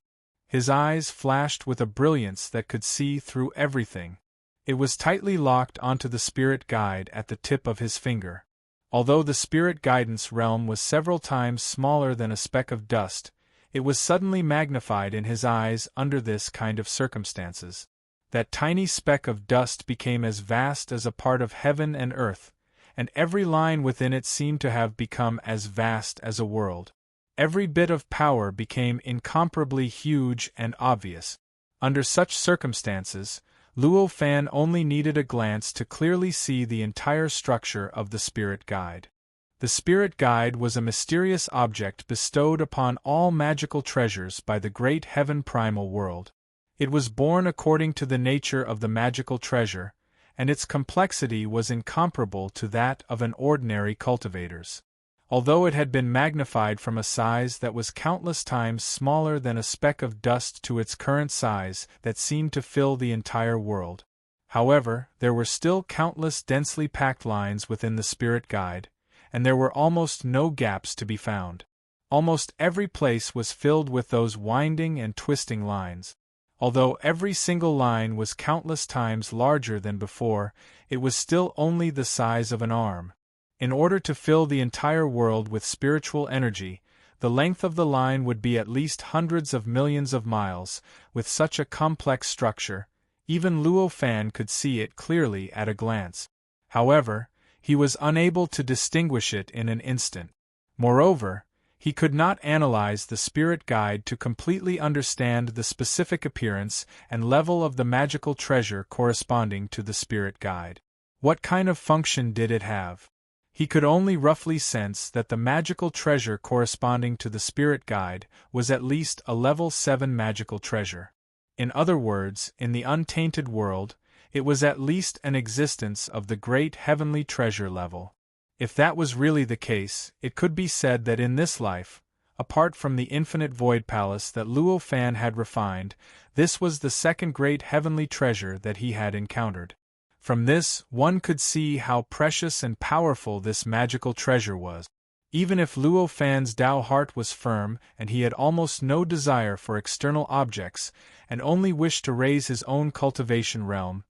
His eyes flashed with a brilliance that could see through everything. It was tightly locked onto the spirit guide at the tip of his finger. Although the spirit guidance realm was several times smaller than a speck of dust, it was suddenly magnified in his eyes under this kind of circumstances. That tiny speck of dust became as vast as a part of heaven and earth, and every line within it seemed to have become as vast as a world. Every bit of power became incomparably huge and obvious. Under such circumstances, Luo Fan only needed a glance to clearly see the entire structure of the spirit guide. The spirit guide was a mysterious object bestowed upon all magical treasures by the great heaven primal world. It was born according to the nature of the magical treasure, and its complexity was incomparable to that of an ordinary cultivator's. Although it had been magnified from a size that was countless times smaller than a speck of dust to its current size that seemed to fill the entire world. However, there were still countless densely packed lines within the spirit guide, and there were almost no gaps to be found. Almost every place was filled with those winding and twisting lines. Although every single line was countless times larger than before, it was still only the size of an arm. In order to fill the entire world with spiritual energy, the length of the line would be at least hundreds of millions of miles. With such a complex structure, even Luo Fan could see it clearly at a glance. However, he was unable to distinguish it in an instant. Moreover, he could not analyze the spirit guide to completely understand the specific appearance and level of the magical treasure corresponding to the spirit guide. What kind of function did it have? He could only roughly sense that the magical treasure corresponding to the spirit guide was at least a level 7 magical treasure. In other words, in the untainted world, it was at least an existence of the great heavenly treasure level. If that was really the case, it could be said that in this life, apart from the infinite void palace that Luo Fan had refined, this was the second great heavenly treasure that he had encountered. From this, one could see how precious and powerful this magical treasure was. Even if Luo Fan's Tao heart was firm and he had almost no desire for external objects and only wished to raise his own cultivation realm,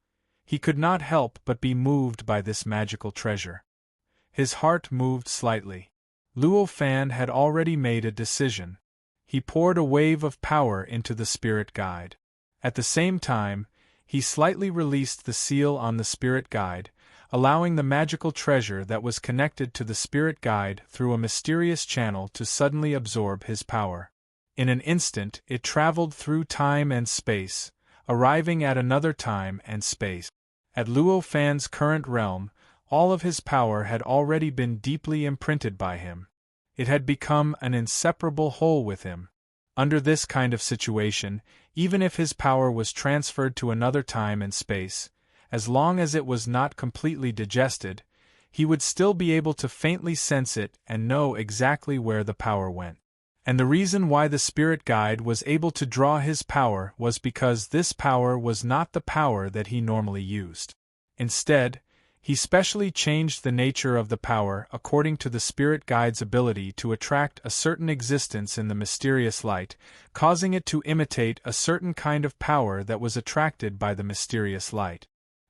he could not help but be moved by this magical treasure. His heart moved slightly. Luo Fan had already made a decision. He poured a wave of power into the spirit guide. At the same time, he slightly released the seal on the spirit guide, allowing the magical treasure that was connected to the spirit guide through a mysterious channel to suddenly absorb his power. In an instant, it traveled through time and space, arriving at another time and space. At Luo Fan's current realm, all of his power had already been deeply imprinted by him. It had become an inseparable whole with him. Under this kind of situation, even if his power was transferred to another time and space, as long as it was not completely digested, he would still be able to faintly sense it and know exactly where the power went. And the reason why the spirit guide was able to draw his power was because this power was not the power that he normally used. Instead, he specially changed the nature of the power according to the spirit guide's ability to attract a certain existence in the mysterious light, causing it to imitate a certain kind of power that was attracted by the mysterious light.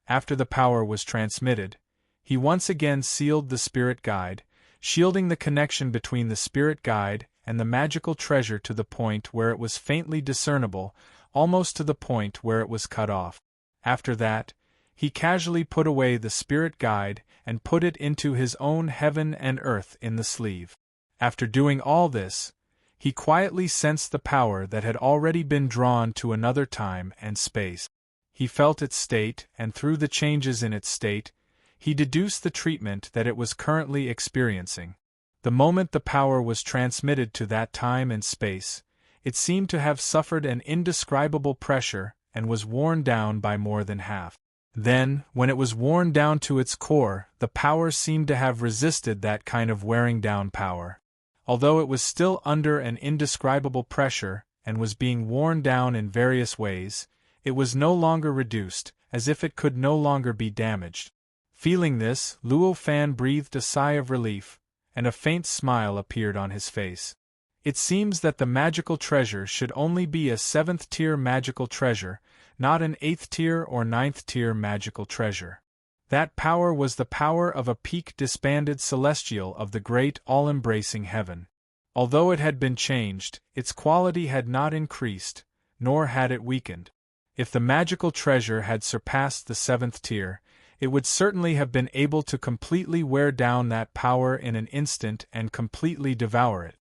After the power was transmitted, he once again sealed the spirit guide, shielding the connection between the spirit guide and the magical treasure to the point where it was faintly discernible, almost to the point where it was cut off. After that, he casually put away the spirit guide and put it into his own heaven and earth in the sleeve. After doing all this, he quietly sensed the power that had already been drawn to another time and space. He felt its state, and through the changes in its state, he deduced the treatment that it was currently experiencing. The moment the power was transmitted to that time and space, it seemed to have suffered an indescribable pressure and was worn down by more than half. Then, when it was worn down to its core, the power seemed to have resisted that kind of wearing down power. Although it was still under an indescribable pressure and was being worn down in various ways, it was no longer reduced, as if it could no longer be damaged. Feeling this, Luo Fan breathed a sigh of relief, and a faint smile appeared on his face. It seems that the magical treasure should only be a 7th-tier magical treasure, not an 8th-tier or 9th-tier magical treasure. That power was the power of a peak disbanded celestial of the great all-embracing heaven. Although it had been changed, its quality had not increased, nor had it weakened. If the magical treasure had surpassed the seventh tier, it would certainly have been able to completely wear down that power in an instant and completely devour it.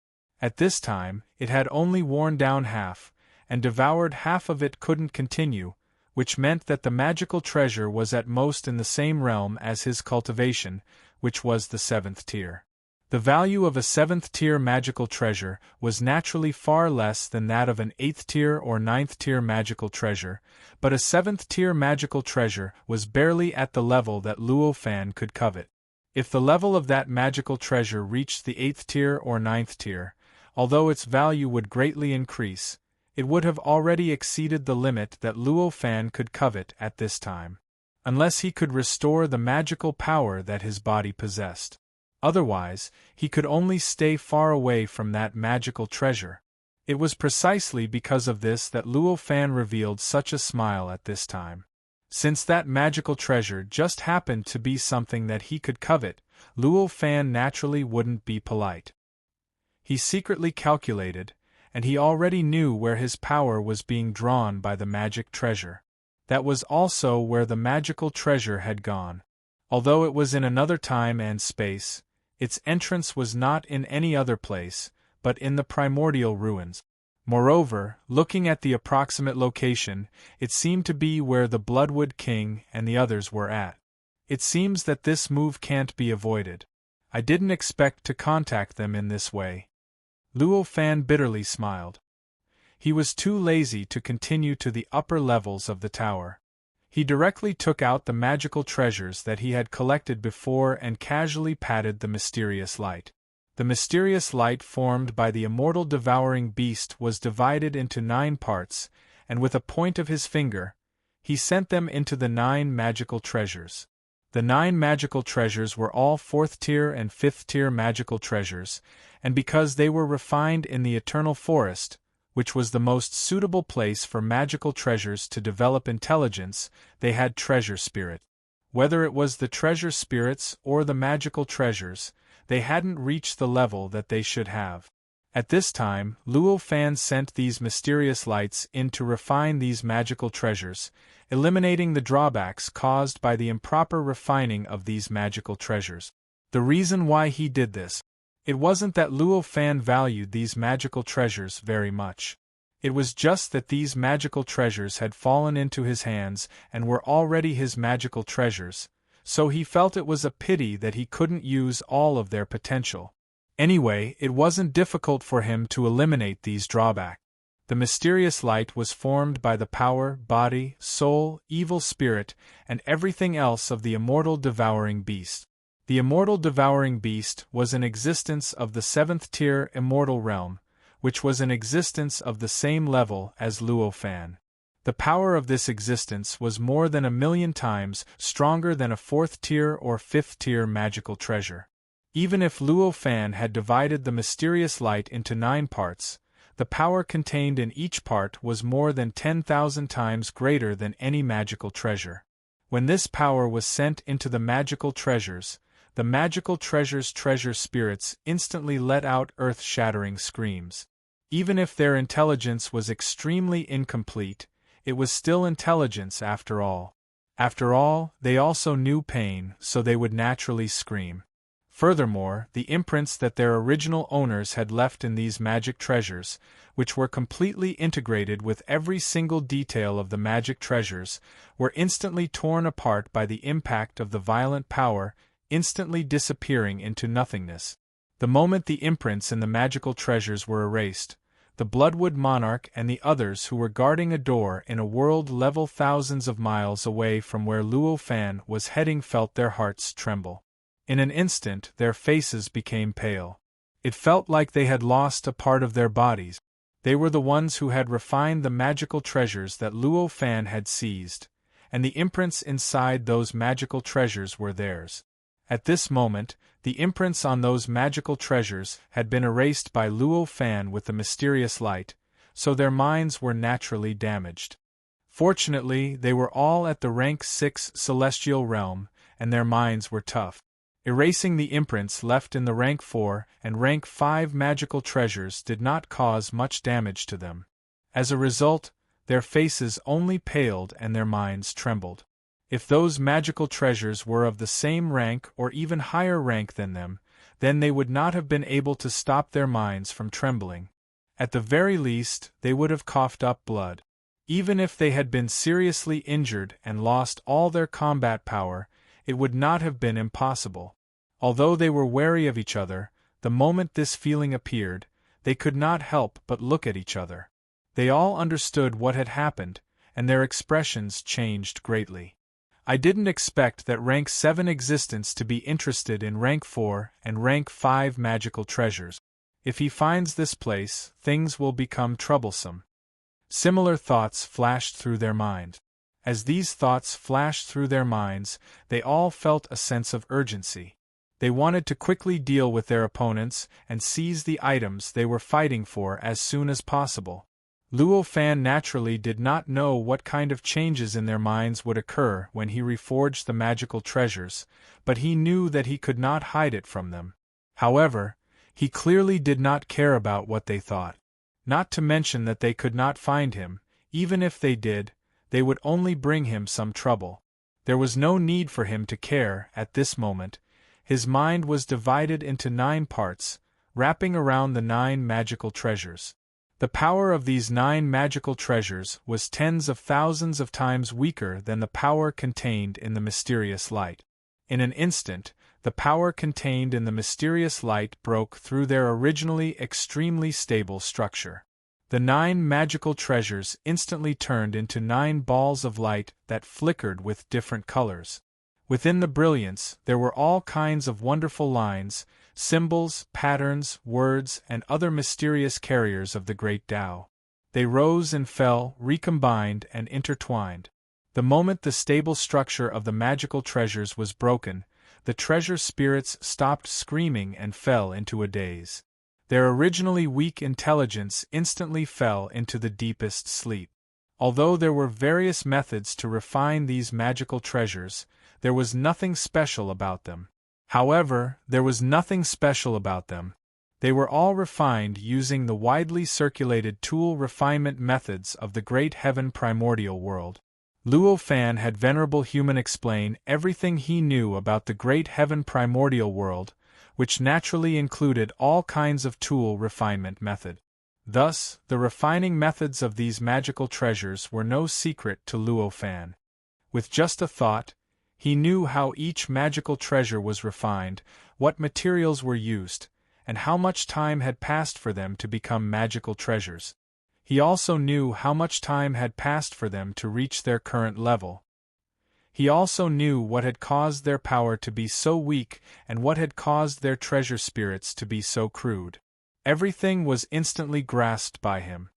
At this time, it had only worn down half, and devoured half of it couldn't continue, which meant that the magical treasure was at most in the same realm as his cultivation, which was the seventh tier. The value of a seventh-tier magical treasure was naturally far less than that of an eighth-tier or ninth-tier magical treasure, but a seventh-tier magical treasure was barely at the level that Luo Fan could covet. If the level of that magical treasure reached the eighth tier or ninth tier, although its value would greatly increase, it would have already exceeded the limit that Luo Fan could covet at this time. Unless he could restore the magical power that his body possessed. Otherwise, he could only stay far away from that magical treasure. It was precisely because of this that Luo Fan revealed such a smile at this time. Since that magical treasure just happened to be something that he could covet, Luo Fan naturally wouldn't be polite. He secretly calculated, and he already knew where his power was being drawn by the magic treasure. That was also where the magical treasure had gone. Although it was in another time and space, its entrance was not in any other place, but in the primordial ruins. Moreover, looking at the approximate location, it seemed to be where the Bloodwood King and the others were at. It seems that this move can't be avoided. I didn't expect to contact them in this way. Luo Fan bitterly smiled. He was too lazy to continue to the upper levels of the tower. He directly took out the magical treasures that he had collected before and casually patted the mysterious light. The mysterious light formed by the immortal devouring beast was divided into 9 parts, and with a point of his finger, he sent them into the 9 magical treasures. The 9 magical treasures were all 4th tier and 5th tier magical treasures, and because they were refined in the Eternal Forest, which was the most suitable place for magical treasures to develop intelligence, they had treasure spirit. Whether it was the treasure spirits or the magical treasures, they hadn't reached the level that they should have. At this time, Luo Fan sent these mysterious lights in to refine these magical treasures, eliminating the drawbacks caused by the improper refining of these magical treasures. The reason why he did this, it wasn't that Luo Fan valued these magical treasures very much. It was just that these magical treasures had fallen into his hands and were already his magical treasures, so he felt it was a pity that he couldn't use all of their potential. Anyway, it wasn't difficult for him to eliminate these drawbacks. The mysterious light was formed by the power, body, soul, evil spirit, and everything else of the immortal devouring beast. The immortal devouring beast was an existence of the 7th tier immortal realm, which was an existence of the same level as Luo Fan. The power of this existence was more than 1,000,000 times stronger than a 4th tier or 5th tier magical treasure. Even if Luo Fan had divided the mysterious light into 9 parts, the power contained in each part was more than 10,000 times greater than any magical treasure. When this power was sent into the magical treasures, the magical treasures' treasure spirits instantly let out earth-shattering screams. Even if their intelligence was extremely incomplete, it was still intelligence after all. After all, they also knew pain, so they would naturally scream. Furthermore, the imprints that their original owners had left in these magic treasures, which were completely integrated with every single detail of the magic treasures, were instantly torn apart by the impact of the violent power, instantly disappearing into nothingness. The moment the imprints in the magical treasures were erased, the Bloodwood Monarch and the others who were guarding a door in a world level thousands of miles away from where Luo Fan was heading felt their hearts tremble. In an instant, their faces became pale. It felt like they had lost a part of their bodies. They were the ones who had refined the magical treasures that Luo Fan had seized, and the imprints inside those magical treasures were theirs. At this moment, the imprints on those magical treasures had been erased by Luo Fan with the mysterious light, so their minds were naturally damaged. Fortunately, they were all at the rank 6 celestial realm, and their minds were tough. Erasing the imprints left in the rank 4 and rank 5 magical treasures did not cause much damage to them. As a result, their faces only paled and their minds trembled. If those magical treasures were of the same rank or even higher rank than them, then they would not have been able to stop their minds from trembling. At the very least, they would have coughed up blood. Even if they had been seriously injured and lost all their combat power, it would not have been impossible. Although they were wary of each other, the moment this feeling appeared, they could not help but look at each other. They all understood what had happened, and their expressions changed greatly. I didn't expect that rank 7 existence to be interested in rank 4 and rank 5 magical treasures. If he finds this place, things will become troublesome. Similar thoughts flashed through their minds. As these thoughts flashed through their minds, they all felt a sense of urgency. They wanted to quickly deal with their opponents and seize the items they were fighting for as soon as possible. Luo Fan naturally did not know what kind of changes in their minds would occur when he reforged the magical treasures, but he knew that he could not hide it from them. However, he clearly did not care about what they thought. Not to mention that they could not find him. Even if they did, they would only bring him some trouble. There was no need for him to care at this moment. His mind was divided into 9 parts, wrapping around the 9 magical treasures. The power of these 9 magical treasures was tens of thousands of times weaker than the power contained in the mysterious light. In an instant, the power contained in the mysterious light broke through their originally extremely stable structure. The 9 magical treasures instantly turned into 9 balls of light that flickered with different colors. Within the brilliance, there were all kinds of wonderful lines, symbols, patterns, words, and other mysterious carriers of the great Tao. They rose and fell, recombined and intertwined. The moment the stable structure of the magical treasures was broken, the treasure spirits stopped screaming and fell into a daze. Their originally weak intelligence instantly fell into the deepest sleep. Although there were various methods to refine these magical treasures, there was nothing special about them. However, there was nothing special about them. They were all refined using the widely circulated tool refinement methods of the Great Heaven Primordial World. Luo Fan had Venerable Human explain everything he knew about the Great Heaven Primordial World, which naturally included all kinds of tool refinement method. Thus, the refining methods of these magical treasures were no secret to Luo Fan. With just a thought, he knew how each magical treasure was refined, what materials were used, and how much time had passed for them to become magical treasures. He also knew how much time had passed for them to reach their current level. He also knew what had caused their power to be so weak and what had caused their treasure spirits to be so crude. Everything was instantly grasped by him.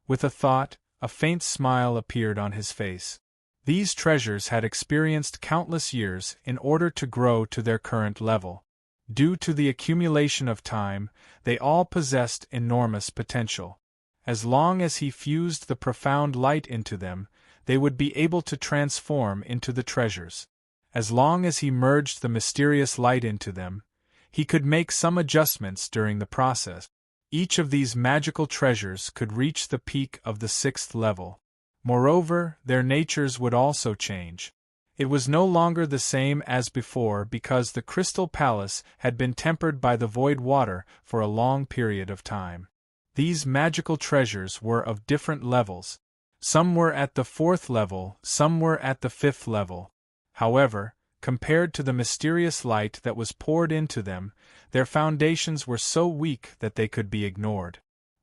With a thought, a faint smile appeared on his face. These treasures had experienced countless years in order to grow to their current level. Due to the accumulation of time, they all possessed enormous potential. As long as he fused the profound light into them, they would be able to transform into the treasures. As long as he merged the mysterious light into them, he could make some adjustments during the process. Each of these magical treasures could reach the peak of the 6th level. Moreover, their natures would also change. It was no longer the same as before because the Crystal Palace had been tempered by the void water for a long period of time. These magical treasures were of different levels. Some were at the 4th level, some were at the 5th level. However, compared to the mysterious light that was poured into them, their foundations were so weak that they could be ignored.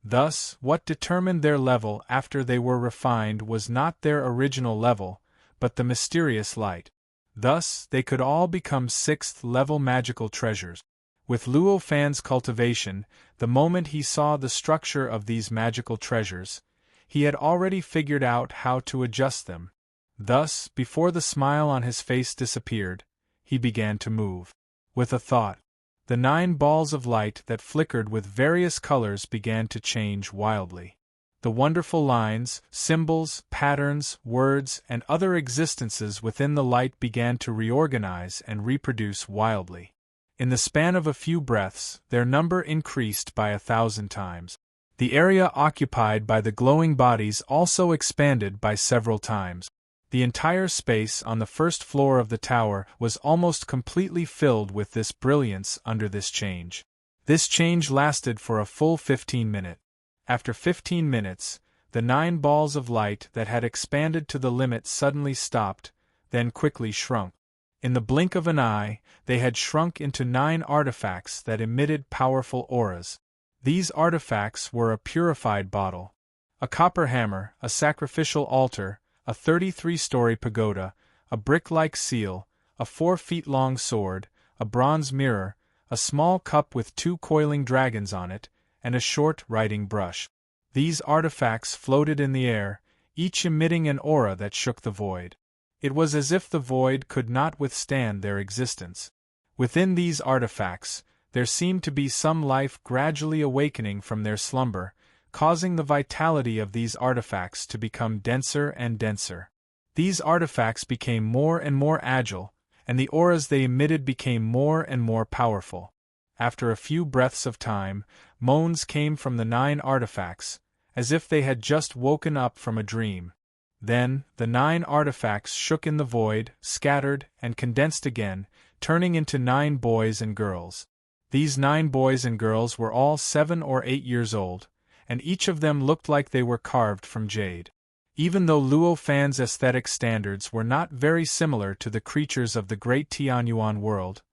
Thus, what determined their level after they were refined was not their original level, but the mysterious light. Thus, they could all become 6th-level magical treasures. With Luo Fan's cultivation, the moment he saw the structure of these magical treasures, he had already figured out how to adjust them. Thus, before the smile on his face disappeared, he began to move. With a thought, the 9 balls of light that flickered with various colors began to change wildly. The wonderful lines, symbols, patterns, words, and other existences within the light began to reorganize and reproduce wildly. In the span of a few breaths, their number increased by 1,000 times. The area occupied by the glowing bodies also expanded by several times. The entire space on the first floor of the tower was almost completely filled with this brilliance under this change. This change lasted for a full 15 minutes. After 15 minutes, the 9 balls of light that had expanded to the limit suddenly stopped, then quickly shrunk. In the blink of an eye, they had shrunk into 9 artifacts that emitted powerful auras. These artifacts were a purified bottle, a copper hammer, a sacrificial altar, a 33-story pagoda, a brick-like seal, a 4-feet-long sword, a bronze mirror, a small cup with 2 coiling dragons on it, and a short writing brush. These artifacts floated in the air, each emitting an aura that shook the void. It was as if the void could not withstand their existence. Within these artifacts, there seemed to be some life gradually awakening from their slumber, causing the vitality of these artifacts to become denser and denser. These artifacts became more and more agile, and the auras they emitted became more and more powerful. After a few breaths of time, moans came from the 9 artifacts, as if they had just woken up from a dream. Then, the 9 artifacts shook in the void, scattered, and condensed again, turning into 9 boys and girls. These 9 boys and girls were all 7 or 8 years old, and each of them looked like they were carved from jade. Even though Luo Fan's aesthetic standards were not very similar to the creatures of the great Tianyuan world,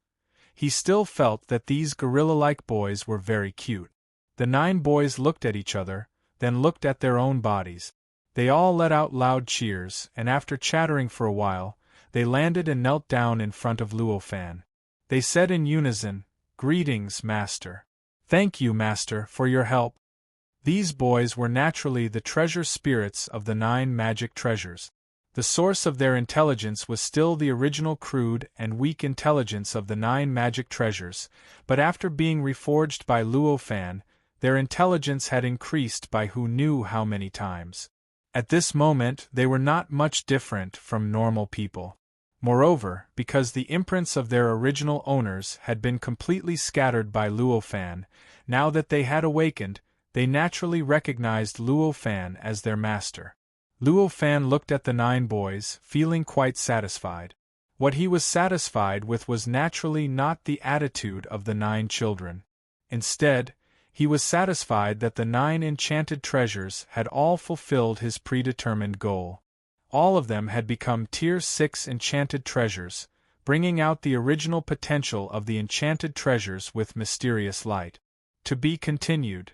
he still felt that these gorilla-like boys were very cute. The 9 boys looked at each other, then looked at their own bodies. They all let out loud cheers, and after chattering for a while, they landed and knelt down in front of Luo Fan. They said in unison, "Greetings, Master. Thank you, Master, for your help." These boys were naturally the treasure spirits of the 9 magic treasures. The source of their intelligence was still the original crude and weak intelligence of the 9 magic treasures, but after being reforged by Luo Fan, their intelligence had increased by who knew how many times. At this moment they were not much different from normal people. Moreover, because the imprints of their original owners had been completely scattered by Luo Fan, now that they had awakened, they naturally recognized Luo Fan as their master. Luo Fan looked at the 9 boys, feeling quite satisfied. What he was satisfied with was naturally not the attitude of the 9 children. Instead, he was satisfied that the 9 enchanted treasures had all fulfilled his predetermined goal. All of them had become Tier 6 enchanted treasures, bringing out the original potential of the enchanted treasures with mysterious light. To be continued.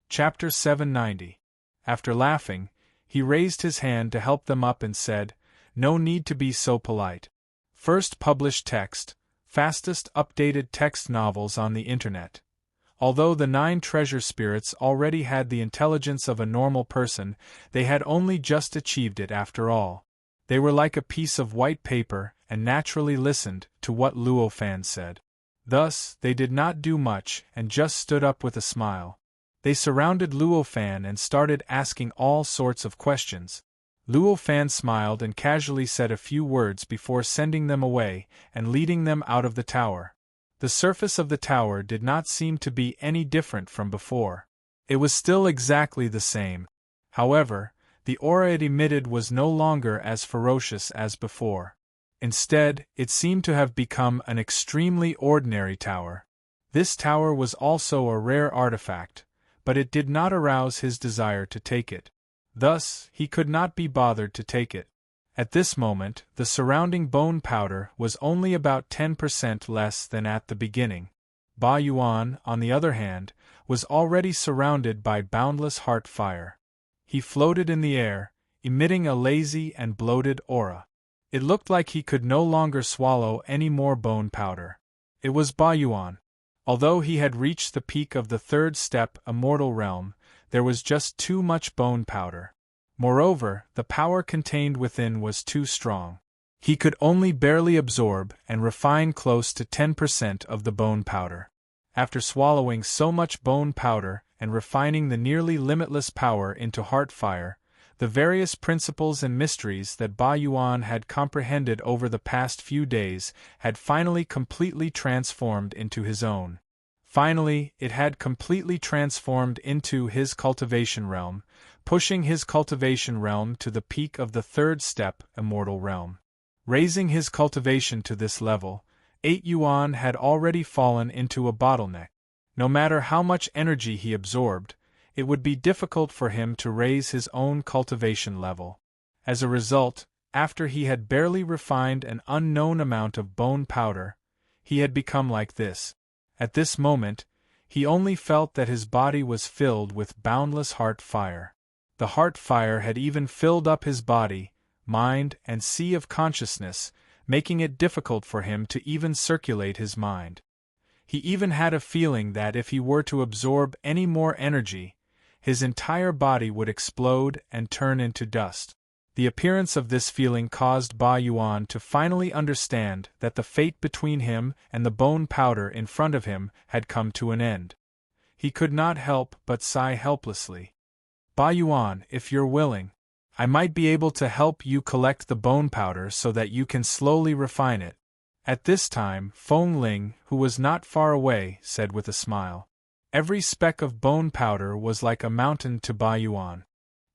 Chapter 790. After laughing, he raised his hand to help them up and said, "No need to be so polite. First published text, fastest updated text novels on the internet." Although the 9 treasure spirits already had the intelligence of a normal person, they had only just achieved it after all. They were like a piece of white paper and naturally listened to what Luo Fan said. Thus, they did not do much and just stood up with a smile. They surrounded Luo Fan and started asking all sorts of questions. Luo Fan smiled and casually said a few words before sending them away and leading them out of the tower. The surface of the tower did not seem to be any different from before. It was still exactly the same. However, the aura it emitted was no longer as ferocious as before. Instead, it seemed to have become an extremely ordinary tower. This tower was also a rare artifact, but it did not arouse his desire to take it. Thus, he could not be bothered to take it. At this moment, the surrounding bone powder was only about 10% less than at the beginning. Ba Yuan, on the other hand, was already surrounded by boundless heart fire. He floated in the air, emitting a lazy and bloated aura. It looked like he could no longer swallow any more bone powder. It was Ba Yuan. Although he had reached the peak of the 3rd step immortal realm, there was just too much bone powder. Moreover, the power contained within was too strong. He could only barely absorb and refine close to 10% of the bone powder. After swallowing so much bone powder and refining the nearly limitless power into heart fire, the various principles and mysteries that Ba Yuan had comprehended over the past few days had finally completely transformed into his own. Finally, it had completely transformed into his cultivation realm, pushing his cultivation realm to the peak of the third step, immortal realm. Raising his cultivation to this level, 8 Yuan had already fallen into a bottleneck. No matter how much energy he absorbed, it would be difficult for him to raise his own cultivation level. As a result, after he had barely refined an unknown amount of bone powder, he had become like this. At this moment, he only felt that his body was filled with boundless heart fire. The heart fire had even filled up his body, mind, and sea of consciousness, making it difficult for him to even circulate his mind. He even had a feeling that if he were to absorb any more energy, his entire body would explode and turn into dust. The appearance of this feeling caused Ba Yuan to finally understand that the fate between him and the bone powder in front of him had come to an end. He could not help but sigh helplessly. Ba Yuan, if you're willing, I might be able to help you collect the bone powder so that you can slowly refine it. At this time, Feng Ling, who was not far away, said with a smile. Every speck of bone powder was like a mountain to Ba Yuan.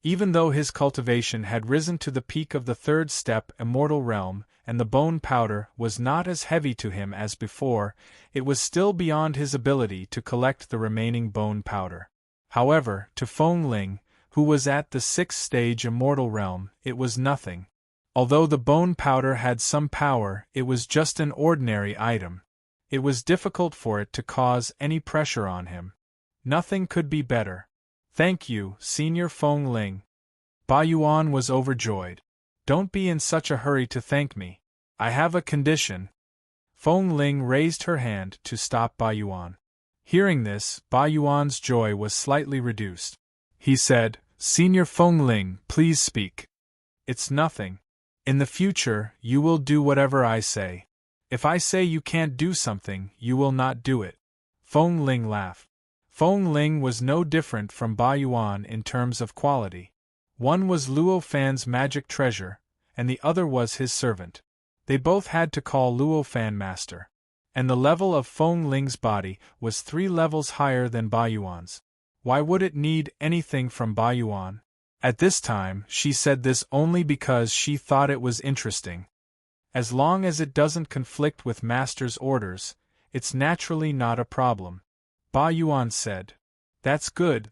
Even though his cultivation had risen to the peak of the third step, immortal realm, and the bone powder was not as heavy to him as before, it was still beyond his ability to collect the remaining bone powder. However, to Feng Ling, who was at the sixth stage immortal realm, it was nothing. Although the bone powder had some power, it was just an ordinary item. It was difficult for it to cause any pressure on him. Nothing could be better. Thank you, Senior Feng Ling. Ba Yuan was overjoyed. Don't be in such a hurry to thank me. I have a condition. Feng Ling raised her hand to stop Ba Yuan. Hearing this, Ba Yuan's joy was slightly reduced. He said, Senior Feng Ling, please speak. It's nothing. In the future, you will do whatever I say. If I say you can't do something, you will not do it. Feng Ling laughed. Feng Ling was no different from Ba Yuan in terms of quality. One was Luo Fan's magic treasure, and the other was his servant. They both had to call Luo Fan master. And the level of Feng Ling's body was 3 levels higher than Ba Yuan's. Why would it need anything from Ba Yuan? At this time, she said this only because she thought it was interesting. As long as it doesn't conflict with master's orders, it's naturally not a problem. Ba Yuan said. That's good,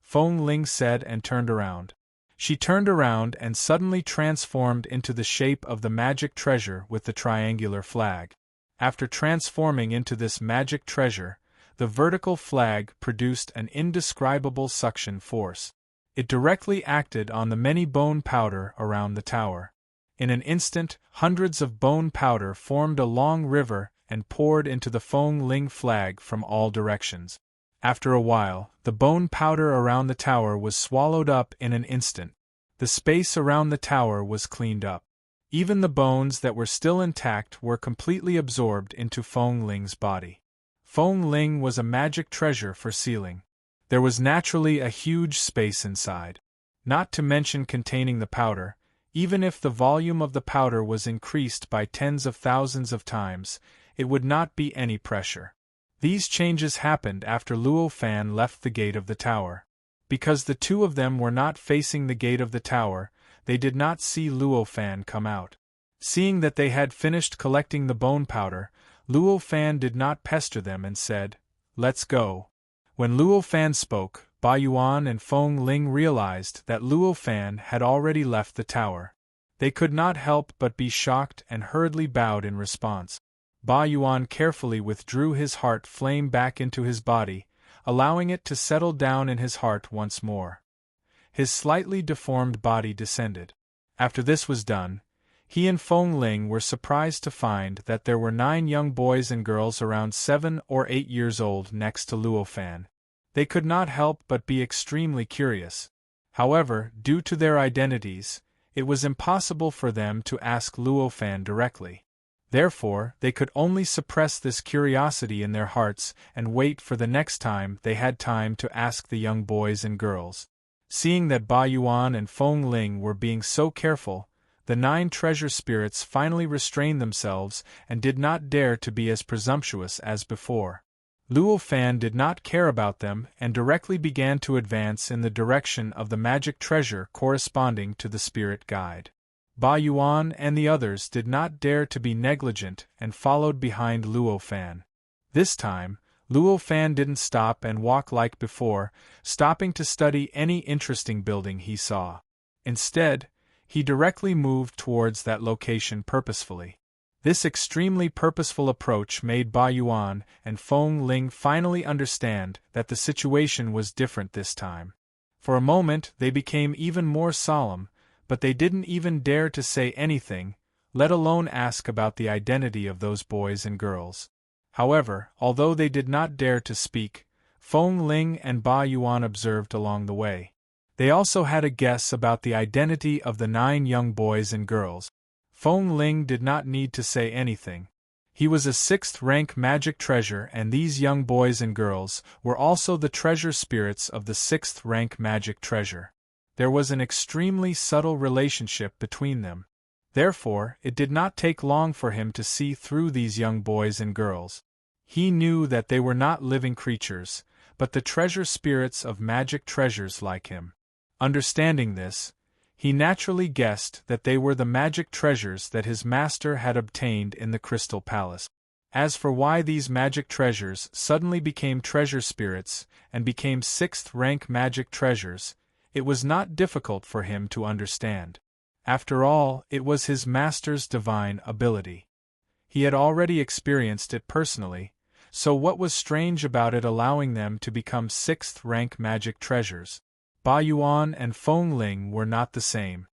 Feng Ling said and turned around. She turned around and suddenly transformed into the shape of the magic treasure with the triangular flag. After transforming into this magic treasure, the vertical flag produced an indescribable suction force. It directly acted on the many bone powder around the tower. In an instant, hundreds of bone powder formed a long river and poured into the Feng Ling flag from all directions. After a while, the bone powder around the tower was swallowed up in an instant. The space around the tower was cleaned up. Even the bones that were still intact were completely absorbed into Feng Ling's body. Feng Ling was a magic treasure for sealing. There was naturally a huge space inside. Not to mention containing the powder, even if the volume of the powder was increased by tens of thousands of times, it would not be any pressure. These changes happened after Luo Fan left the gate of the tower. Because the two of them were not facing the gate of the tower, they did not see Luo Fan come out. Seeing that they had finished collecting the bone powder, Luo Fan did not pester them and said, "Let's go." When Luo Fan spoke, Ba Yuan and Feng Ling realized that Luo Fan had already left the tower. They could not help but be shocked and hurriedly bowed in response. Ba Yuan carefully withdrew his heart flame back into his body, allowing it to settle down in his heart once more. His slightly deformed body descended. After this was done, he and Feng Ling were surprised to find that there were 9 young boys and girls around 7 or 8 years old next to Luo Fan. They could not help but be extremely curious. However, due to their identities, it was impossible for them to ask Luo Fan directly. Therefore, they could only suppress this curiosity in their hearts and wait for the next time they had time to ask the young boys and girls. Seeing that Ba Yuan and Feng Ling were being so careful, the 9 treasure spirits finally restrained themselves and did not dare to be as presumptuous as before. Luo Fan did not care about them and directly began to advance in the direction of the magic treasure corresponding to the spirit guide. Ba Yuan and the others did not dare to be negligent and followed behind Luo Fan. This time, Luo Fan didn't stop and walk like before, stopping to study any interesting building he saw. Instead, he directly moved towards that location purposefully. This extremely purposeful approach made Ba Yuan and Feng Ling finally understand that the situation was different this time. For a moment they became even more solemn, but they didn't even dare to say anything, let alone ask about the identity of those boys and girls. However, although they did not dare to speak, Feng Ling and Ba Yuan observed along the way. They also had a guess about the identity of the 9 young boys and girls. Feng Ling did not need to say anything. He was a 6th rank magic treasure, and these young boys and girls were also the treasure spirits of the 6th rank magic treasure. There was an extremely subtle relationship between them. Therefore, it did not take long for him to see through these young boys and girls. He knew that they were not living creatures, but the treasure spirits of magic treasures like him. Understanding this, he naturally guessed that they were the magic treasures that his master had obtained in the Crystal Palace. As for why these magic treasures suddenly became treasure spirits and became 6th rank magic treasures, it was not difficult for him to understand. After all, it was his master's divine ability. He had already experienced it personally, so what was strange about it allowing them to become 6th rank magic treasures? Ba Yuan and Feng Ling were not the same.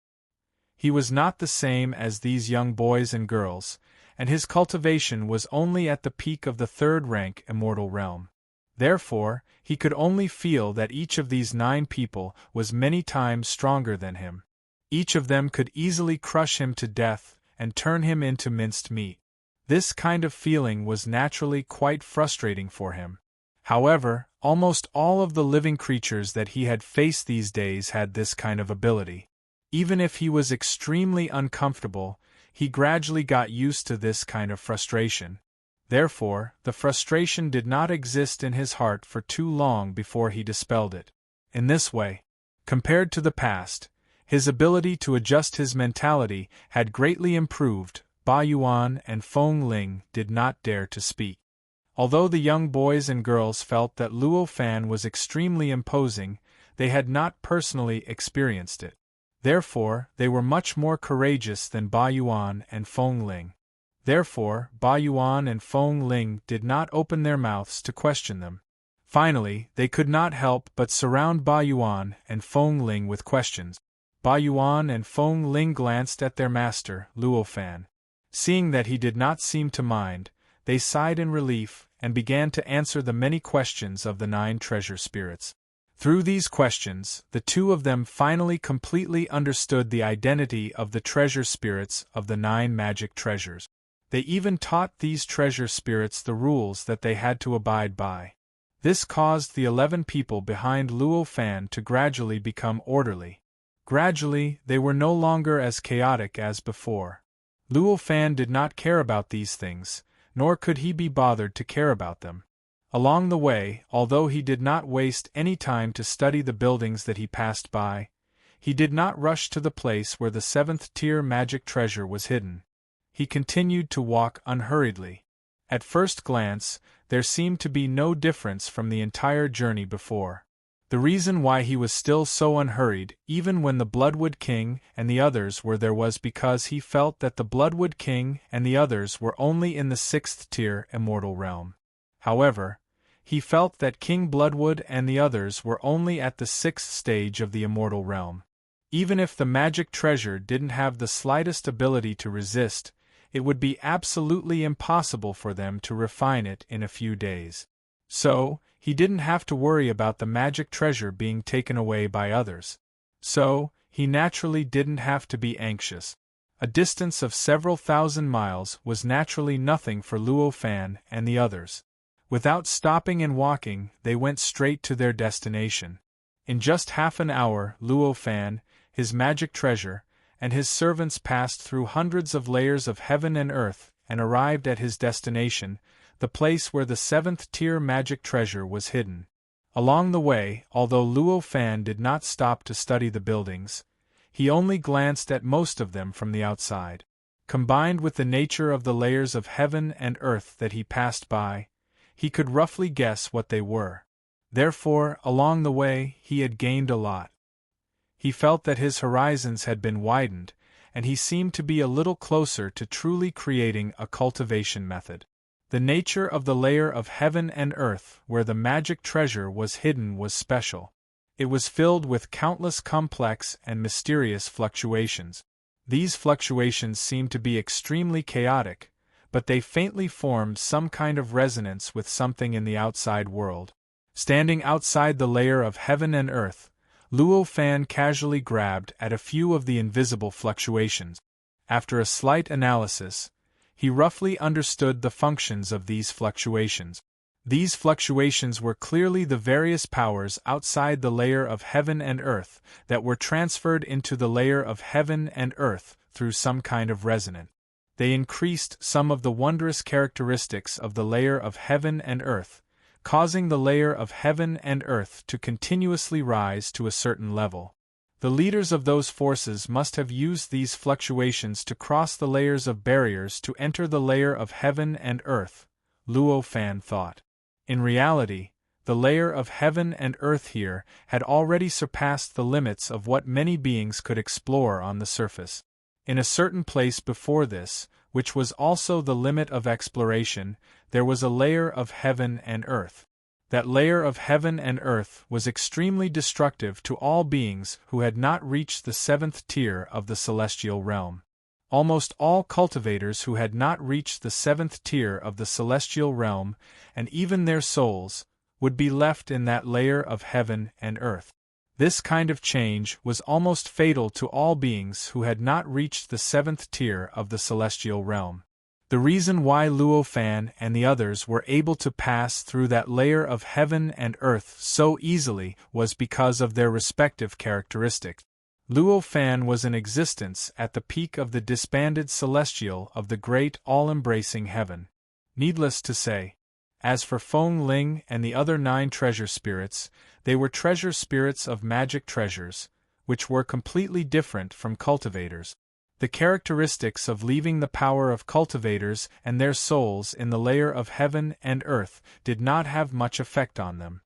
He was not the same as these young boys and girls, and his cultivation was only at the peak of the 3rd rank immortal realm. Therefore, he could only feel that each of these 9 people was many times stronger than him. Each of them could easily crush him to death and turn him into minced meat. This kind of feeling was naturally quite frustrating for him. However, almost all of the living creatures that he had faced these days had this kind of ability. Even if he was extremely uncomfortable, he gradually got used to this kind of frustration. Therefore, the frustration did not exist in his heart for too long before he dispelled it. In this way, compared to the past, his ability to adjust his mentality had greatly improved. Ba Yuan and Feng Ling did not dare to speak. Although the young boys and girls felt that Luo Fan was extremely imposing, they had not personally experienced it. Therefore, they were much more courageous than Ba Yuan and Feng Ling. Therefore, Ba Yuan and Feng Ling did not open their mouths to question them. Finally, they could not help but surround Ba Yuan and Feng Ling with questions. Ba Yuan and Feng Ling glanced at their master, Luo Fan. Seeing that he did not seem to mind, they sighed in relief and began to answer the many questions of the 9 treasure spirits. Through these questions, the 2 of them finally completely understood the identity of the treasure spirits of the 9 magic treasures. They even taught these treasure spirits the rules that they had to abide by. This caused the 11 people behind Luo Fan to gradually become orderly. Gradually, they were no longer as chaotic as before. Luo Fan did not care about these things, nor could he be bothered to care about them. Along the way, although he did not waste any time to study the buildings that he passed by, he did not rush to the place where the 7th-tier magic treasure was hidden. He continued to walk unhurriedly. At first glance, there seemed to be no difference from the entire journey before. The reason why he was still so unhurried, even when the Bloodwood King and the others were there, was because he felt that the Bloodwood King and the others were only in the 6th-tier immortal realm. However, he felt that King Bloodwood and the others were only at the 6th stage of the immortal realm. Even if the magic treasure didn't have the slightest ability to resist, it would be absolutely impossible for them to refine it in a few days. So, he didn't have to worry about the magic treasure being taken away by others. So, he naturally didn't have to be anxious. A distance of several thousand miles was naturally nothing for Luo Fan and the others. Without stopping and walking, they went straight to their destination. In just half an hour, Luo Fan, his magic treasure, and his servants passed through hundreds of layers of heaven and earth and arrived at his destination, the place where the 7th-tier magic treasure was hidden. Along the way, although Luo Fan did not stop to study the buildings, he only glanced at most of them from the outside. Combined with the nature of the layers of heaven and earth that he passed by, he could roughly guess what they were. Therefore, along the way, he had gained a lot. He felt that his horizons had been widened, and he seemed to be a little closer to truly creating a cultivation method. The nature of the layer of heaven and earth where the magic treasure was hidden was special. It was filled with countless complex and mysterious fluctuations. These fluctuations seemed to be extremely chaotic, but they faintly formed some kind of resonance with something in the outside world. Standing outside the layer of heaven and earth, Luo Fan casually grabbed at a few of the invisible fluctuations. After a slight analysis, he roughly understood the functions of these fluctuations. These fluctuations were clearly the various powers outside the layer of heaven and earth that were transferred into the layer of heaven and earth through some kind of resonance. They increased some of the wondrous characteristics of the layer of heaven and earth, causing the layer of heaven and earth to continuously rise to a certain level. The leaders of those forces must have used these fluctuations to cross the layers of barriers to enter the layer of heaven and earth, Luo Fan thought. In reality, the layer of heaven and earth here had already surpassed the limits of what many beings could explore on the surface. In a certain place before this, which was also the limit of exploration, there was a layer of heaven and earth. That layer of heaven and earth was extremely destructive to all beings who had not reached the 7th tier of the celestial realm. Almost all cultivators who had not reached the 7th tier of the celestial realm, and even their souls, would be left in that layer of heaven and earth. This kind of change was almost fatal to all beings who had not reached the 7th tier of the celestial realm. The reason why Luo Fan and the others were able to pass through that layer of heaven and earth so easily was because of their respective characteristics. Luo Fan was in existence at the peak of the disbanded celestial of the great all-embracing heaven. Needless to say, as for Feng Ling and the other 9 treasure spirits, they were treasure spirits of magic treasures, which were completely different from cultivators. The characteristics of leaving the power of cultivators and their souls in the layer of heaven and earth did not have much effect on them.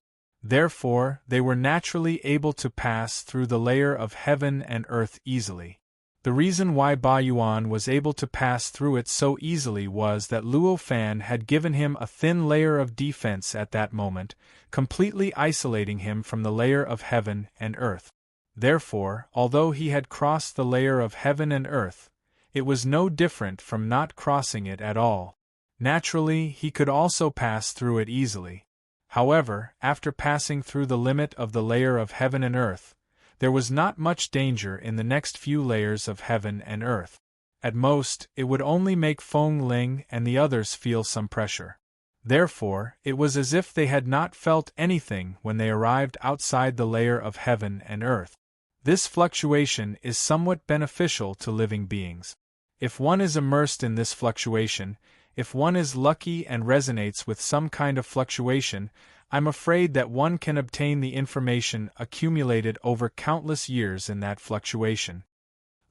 Therefore, they were naturally able to pass through the layer of heaven and earth easily. The reason why Ba Yuan was able to pass through it so easily was that Luo Fan had given him a thin layer of defense at that moment, completely isolating him from the layer of heaven and earth. Therefore, although he had crossed the layer of heaven and earth, it was no different from not crossing it at all. Naturally, he could also pass through it easily. However, after passing through the limit of the layer of heaven and earth, there was not much danger in the next few layers of heaven and earth. At most, it would only make Feng Ling and the others feel some pressure. Therefore, it was as if they had not felt anything when they arrived outside the layer of heaven and earth. This fluctuation is somewhat beneficial to living beings. If one is immersed in this fluctuation, if one is lucky and resonates with some kind of fluctuation, I'm afraid that one can obtain the information accumulated over countless years in that fluctuation.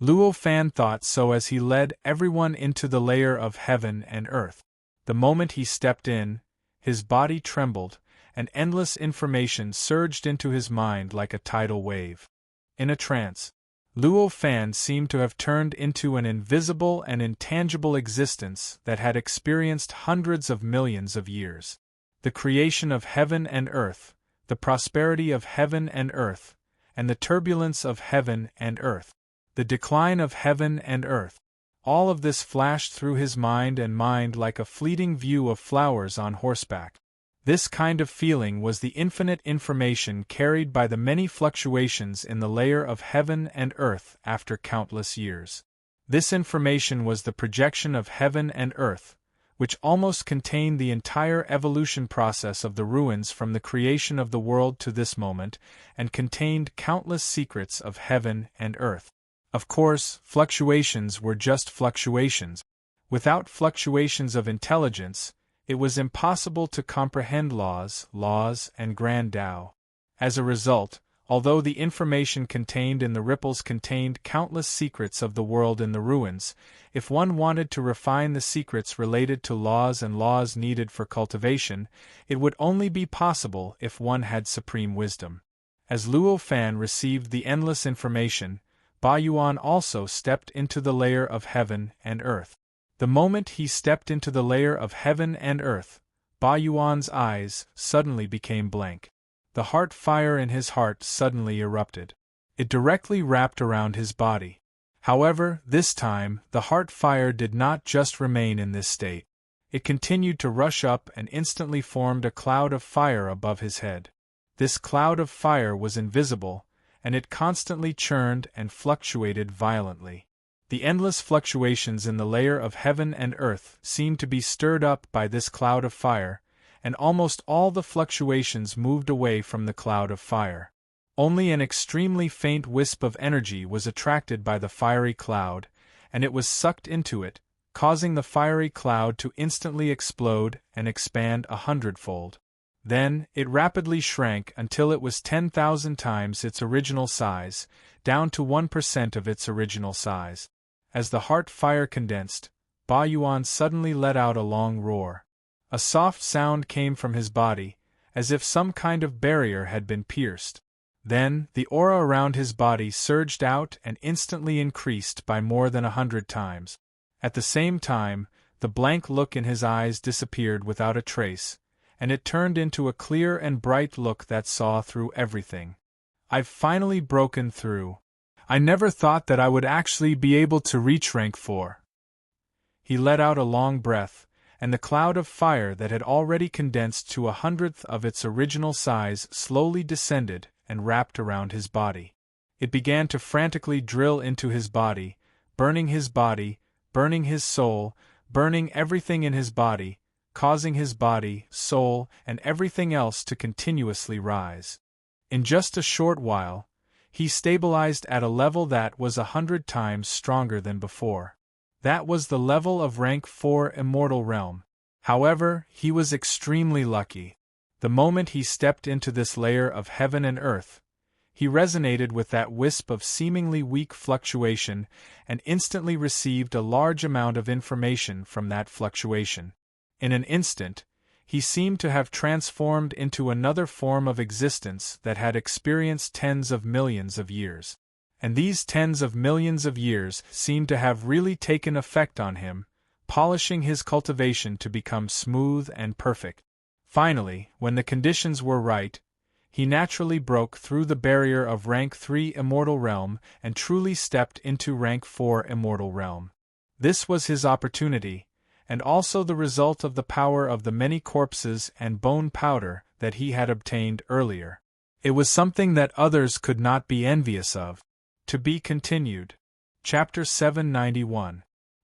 Luo Fan thought so as he led everyone into the layer of heaven and earth. The moment he stepped in, his body trembled, and endless information surged into his mind like a tidal wave. In a trance, Luo Fan seemed to have turned into an invisible and intangible existence that had experienced hundreds of millions of years. The creation of heaven and earth, the prosperity of heaven and earth, and the turbulence of heaven and earth, the decline of heaven and earth, all of this flashed through his mind like a fleeting view of flowers on horseback. This kind of feeling was the infinite information carried by the many fluctuations in the layer of heaven and earth after countless years. This information was the projection of heaven and earth, which almost contained the entire evolution process of the ruins from the creation of the world to this moment, and contained countless secrets of heaven and earth. Of course, fluctuations were just fluctuations. Without fluctuations of intelligence, it was impossible to comprehend laws, and grand Tao. As a result, although the information contained in the ripples contained countless secrets of the world in the ruins, if one wanted to refine the secrets related to laws and laws needed for cultivation, it would only be possible if one had supreme wisdom. As Luo Fan received the endless information, Ba Yuan also stepped into the layer of heaven and earth. The moment he stepped into the layer of heaven and earth, Ba Yuan's eyes suddenly became blank. The heart fire in his heart suddenly erupted. It directly wrapped around his body. However, this time, the heart fire did not just remain in this state. It continued to rush up and instantly formed a cloud of fire above his head. This cloud of fire was invisible, and it constantly churned and fluctuated violently. The endless fluctuations in the layer of heaven and earth seemed to be stirred up by this cloud of fire, and almost all the fluctuations moved away from the cloud of fire. Only an extremely faint wisp of energy was attracted by the fiery cloud, and it was sucked into it, causing the fiery cloud to instantly explode and expand 100-fold. Then, it rapidly shrank until it was 10,000 times its original size, down to 1% of its original size. As the heart fire condensed, Ba Yuan suddenly let out a long roar. A soft sound came from his body, as if some kind of barrier had been pierced. Then, the aura around his body surged out and instantly increased by more than 100 times. At the same time, the blank look in his eyes disappeared without a trace, and it turned into a clear and bright look that saw through everything. I've finally broken through. I never thought that I would actually be able to reach rank 4. He let out a long breath, and the cloud of fire that had already condensed to 1/100th of its original size slowly descended and wrapped around his body. It began to frantically drill into his body, burning his soul, burning everything in his body, causing his body, soul, and everything else to continuously rise. In just a short while, he stabilized at a level that was 100 times stronger than before. That was the level of rank 4 Immortal Realm. However, he was extremely lucky. The moment he stepped into this layer of heaven and earth, he resonated with that wisp of seemingly weak fluctuation and instantly received a large amount of information from that fluctuation. In an instant, he seemed to have transformed into another form of existence that had experienced tens of millions of years. And these tens of millions of years seemed to have really taken effect on him, polishing his cultivation to become smooth and perfect. Finally, when the conditions were right, he naturally broke through the barrier of rank 3 Immortal Realm and truly stepped into rank 4 Immortal Realm. This was his opportunity, and also the result of the power of the many corpses and bone powder that he had obtained earlier. It was something that others could not be envious of. To be continued. Chapter 791.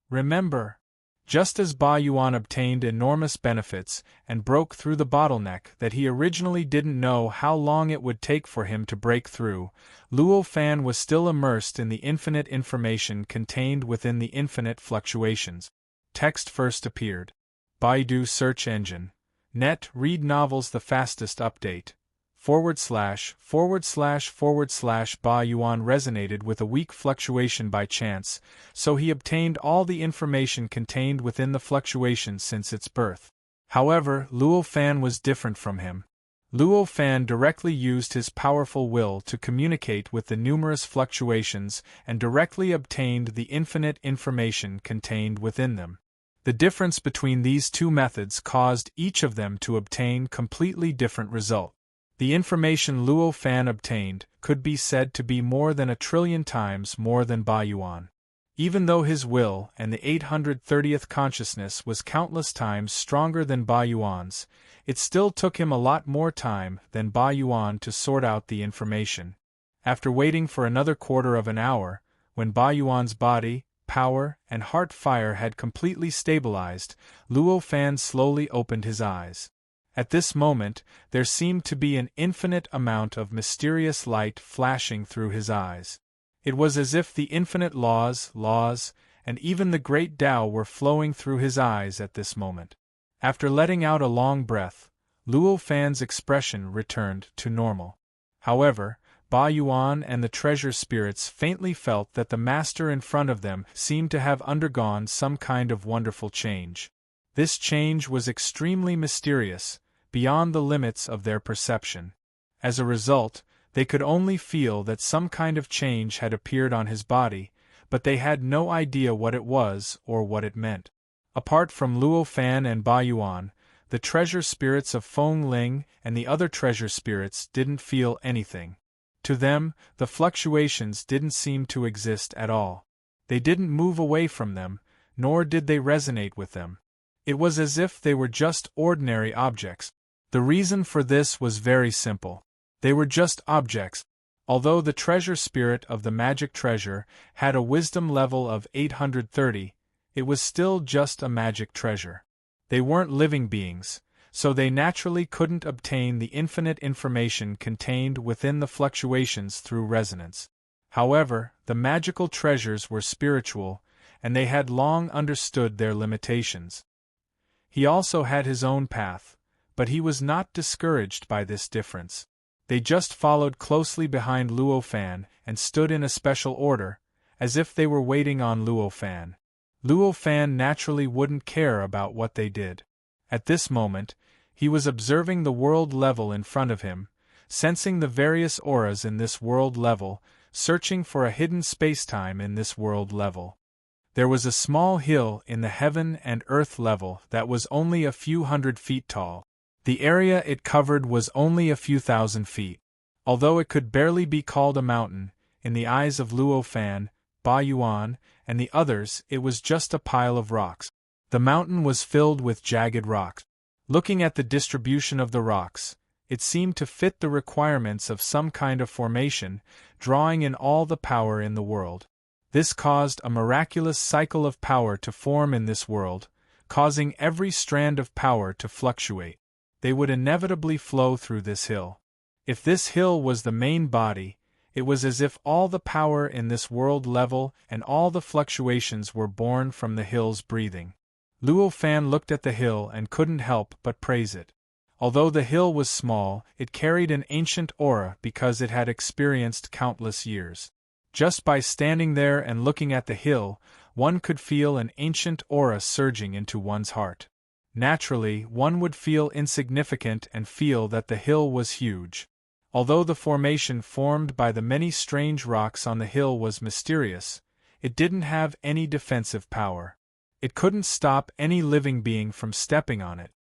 Remember, just as Ba Yuan obtained enormous benefits and broke through the bottleneck that he originally didn't know how long it would take for him to break through, Luo Fan was still immersed in the infinite information contained within the infinite fluctuations. Text first appeared. Baidu search engine. Net read novels the fastest update. // Ba Yuan resonated with a weak fluctuation by chance, so he obtained all the information contained within the fluctuation since its birth. However, Luo Fan was different from him. Luo Fan directly used his powerful will to communicate with the numerous fluctuations and directly obtained the infinite information contained within them. The difference between these two methods caused each of them to obtain completely different results. The information Luo Fan obtained could be said to be more than 1,000,000,000,000 times more than Ba Yuan. Even though his will and the 830th consciousness was countless times stronger than Ba Yuan's, it still took him a lot more time than Ba Yuan to sort out the information. After waiting for another quarter of an hour, when Ba Yuan's body, power, and heart fire had completely stabilized, Luo Fan slowly opened his eyes. At this moment, there seemed to be an infinite amount of mysterious light flashing through his eyes. It was as if the infinite laws, and even the great Tao were flowing through his eyes at this moment. After letting out a long breath, Luo Fan's expression returned to normal. However, Ba Yuan and the treasure spirits faintly felt that the master in front of them seemed to have undergone some kind of wonderful change. This change was extremely mysterious, beyond the limits of their perception. As a result, they could only feel that some kind of change had appeared on his body, but they had no idea what it was or what it meant. Apart from Luo Fan and Ba Yuan, the treasure spirits of Feng Ling and the other treasure spirits didn't feel anything. To them, the fluctuations didn't seem to exist at all. They didn't move away from them, nor did they resonate with them. It was as if they were just ordinary objects. The reason for this was very simple. They were just objects. Although the treasure spirit of the magic treasure had a wisdom level of 830, it was still just a magic treasure. They weren't living beings, so they naturally couldn't obtain the infinite information contained within the fluctuations through resonance. However, the magical treasures were spiritual, and they had long understood their limitations. He also had his own path, but he was not discouraged by this difference. They just followed closely behind Luo Fan and stood in a special order, as if they were waiting on Luo Fan. Luo Fan naturally wouldn't care about what they did. At this moment, he was observing the world level in front of him, sensing the various auras in this world level, searching for a hidden spacetime in this world level. There was a small hill in the heaven and earth level that was only a few hundred feet tall. The area it covered was only a few thousand feet. Although it could barely be called a mountain, in the eyes of Luo Fan, Ba Yuan, and the others it was just a pile of rocks. The mountain was filled with jagged rocks. Looking at the distribution of the rocks, it seemed to fit the requirements of some kind of formation, drawing in all the power in the world. This caused a miraculous cycle of power to form in this world, causing every strand of power to fluctuate. They would inevitably flow through this hill. If this hill was the main body, it was as if all the power in this world level and all the fluctuations were born from the hill's breathing. Luo Fan looked at the hill and couldn't help but praise it. Although the hill was small, it carried an ancient aura because it had experienced countless years. Just by standing there and looking at the hill, one could feel an ancient aura surging into one's heart. Naturally, one would feel insignificant and feel that the hill was huge. Although the formation formed by the many strange rocks on the hill was mysterious, it didn't have any defensive power. It couldn't stop any living being from stepping on it.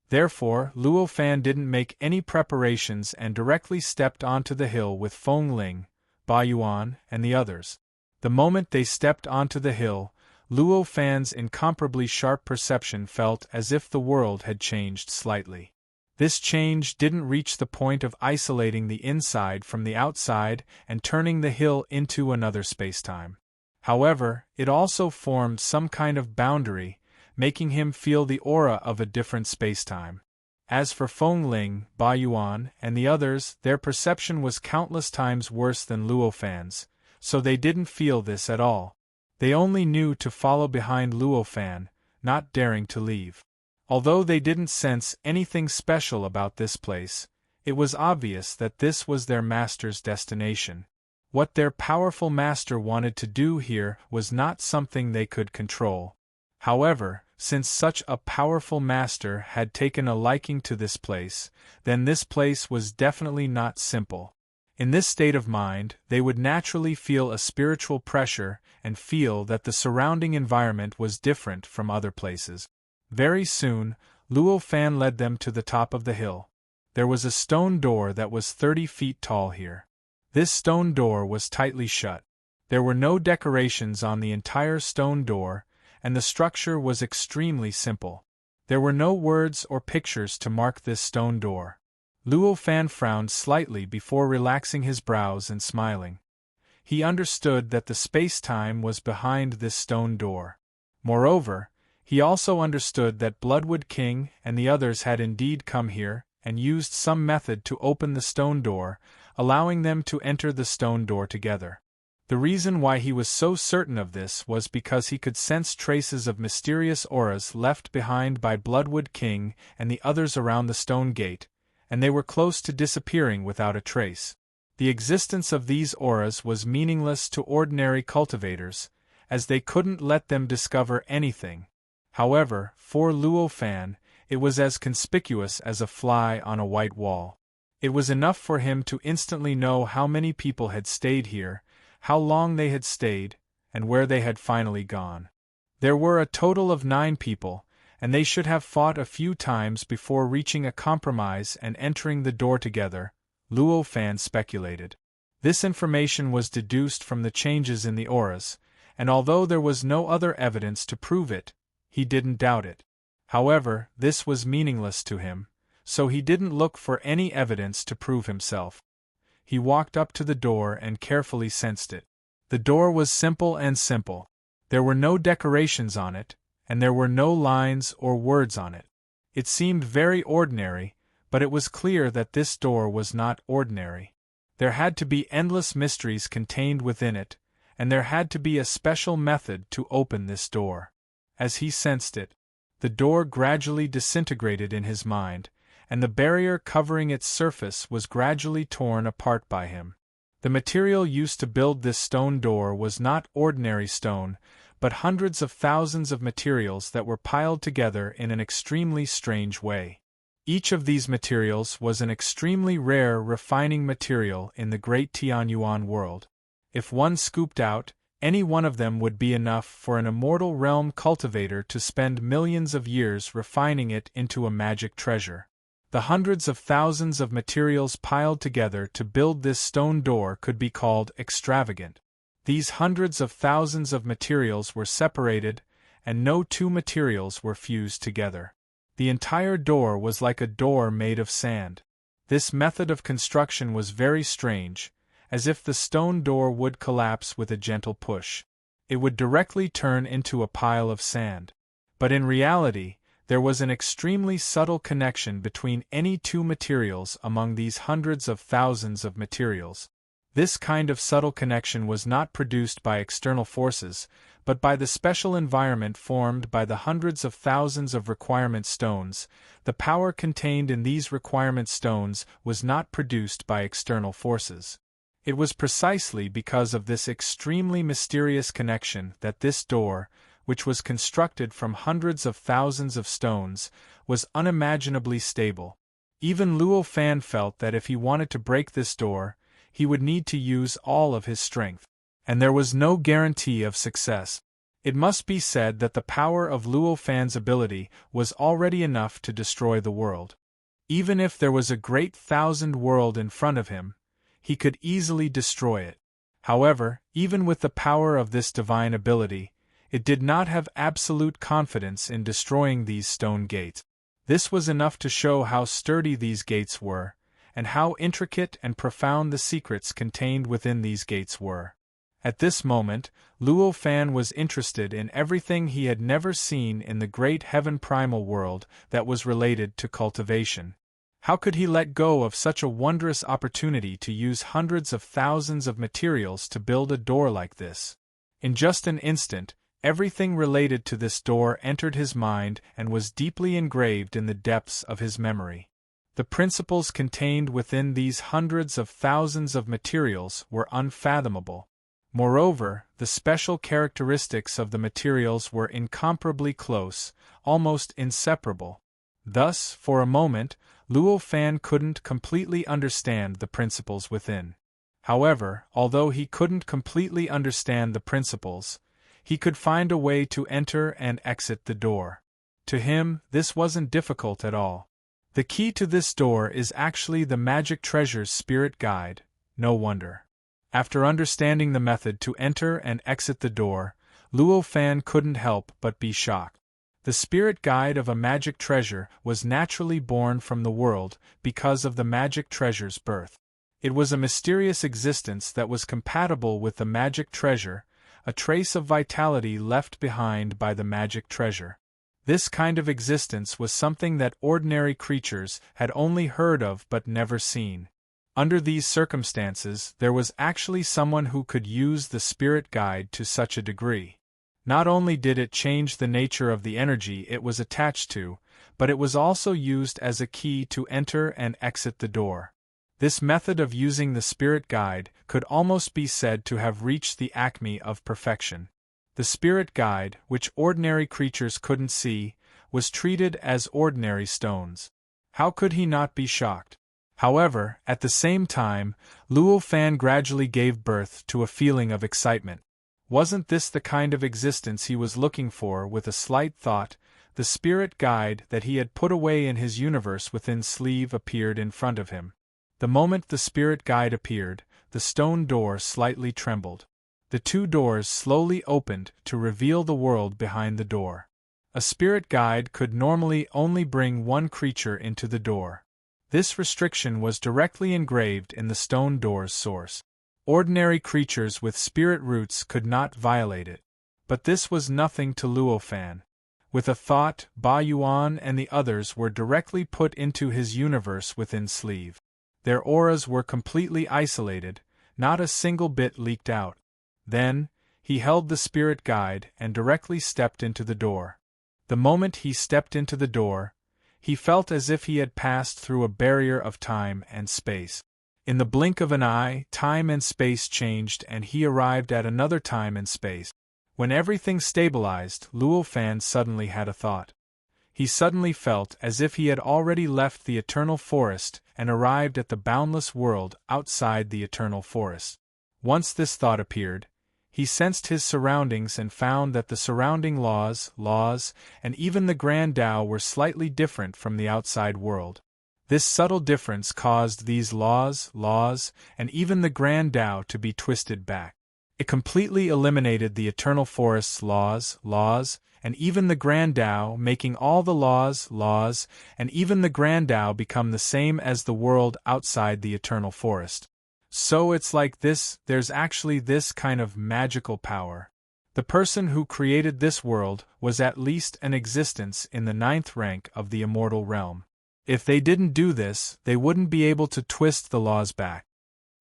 Therefore, Luo Fan didn't make any preparations and directly stepped onto the hill with Feng Ling, Ba Yuan, and the others. The moment they stepped onto the hill, Luo Fan's incomparably sharp perception felt as if the world had changed slightly. This change didn't reach the point of isolating the inside from the outside and turning the hill into another spacetime. However, it also formed some kind of boundary, making him feel the aura of a different spacetime. As for Feng Ling, Ba Yuan, and the others, their perception was countless times worse than Luo Fan's, so they didn't feel this at all. They only knew to follow behind Luo Fan, not daring to leave. Although they didn't sense anything special about this place, it was obvious that this was their master's destination. What their powerful master wanted to do here was not something they could control. However, since such a powerful master had taken a liking to this place, then this place was definitely not simple. In this state of mind, they would naturally feel a spiritual pressure and feel that the surrounding environment was different from other places. Very soon, Luo Fan led them to the top of the hill. There was a stone door that was 30 feet tall here. This stone door was tightly shut. There were no decorations on the entire stone door, and the structure was extremely simple. There were no words or pictures to mark this stone door. Luo Fan frowned slightly before relaxing his brows and smiling. he understood that the space-time was behind this stone door. Moreover, he also understood that Bloodwood King and the others had indeed come here and used some method to open the stone door, allowing them to enter the stone door together. The reason why he was so certain of this was because he could sense traces of mysterious auras left behind by Bloodwood King and the others around the stone gate, and they were close to disappearing without a trace. The existence of these auras was meaningless to ordinary cultivators, as they couldn't let them discover anything. However, for Luo Fan, it was as conspicuous as a fly on a white wall. It was enough for him to instantly know how many people had stayed here, how long they had stayed, and where they had finally gone. There were a total of 9 people, and they should have fought a few times before reaching a compromise and entering the door together, Luo Fan speculated. This information was deduced from the changes in the auras, and although there was no other evidence to prove it, he didn't doubt it. However, this was meaningless to him, so he didn't look for any evidence to prove himself. He walked up to the door and carefully sensed it. The door was simple. There were no decorations on it, and there were no lines or words on it. It seemed very ordinary, but it was clear that this door was not ordinary. There had to be endless mysteries contained within it, and there had to be a special method to open this door. As he sensed it, the door gradually disintegrated in his mind, and the barrier covering its surface was gradually torn apart by him. The material used to build this stone door was not ordinary stone, but hundreds of thousands of materials that were piled together in an extremely strange way. Each of these materials was an extremely rare refining material in the great Tianyuan world. If one scooped out, any one of them would be enough for an immortal realm cultivator to spend millions of years refining it into a magic treasure. The hundreds of thousands of materials piled together to build this stone door could be called extravagant. These hundreds of thousands of materials were separated, and no 2 materials were fused together. The entire door was like a door made of sand. This method of construction was very strange, as if the stone door would collapse with a gentle push. It would directly turn into a pile of sand. But in reality, there was an extremely subtle connection between any 2 materials among these hundreds of thousands of materials. This kind of subtle connection was not produced by external forces, but by the special environment formed by the hundreds of thousands of requirement stones. The power contained in these requirement stones was not produced by external forces. It was precisely because of this extremely mysterious connection that this door, which was constructed from hundreds of thousands of stones, was unimaginably stable. Even Luo Fan felt that if he wanted to break this door, he would need to use all of his strength. And there was no guarantee of success. It must be said that the power of Luo Fan's ability was already enough to destroy the world. Even if there was a great 1,000 world in front of him, he could easily destroy it. However, even with the power of this divine ability, it did not have absolute confidence in destroying these stone gates. This was enough to show how sturdy these gates were, and how intricate and profound the secrets contained within these gates were. At this moment, Luo Fan was interested in everything he had never seen in the great heaven primal world that was related to cultivation. How could he let go of such a wondrous opportunity to use hundreds of thousands of materials to build a door like this? In just an instant, everything related to this door entered his mind and was deeply engraved in the depths of his memory. The principles contained within these hundreds of thousands of materials were unfathomable. Moreover, the special characteristics of the materials were incomparably close, almost inseparable. Thus, for a moment, Luo Fan couldn't completely understand the principles within. However, although he couldn't completely understand the principles, he could find a way to enter and exit the door. To him, this wasn't difficult at all. The key to this door is actually the magic treasure's spirit guide, no wonder. After understanding the method to enter and exit the door, Luo Fan couldn't help but be shocked. The spirit guide of a magic treasure was naturally born from the world because of the magic treasure's birth. It was a mysterious existence that was compatible with the magic treasure, a trace of vitality left behind by the magic treasure. This kind of existence was something that ordinary creatures had only heard of but never seen. Under these circumstances, there was actually someone who could use the spirit guide to such a degree. Not only did it change the nature of the energy it was attached to, but it was also used as a key to enter and exit the door. This method of using the spirit guide could almost be said to have reached the acme of perfection. The spirit guide, which ordinary creatures couldn't see, was treated as ordinary stones. How could he not be shocked? However, at the same time, Luo Fan gradually gave birth to a feeling of excitement. Wasn't this the kind of existence he was looking for? With a slight thought, the spirit guide that he had put away in his universe within sleeve appeared in front of him. The moment the spirit guide appeared, the stone door slightly trembled. The two doors slowly opened to reveal the world behind the door. A spirit guide could normally only bring one creature into the door. This restriction was directly engraved in the stone door's source. Ordinary creatures with spirit roots could not violate it. But this was nothing to Luo Fan. With a thought, Ba Yuan and the others were directly put into his universe within sleeve. Their auras were completely isolated, not a single bit leaked out. Then, he held the spirit guide and directly stepped into the door. The moment he stepped into the door, he felt as if he had passed through a barrier of time and space. In the blink of an eye, time and space changed and he arrived at another time and space. When everything stabilized, Luo Fan suddenly had a thought. He suddenly felt as if he had already left the eternal forest and arrived at the boundless world outside the eternal forest. Once this thought appeared, he sensed his surroundings and found that the surrounding laws, and even the Grand Tao were slightly different from the outside world. This subtle difference caused these laws, and even the Grand Tao to be twisted back. It completely eliminated the eternal forest's laws, and even the Grand Tao, making all the laws, and even the Grand Tao become the same as the world outside the eternal forest. So it's like this, there's actually this kind of magical power. The person who created this world was at least an existence in the 9th rank of the immortal realm. If they didn't do this, they wouldn't be able to twist the laws back.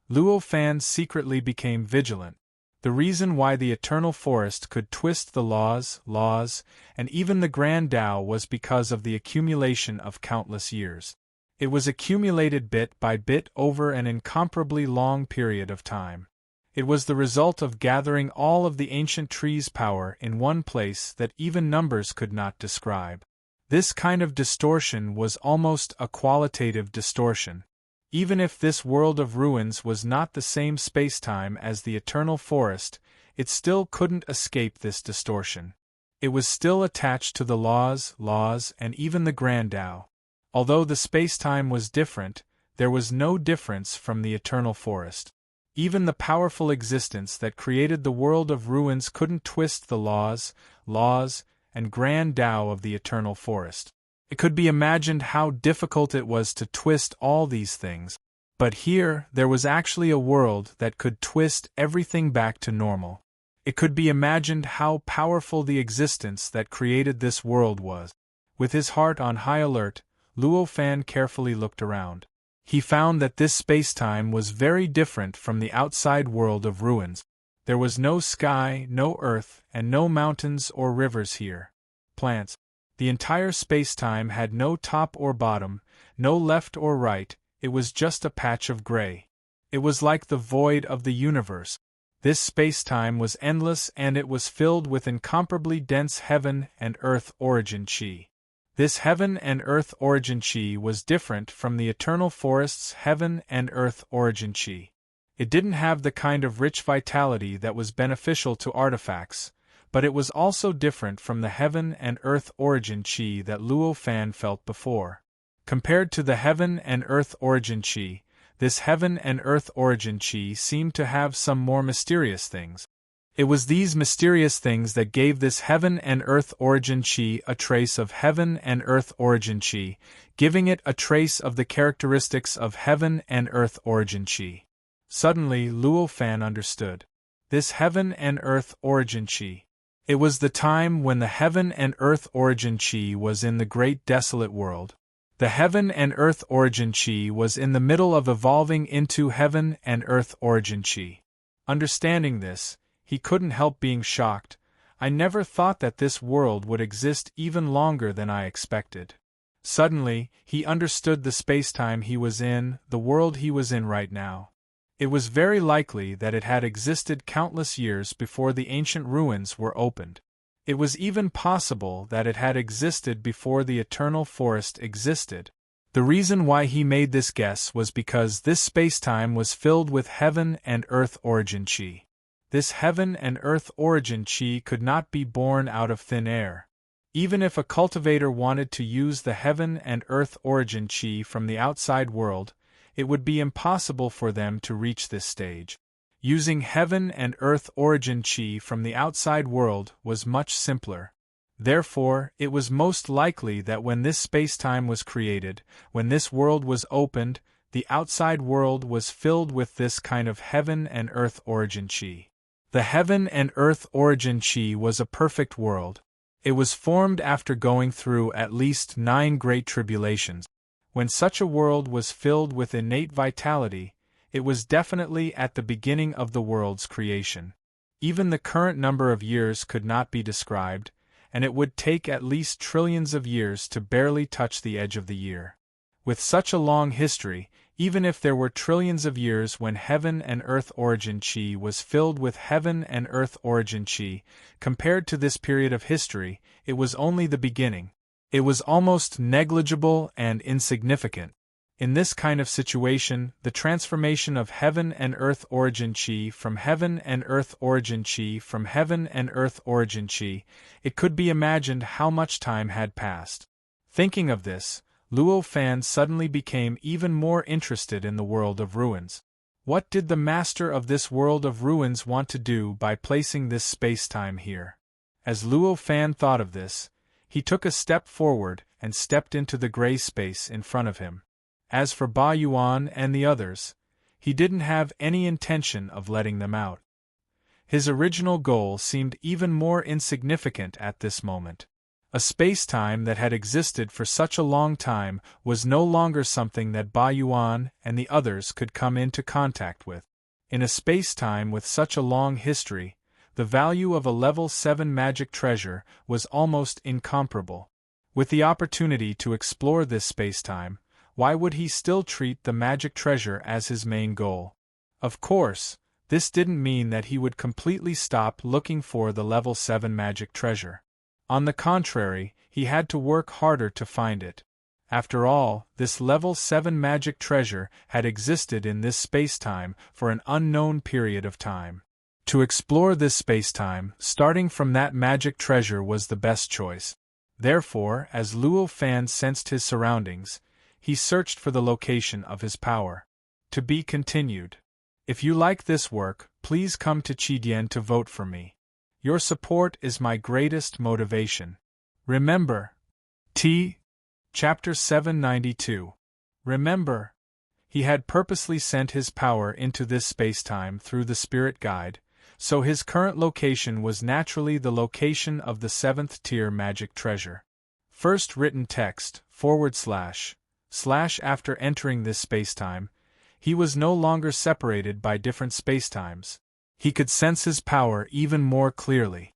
Luo Fan secretly became vigilant. The reason why the eternal forest could twist the laws, and even the Grand Tao was because of the accumulation of countless years. It was accumulated bit by bit over an incomparably long period of time. It was the result of gathering all of the ancient trees' power in one place that even numbers could not describe. This kind of distortion was almost a qualitative distortion. Even if this world of ruins was not the same spacetime as the eternal forest, it still couldn't escape this distortion. It was still attached to the laws, and even the Grand Tao. Although the spacetime was different, there was no difference from the eternal forest. Even the powerful existence that created the world of ruins couldn't twist the laws, and Grand Tao of the eternal forest. It could be imagined how difficult it was to twist all these things. But here, there was actually a world that could twist everything back to normal. It could be imagined how powerful the existence that created this world was. With his heart on high alert, Luo Fan carefully looked around. He found that this spacetime was very different from the outside world of ruins. There was no sky, no earth, and no mountains or rivers here. Plants. The entire spacetime had no top or bottom, no left or right, it was just a patch of gray. It was like the void of the universe. This spacetime was endless and it was filled with incomparably dense heaven and earth origin chi. This heaven and earth origin chi was different from the eternal forest's heaven and earth origin chi. It didn't have the kind of rich vitality that was beneficial to artifacts, but it was also different from the heaven and earth origin chi that Luo Fan felt before. Compared to the heaven and earth origin chi, this heaven and earth origin chi seemed to have some more mysterious things. It was these mysterious things that gave this heaven and earth origin chi a trace of heaven and earth origin chi, giving it a trace of the characteristics of heaven and earth origin chi. Suddenly, Luo Fan understood. This heaven and earth origin chi. It was the time when the heaven and earth origin chi was in the great desolate world. The heaven and earth origin chi was in the middle of evolving into heaven and earth origin chi. Understanding this, he couldn't help being shocked. I never thought that this world would exist even longer than I expected. Suddenly, he understood the spacetime he was in, the world he was in right now. It was very likely that it had existed countless years before the ancient ruins were opened. It was even possible that it had existed before the eternal forest existed. The reason why he made this guess was because this spacetime was filled with heaven and earth origin chi. This heaven and earth origin chi could not be born out of thin air. Even if a cultivator wanted to use the heaven and earth origin chi from the outside world, it would be impossible for them to reach this stage. Using heaven and earth origin chi from the outside world was much simpler. Therefore, it was most likely that when this spacetime was created, when this world was opened, the outside world was filled with this kind of heaven and earth origin chi. The heaven and earth origin chi was a perfect world. It was formed after going through at least 9 great tribulations. When such a world was filled with innate vitality, it was definitely at the beginning of the world's creation. Even the current number of years could not be described, and it would take at least trillions of years to barely touch the edge of the year. With such a long history, even if there were trillions of years when heaven and earth origin chi was filled with heaven and earth origin chi, compared to this period of history, it was only the beginning. It was almost negligible and insignificant. In this kind of situation, the transformation of heaven and earth origin chi from heaven and earth origin chi from heaven and earth origin chi, it could be imagined how much time had passed. Thinking of this, Luo Fan suddenly became even more interested in the world of ruins. What did the master of this world of ruins want to do by placing this spacetime here? As Luo Fan thought of this, he took a step forward and stepped into the gray space in front of him. As for Ba Yuan and the others, he didn't have any intention of letting them out. His original goal seemed even more insignificant at this moment. A space-time that had existed for such a long time was no longer something that Ba Yuan and the others could come into contact with. In a space-time with such a long history, the value of a level 7 magic treasure was almost incomparable. With the opportunity to explore this space-time, why would he still treat the magic treasure as his main goal? Of course, this didn't mean that he would completely stop looking for the level 7 magic treasure. On the contrary, he had to work harder to find it. After all, this level 7 magic treasure had existed in this spacetime for an unknown period of time. To explore this spacetime, starting from that magic treasure was the best choice. Therefore, as Luo Fan sensed his surroundings, he searched for the location of his power. To be continued. If you like this work, please come to Qidian to vote for me. Your support is my greatest motivation. Remember. Chapter 792. Remember. He had purposely sent his power into this spacetime through the spirit guide, so his current location was naturally the location of the 7th tier magic treasure. First written text, / after entering this spacetime, he was no longer separated by different spacetimes. He could sense his power even more clearly.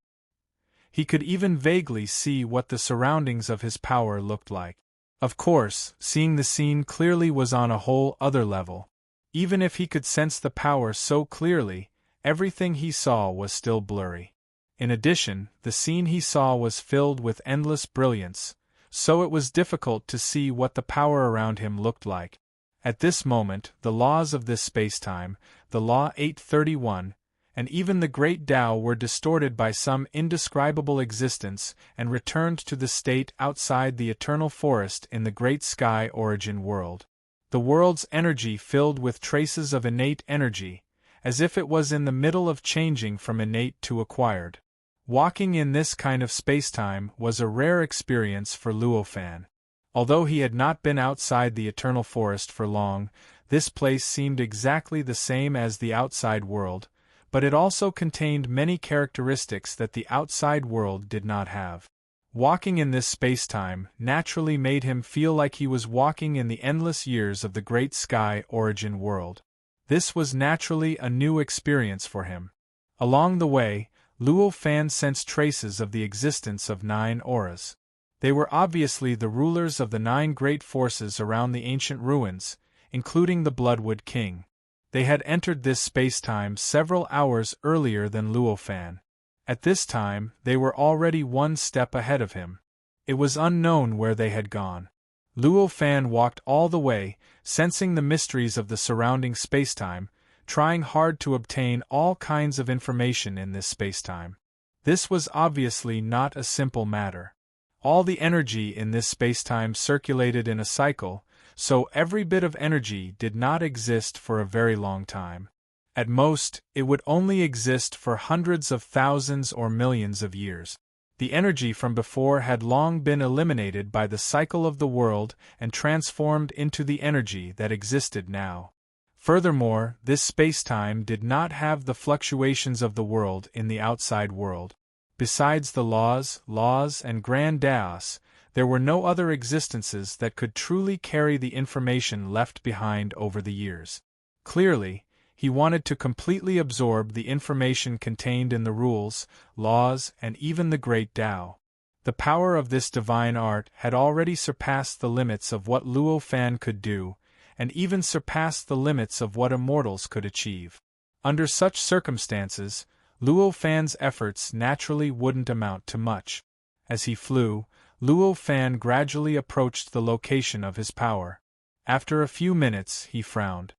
He could even vaguely see what the surroundings of his power looked like. Of course, seeing the scene clearly was on a whole other level. Even if he could sense the power so clearly, everything he saw was still blurry. In addition, the scene he saw was filled with endless brilliance, so it was difficult to see what the power around him looked like. At this moment, the laws of this spacetime, the Law 831, and even the Great Tao were distorted by some indescribable existence and returned to the state outside the eternal forest in the Great Sky origin world. The world's energy filled with traces of innate energy, as if it was in the middle of changing from innate to acquired. Walking in this kind of spacetime was a rare experience for Luo Fan. Although he had not been outside the eternal forest for long, this place seemed exactly the same as the outside world, but it also contained many characteristics that the outside world did not have. Walking in this spacetime naturally made him feel like he was walking in the endless years of the great sky origin world. This was naturally a new experience for him. Along the way, Luo Fan sensed traces of the existence of 9 auras. They were obviously the rulers of the 9 great forces around the ancient ruins, including the Bloodwood King. They had entered this spacetime several hours earlier than Luo Fan. At this time, they were already one step ahead of him. It was unknown where they had gone. Luo Fan walked all the way, sensing the mysteries of the surrounding spacetime, trying hard to obtain all kinds of information in this spacetime. This was obviously not a simple matter. All the energy in this spacetime circulated in a cycle, so every bit of energy did not exist for a very long time. At most, it would only exist for hundreds of thousands or millions of years. The energy from before had long been eliminated by the cycle of the world and transformed into the energy that existed now. Furthermore, this spacetime did not have the fluctuations of the world in the outside world. Besides the laws, and grand chaos, there were no other existences that could truly carry the information left behind over the years. Clearly, he wanted to completely absorb the information contained in the rules, laws, and even the great Tao. The power of this divine art had already surpassed the limits of what Luo Fan could do, and even surpassed the limits of what immortals could achieve. Under such circumstances, Luo Fan's efforts naturally wouldn't amount to much. As he flew, Luo Fan gradually approached the location of his power. After a few minutes, he frowned.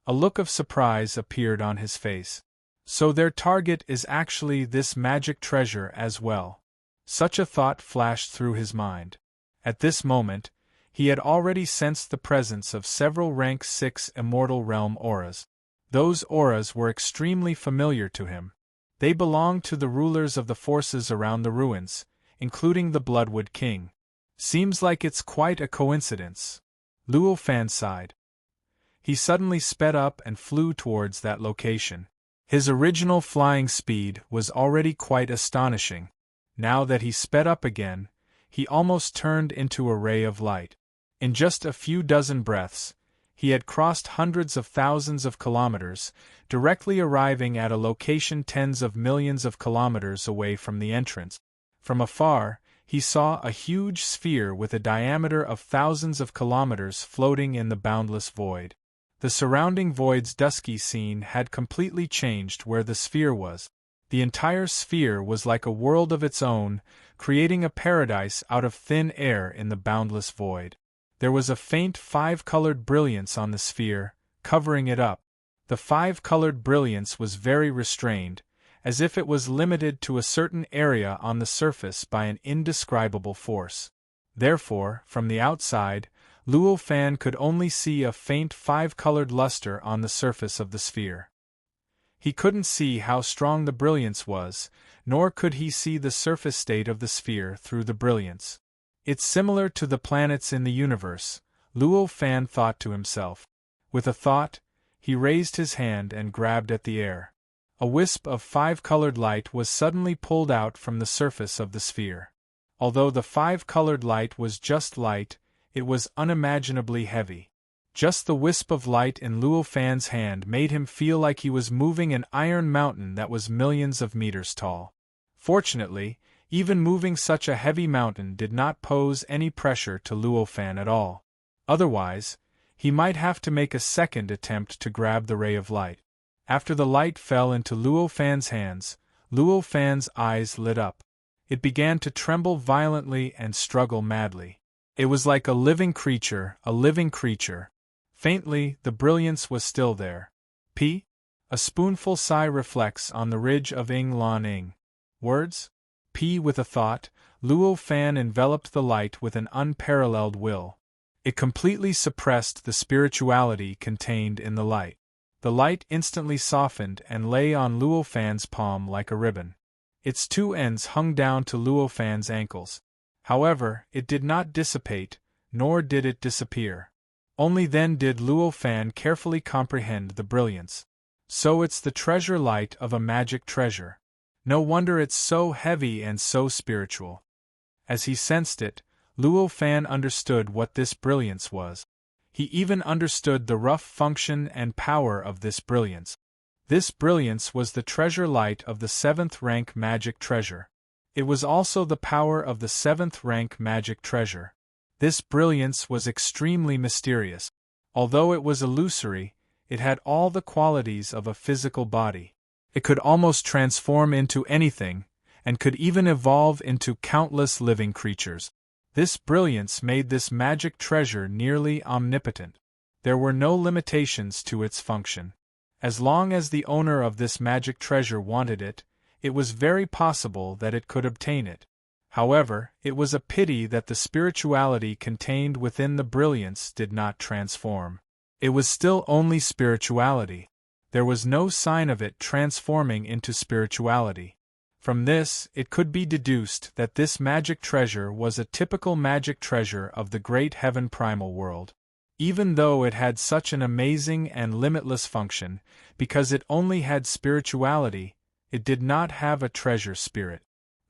A look of surprise appeared on his face. So their target is actually this magic treasure as well. Such a thought flashed through his mind. At this moment, he had already sensed the presence of several rank 6 immortal realm auras. Those auras were extremely familiar to him. They belonged to the rulers of the forces around the ruins, including the Bloodwood King. Seems like it's quite a coincidence. Luo Fan sighed. He suddenly sped up and flew towards that location. His original flying speed was already quite astonishing. Now that he sped up again, he almost turned into a ray of light. In just a few dozen breaths, he had crossed hundreds of thousands of kilometers, directly arriving at a location tens of millions of kilometers away from the entrance. From afar, he saw a huge sphere with a diameter of thousands of kilometers floating in the boundless void. The surrounding void's dusky scene had completely changed where the sphere was. The entire sphere was like a world of its own, creating a paradise out of thin air in the boundless void. There was a faint 5-colored brilliance on the sphere, covering it up. The 5-colored brilliance was very restrained, as if it was limited to a certain area on the surface by an indescribable force. Therefore, from the outside, Luo Fan could only see a faint 5-colored luster on the surface of the sphere. He couldn't see how strong the brilliance was, nor could he see the surface state of the sphere through the brilliance. It's similar to the planets in the universe, Luo Fan thought to himself. With a thought, he raised his hand and grabbed at the air. A wisp of 5-colored light was suddenly pulled out from the surface of the sphere. Although the 5-colored light was just light, it was unimaginably heavy. Just the wisp of light in Luo Fan's hand made him feel like he was moving an iron mountain that was millions of meters tall. Fortunately, even moving such a heavy mountain did not pose any pressure to Luo Fan at all. Otherwise, he might have to make a second attempt to grab the ray of light. After the light fell into Luo Fan's hands, Luo Fan's eyes lit up. It began to tremble violently and struggle madly. It was like a living creature, a living creature. Faintly, the brilliance was still there. P? A spoonful sigh reflects on the ridge of Ing Lan Ing. Words? P. With a thought, Luo Fan enveloped the light with an unparalleled will. It completely suppressed the spirituality contained in the light. The light instantly softened and lay on Luo Fan's palm like a ribbon. Its two ends hung down to Luo Fan's ankles. However, it did not dissipate, nor did it disappear. Only then did Luo Fan carefully comprehend the brilliance. So it's the treasure light of a magic treasure. No wonder it's so heavy and so spiritual. As he sensed it, Luo Fan understood what this brilliance was. He even understood the rough function and power of this brilliance. This brilliance was the treasure light of the 7th rank magic treasure. It was also the power of the 7th rank magic treasure. This brilliance was extremely mysterious. Although it was illusory, it had all the qualities of a physical body. It could almost transform into anything, and could even evolve into countless living creatures. This brilliance made this magic treasure nearly omnipotent. There were no limitations to its function. As long as the owner of this magic treasure wanted it, it was very possible that it could obtain it. However, it was a pity that the spirituality contained within the brilliance did not transform. It was still only spirituality. There was no sign of it transforming into spirituality. From this, it could be deduced that this magic treasure was a typical magic treasure of the great heaven primal world. Even though it had such an amazing and limitless function, because it only had spirituality, it did not have a treasure spirit.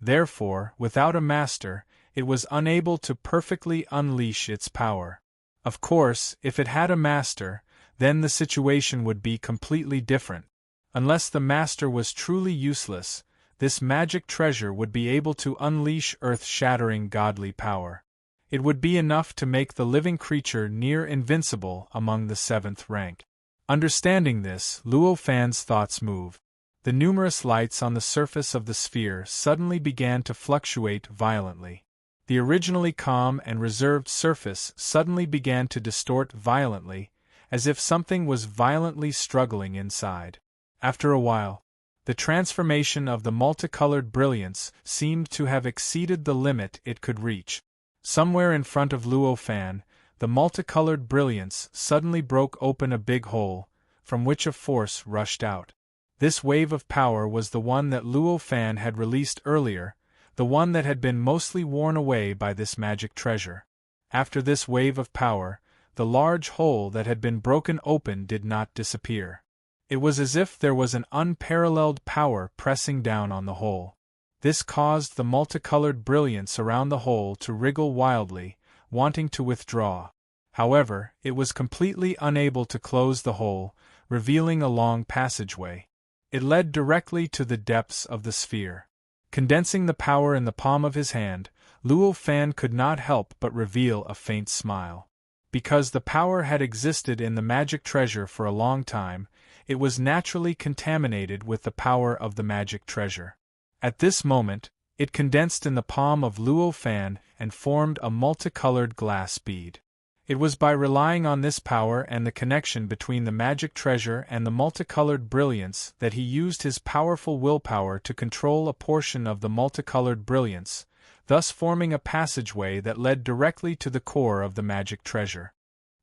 Therefore, without a master, it was unable to perfectly unleash its power. Of course, if it had a master, then the situation would be completely different. Unless the master was truly useless, this magic treasure would be able to unleash earth-shattering godly power. It would be enough to make the living creature near invincible among the 7th rank. Understanding this, Luo Fan's thoughts move. The numerous lights on the surface of the sphere suddenly began to fluctuate violently. The originally calm and reserved surface suddenly began to distort violently, as if something was violently struggling inside. After a while, the transformation of the multicolored brilliance seemed to have exceeded the limit it could reach. Somewhere in front of Luo Fan, the multicolored brilliance suddenly broke open a big hole, from which a force rushed out. This wave of power was the one that Luo Fan had released earlier, the one that had been mostly worn away by this magic treasure. After this wave of power, the large hole that had been broken open did not disappear. It was as if there was an unparalleled power pressing down on the hole. This caused the multicolored brilliance around the hole to wriggle wildly, wanting to withdraw. However, it was completely unable to close the hole, revealing a long passageway. It led directly to the depths of the sphere. Condensing the power in the palm of his hand, Luo Fan could not help but reveal a faint smile. Because the power had existed in the magic treasure for a long time, it was naturally contaminated with the power of the magic treasure. At this moment, it condensed in the palm of Luo Fan and formed a multicolored glass bead. It was by relying on this power and the connection between the magic treasure and the multicolored brilliance that he used his powerful willpower to control a portion of the multicolored brilliance, thus forming a passageway that led directly to the core of the magic treasure.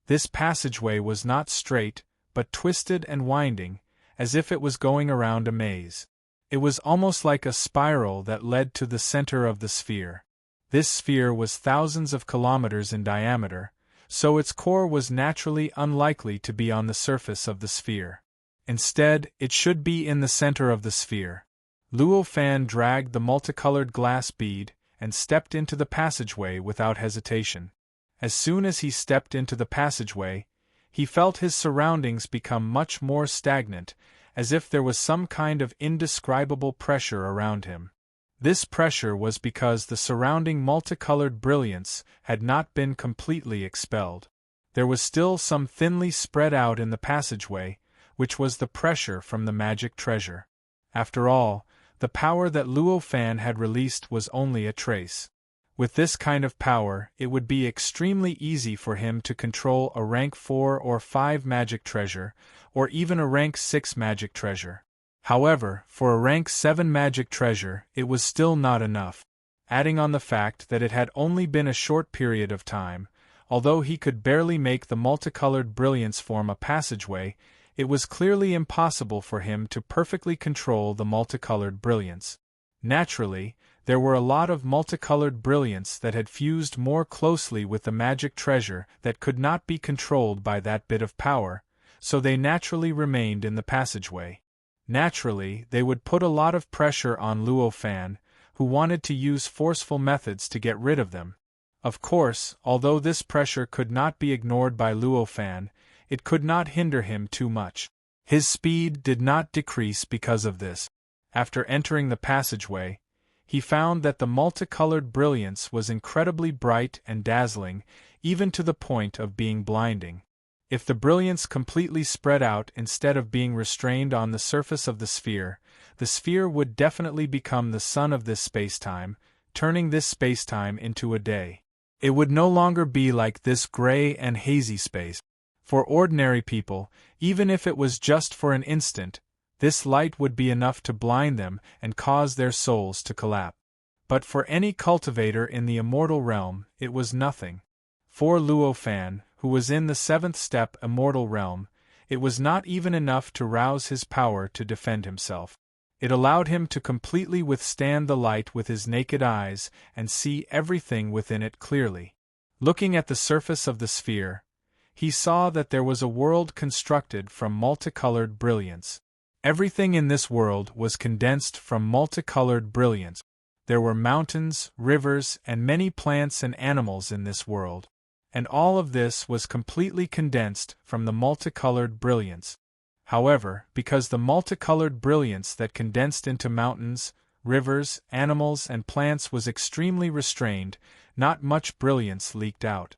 This passageway was not straight, but twisted and winding, as if it was going around a maze. It was almost like a spiral that led to the center of the sphere. This sphere was thousands of kilometers in diameter, so its core was naturally unlikely to be on the surface of the sphere. Instead, it should be in the center of the sphere. Luo Fan dragged the multicolored glass bead and stepped into the passageway without hesitation. As soon as he stepped into the passageway, he felt his surroundings become much more stagnant, as if there was some kind of indescribable pressure around him. This pressure was because the surrounding multicolored brilliance had not been completely expelled. There was still some thinly spread out in the passageway, which was the pressure from the magic treasure. After all, the power that Luo Fan had released was only a trace. With this kind of power, it would be extremely easy for him to control a rank 4 or 5 magic treasure, or even a rank 6 magic treasure. However, for a rank 7 magic treasure, it was still not enough. Adding on the fact that it had only been a short period of time, although he could barely make the multicolored brilliance form a passageway, it was clearly impossible for him to perfectly control the multicolored brilliance. Naturally, there were a lot of multicolored brilliance that had fused more closely with the magic treasure that could not be controlled by that bit of power, so they naturally remained in the passageway. Naturally, they would put a lot of pressure on Luo Fan, who wanted to use forceful methods to get rid of them. Of course, although this pressure could not be ignored by Luo Fan, it could not hinder him too much. His speed did not decrease because of this. After entering the passageway, he found that the multicolored brilliance was incredibly bright and dazzling, even to the point of being blinding. If the brilliance completely spread out instead of being restrained on the surface of the sphere would definitely become the sun of this spacetime, turning this spacetime into a day. It would no longer be like this gray and hazy space. For ordinary people, even if it was just for an instant, this light would be enough to blind them and cause their souls to collapse. But for any cultivator in the immortal realm, it was nothing. For Luo Fan, who was in the 7th step immortal realm, it was not even enough to rouse his power to defend himself. It allowed him to completely withstand the light with his naked eyes and see everything within it clearly. Looking at the surface of the sphere, he saw that there was a world constructed from multicolored brilliance. Everything in this world was condensed from multicolored brilliance. There were mountains, rivers, and many plants and animals in this world. And all of this was completely condensed from the multicolored brilliance. However, because the multicolored brilliance that condensed into mountains, rivers, animals, and plants was extremely restrained, not much brilliance leaked out.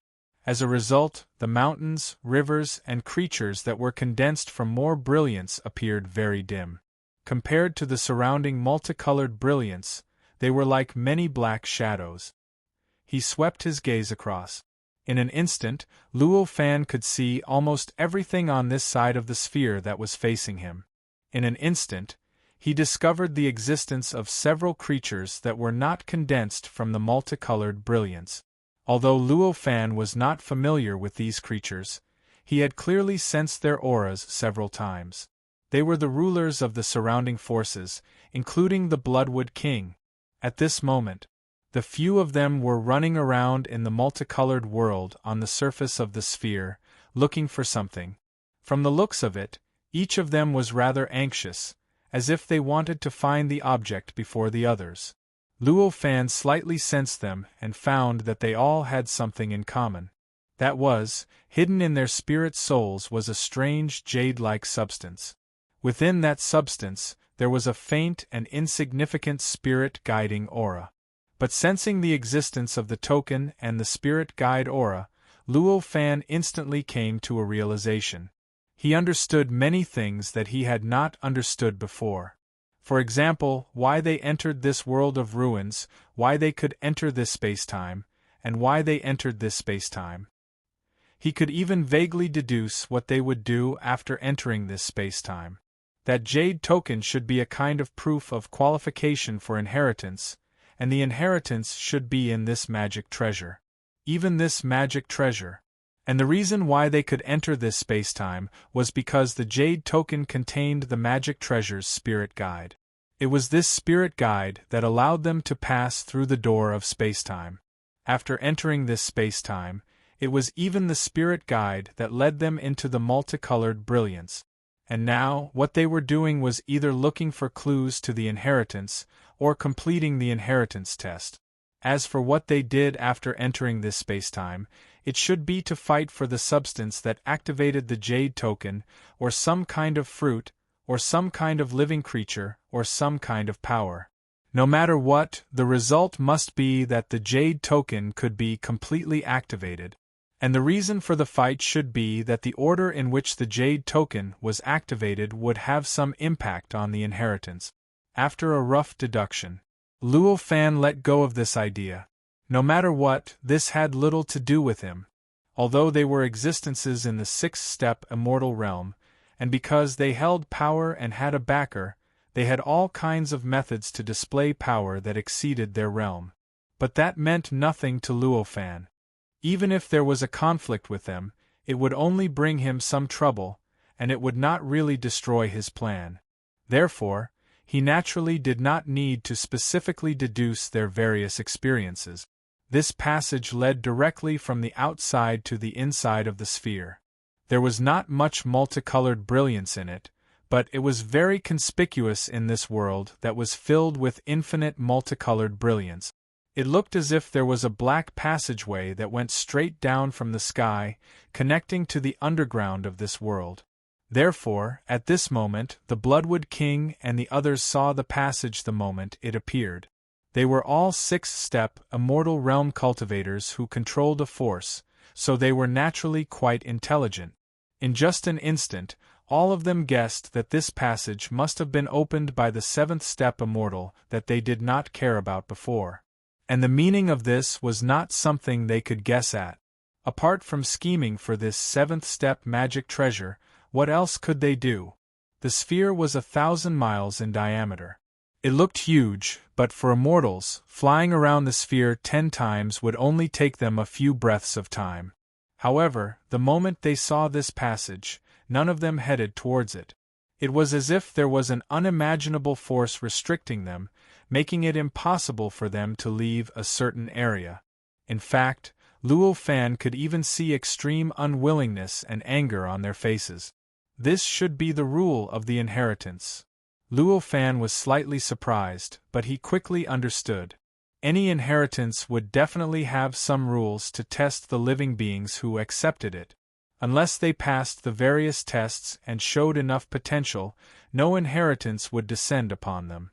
As a result, the mountains, rivers, and creatures that were condensed from more brilliance appeared very dim. Compared to the surrounding multicolored brilliance, they were like many black shadows. He swept his gaze across. In an instant, Luo Fan could see almost everything on this side of the sphere that was facing him. In an instant, he discovered the existence of several creatures that were not condensed from the multicolored brilliance. Although Luo Fan was not familiar with these creatures, he had clearly sensed their auras several times. They were the rulers of the surrounding forces, including the Bloodwood King. At this moment, the few of them were running around in the multicolored world on the surface of the sphere, looking for something. From the looks of it, each of them was rather anxious, as if they wanted to find the object before the others. Luo Fan slightly sensed them and found that they all had something in common. That was, hidden in their spirit souls was a strange jade-like substance. Within that substance, there was a faint and insignificant spirit guiding aura. But sensing the existence of the token and the spirit guide aura, Luo Fan instantly came to a realization. He understood many things that he had not understood before. For example, why they entered this world of ruins, why they could enter this spacetime, and why they entered this spacetime. He could even vaguely deduce what they would do after entering this spacetime. That jade token should be a kind of proof of qualification for inheritance, and the inheritance should be in this magic treasure. Even this magic treasure. And the reason why they could enter this spacetime was because the jade token contained the magic treasure's spirit guide. It was this spirit guide that allowed them to pass through the door of spacetime. After entering this spacetime, it was even the spirit guide that led them into the multicolored brilliance. And now, what they were doing was either looking for clues to the inheritance, or completing the inheritance test. As for what they did after entering this spacetime, it should be to fight for the substance that activated the jade token, or some kind of fruit, or some kind of living creature, or some kind of power. No matter what, the result must be that the jade token could be completely activated. And the reason for the fight should be that the order in which the jade token was activated would have some impact on the inheritance. After a rough deduction, Luo Fan let go of this idea. No matter what, this had little to do with him. Although they were existences in the 6th step immortal realm, and because they held power and had a backer, they had all kinds of methods to display power that exceeded their realm. But that meant nothing to Luo Fan. Even if there was a conflict with them, it would only bring him some trouble, and it would not really destroy his plan. Therefore, he naturally did not need to specifically deduce their various experiences. This passage led directly from the outside to the inside of the sphere. There was not much multicolored brilliance in it, but it was very conspicuous in this world that was filled with infinite multicolored brilliance. It looked as if there was a black passageway that went straight down from the sky, connecting to the underground of this world. Therefore, at this moment, the Bloodwood King and the others saw the passage the moment it appeared. They were all sixth-step, immortal realm cultivators who controlled a force, so they were naturally quite intelligent. In just an instant, all of them guessed that this passage must have been opened by the seventh-step immortal that they did not care about before. And the meaning of this was not something they could guess at. Apart from scheming for this seventh-step magic treasure, what else could they do? The sphere was 1,000 miles in diameter. It looked huge, but for immortals, flying around the sphere 10 times would only take them a few breaths of time. However, the moment they saw this passage, none of them headed towards it. It was as if there was an unimaginable force restricting them, making it impossible for them to leave a certain area. In fact, Luo Fan could even see extreme unwillingness and anger on their faces. This should be the rule of the inheritance. Luo Fan was slightly surprised, but he quickly understood. Any inheritance would definitely have some rules to test the living beings who accepted it. Unless they passed the various tests and showed enough potential, no inheritance would descend upon them.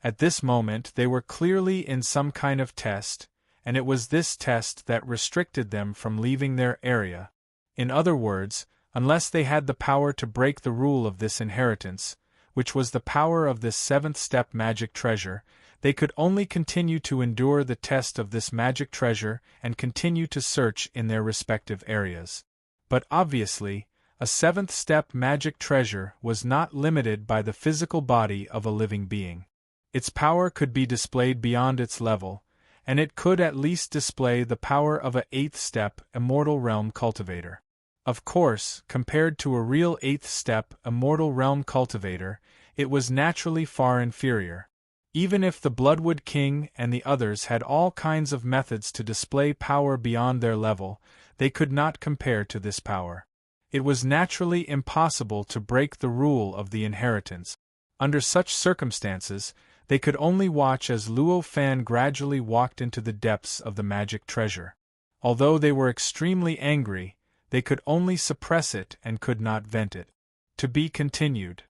At this moment they were clearly in some kind of test, and it was this test that restricted them from leaving their area. In other words, unless they had the power to break the rule of this inheritance, which was the power of this seventh-step magic treasure, they could only continue to endure the test of this magic treasure and continue to search in their respective areas. But obviously, a seventh-step magic treasure was not limited by the physical body of a living being. Its power could be displayed beyond its level, and it could at least display the power of a eighth-step immortal realm cultivator. Of course, compared to a real eighth-step immortal realm cultivator, it was naturally far inferior. Even if the Bloodwood King and the others had all kinds of methods to display power beyond their level, they could not compare to this power. It was naturally impossible to break the rule of the inheritance. Under such circumstances, they could only watch as Luo Fan gradually walked into the depths of the magic treasure. Although they were extremely angry, they could only suppress it and could not vent it. To be continued.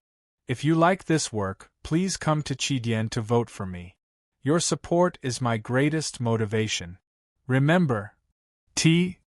If you like this work, please come to Qidien to vote for me. Your support is my greatest motivation. Remember, T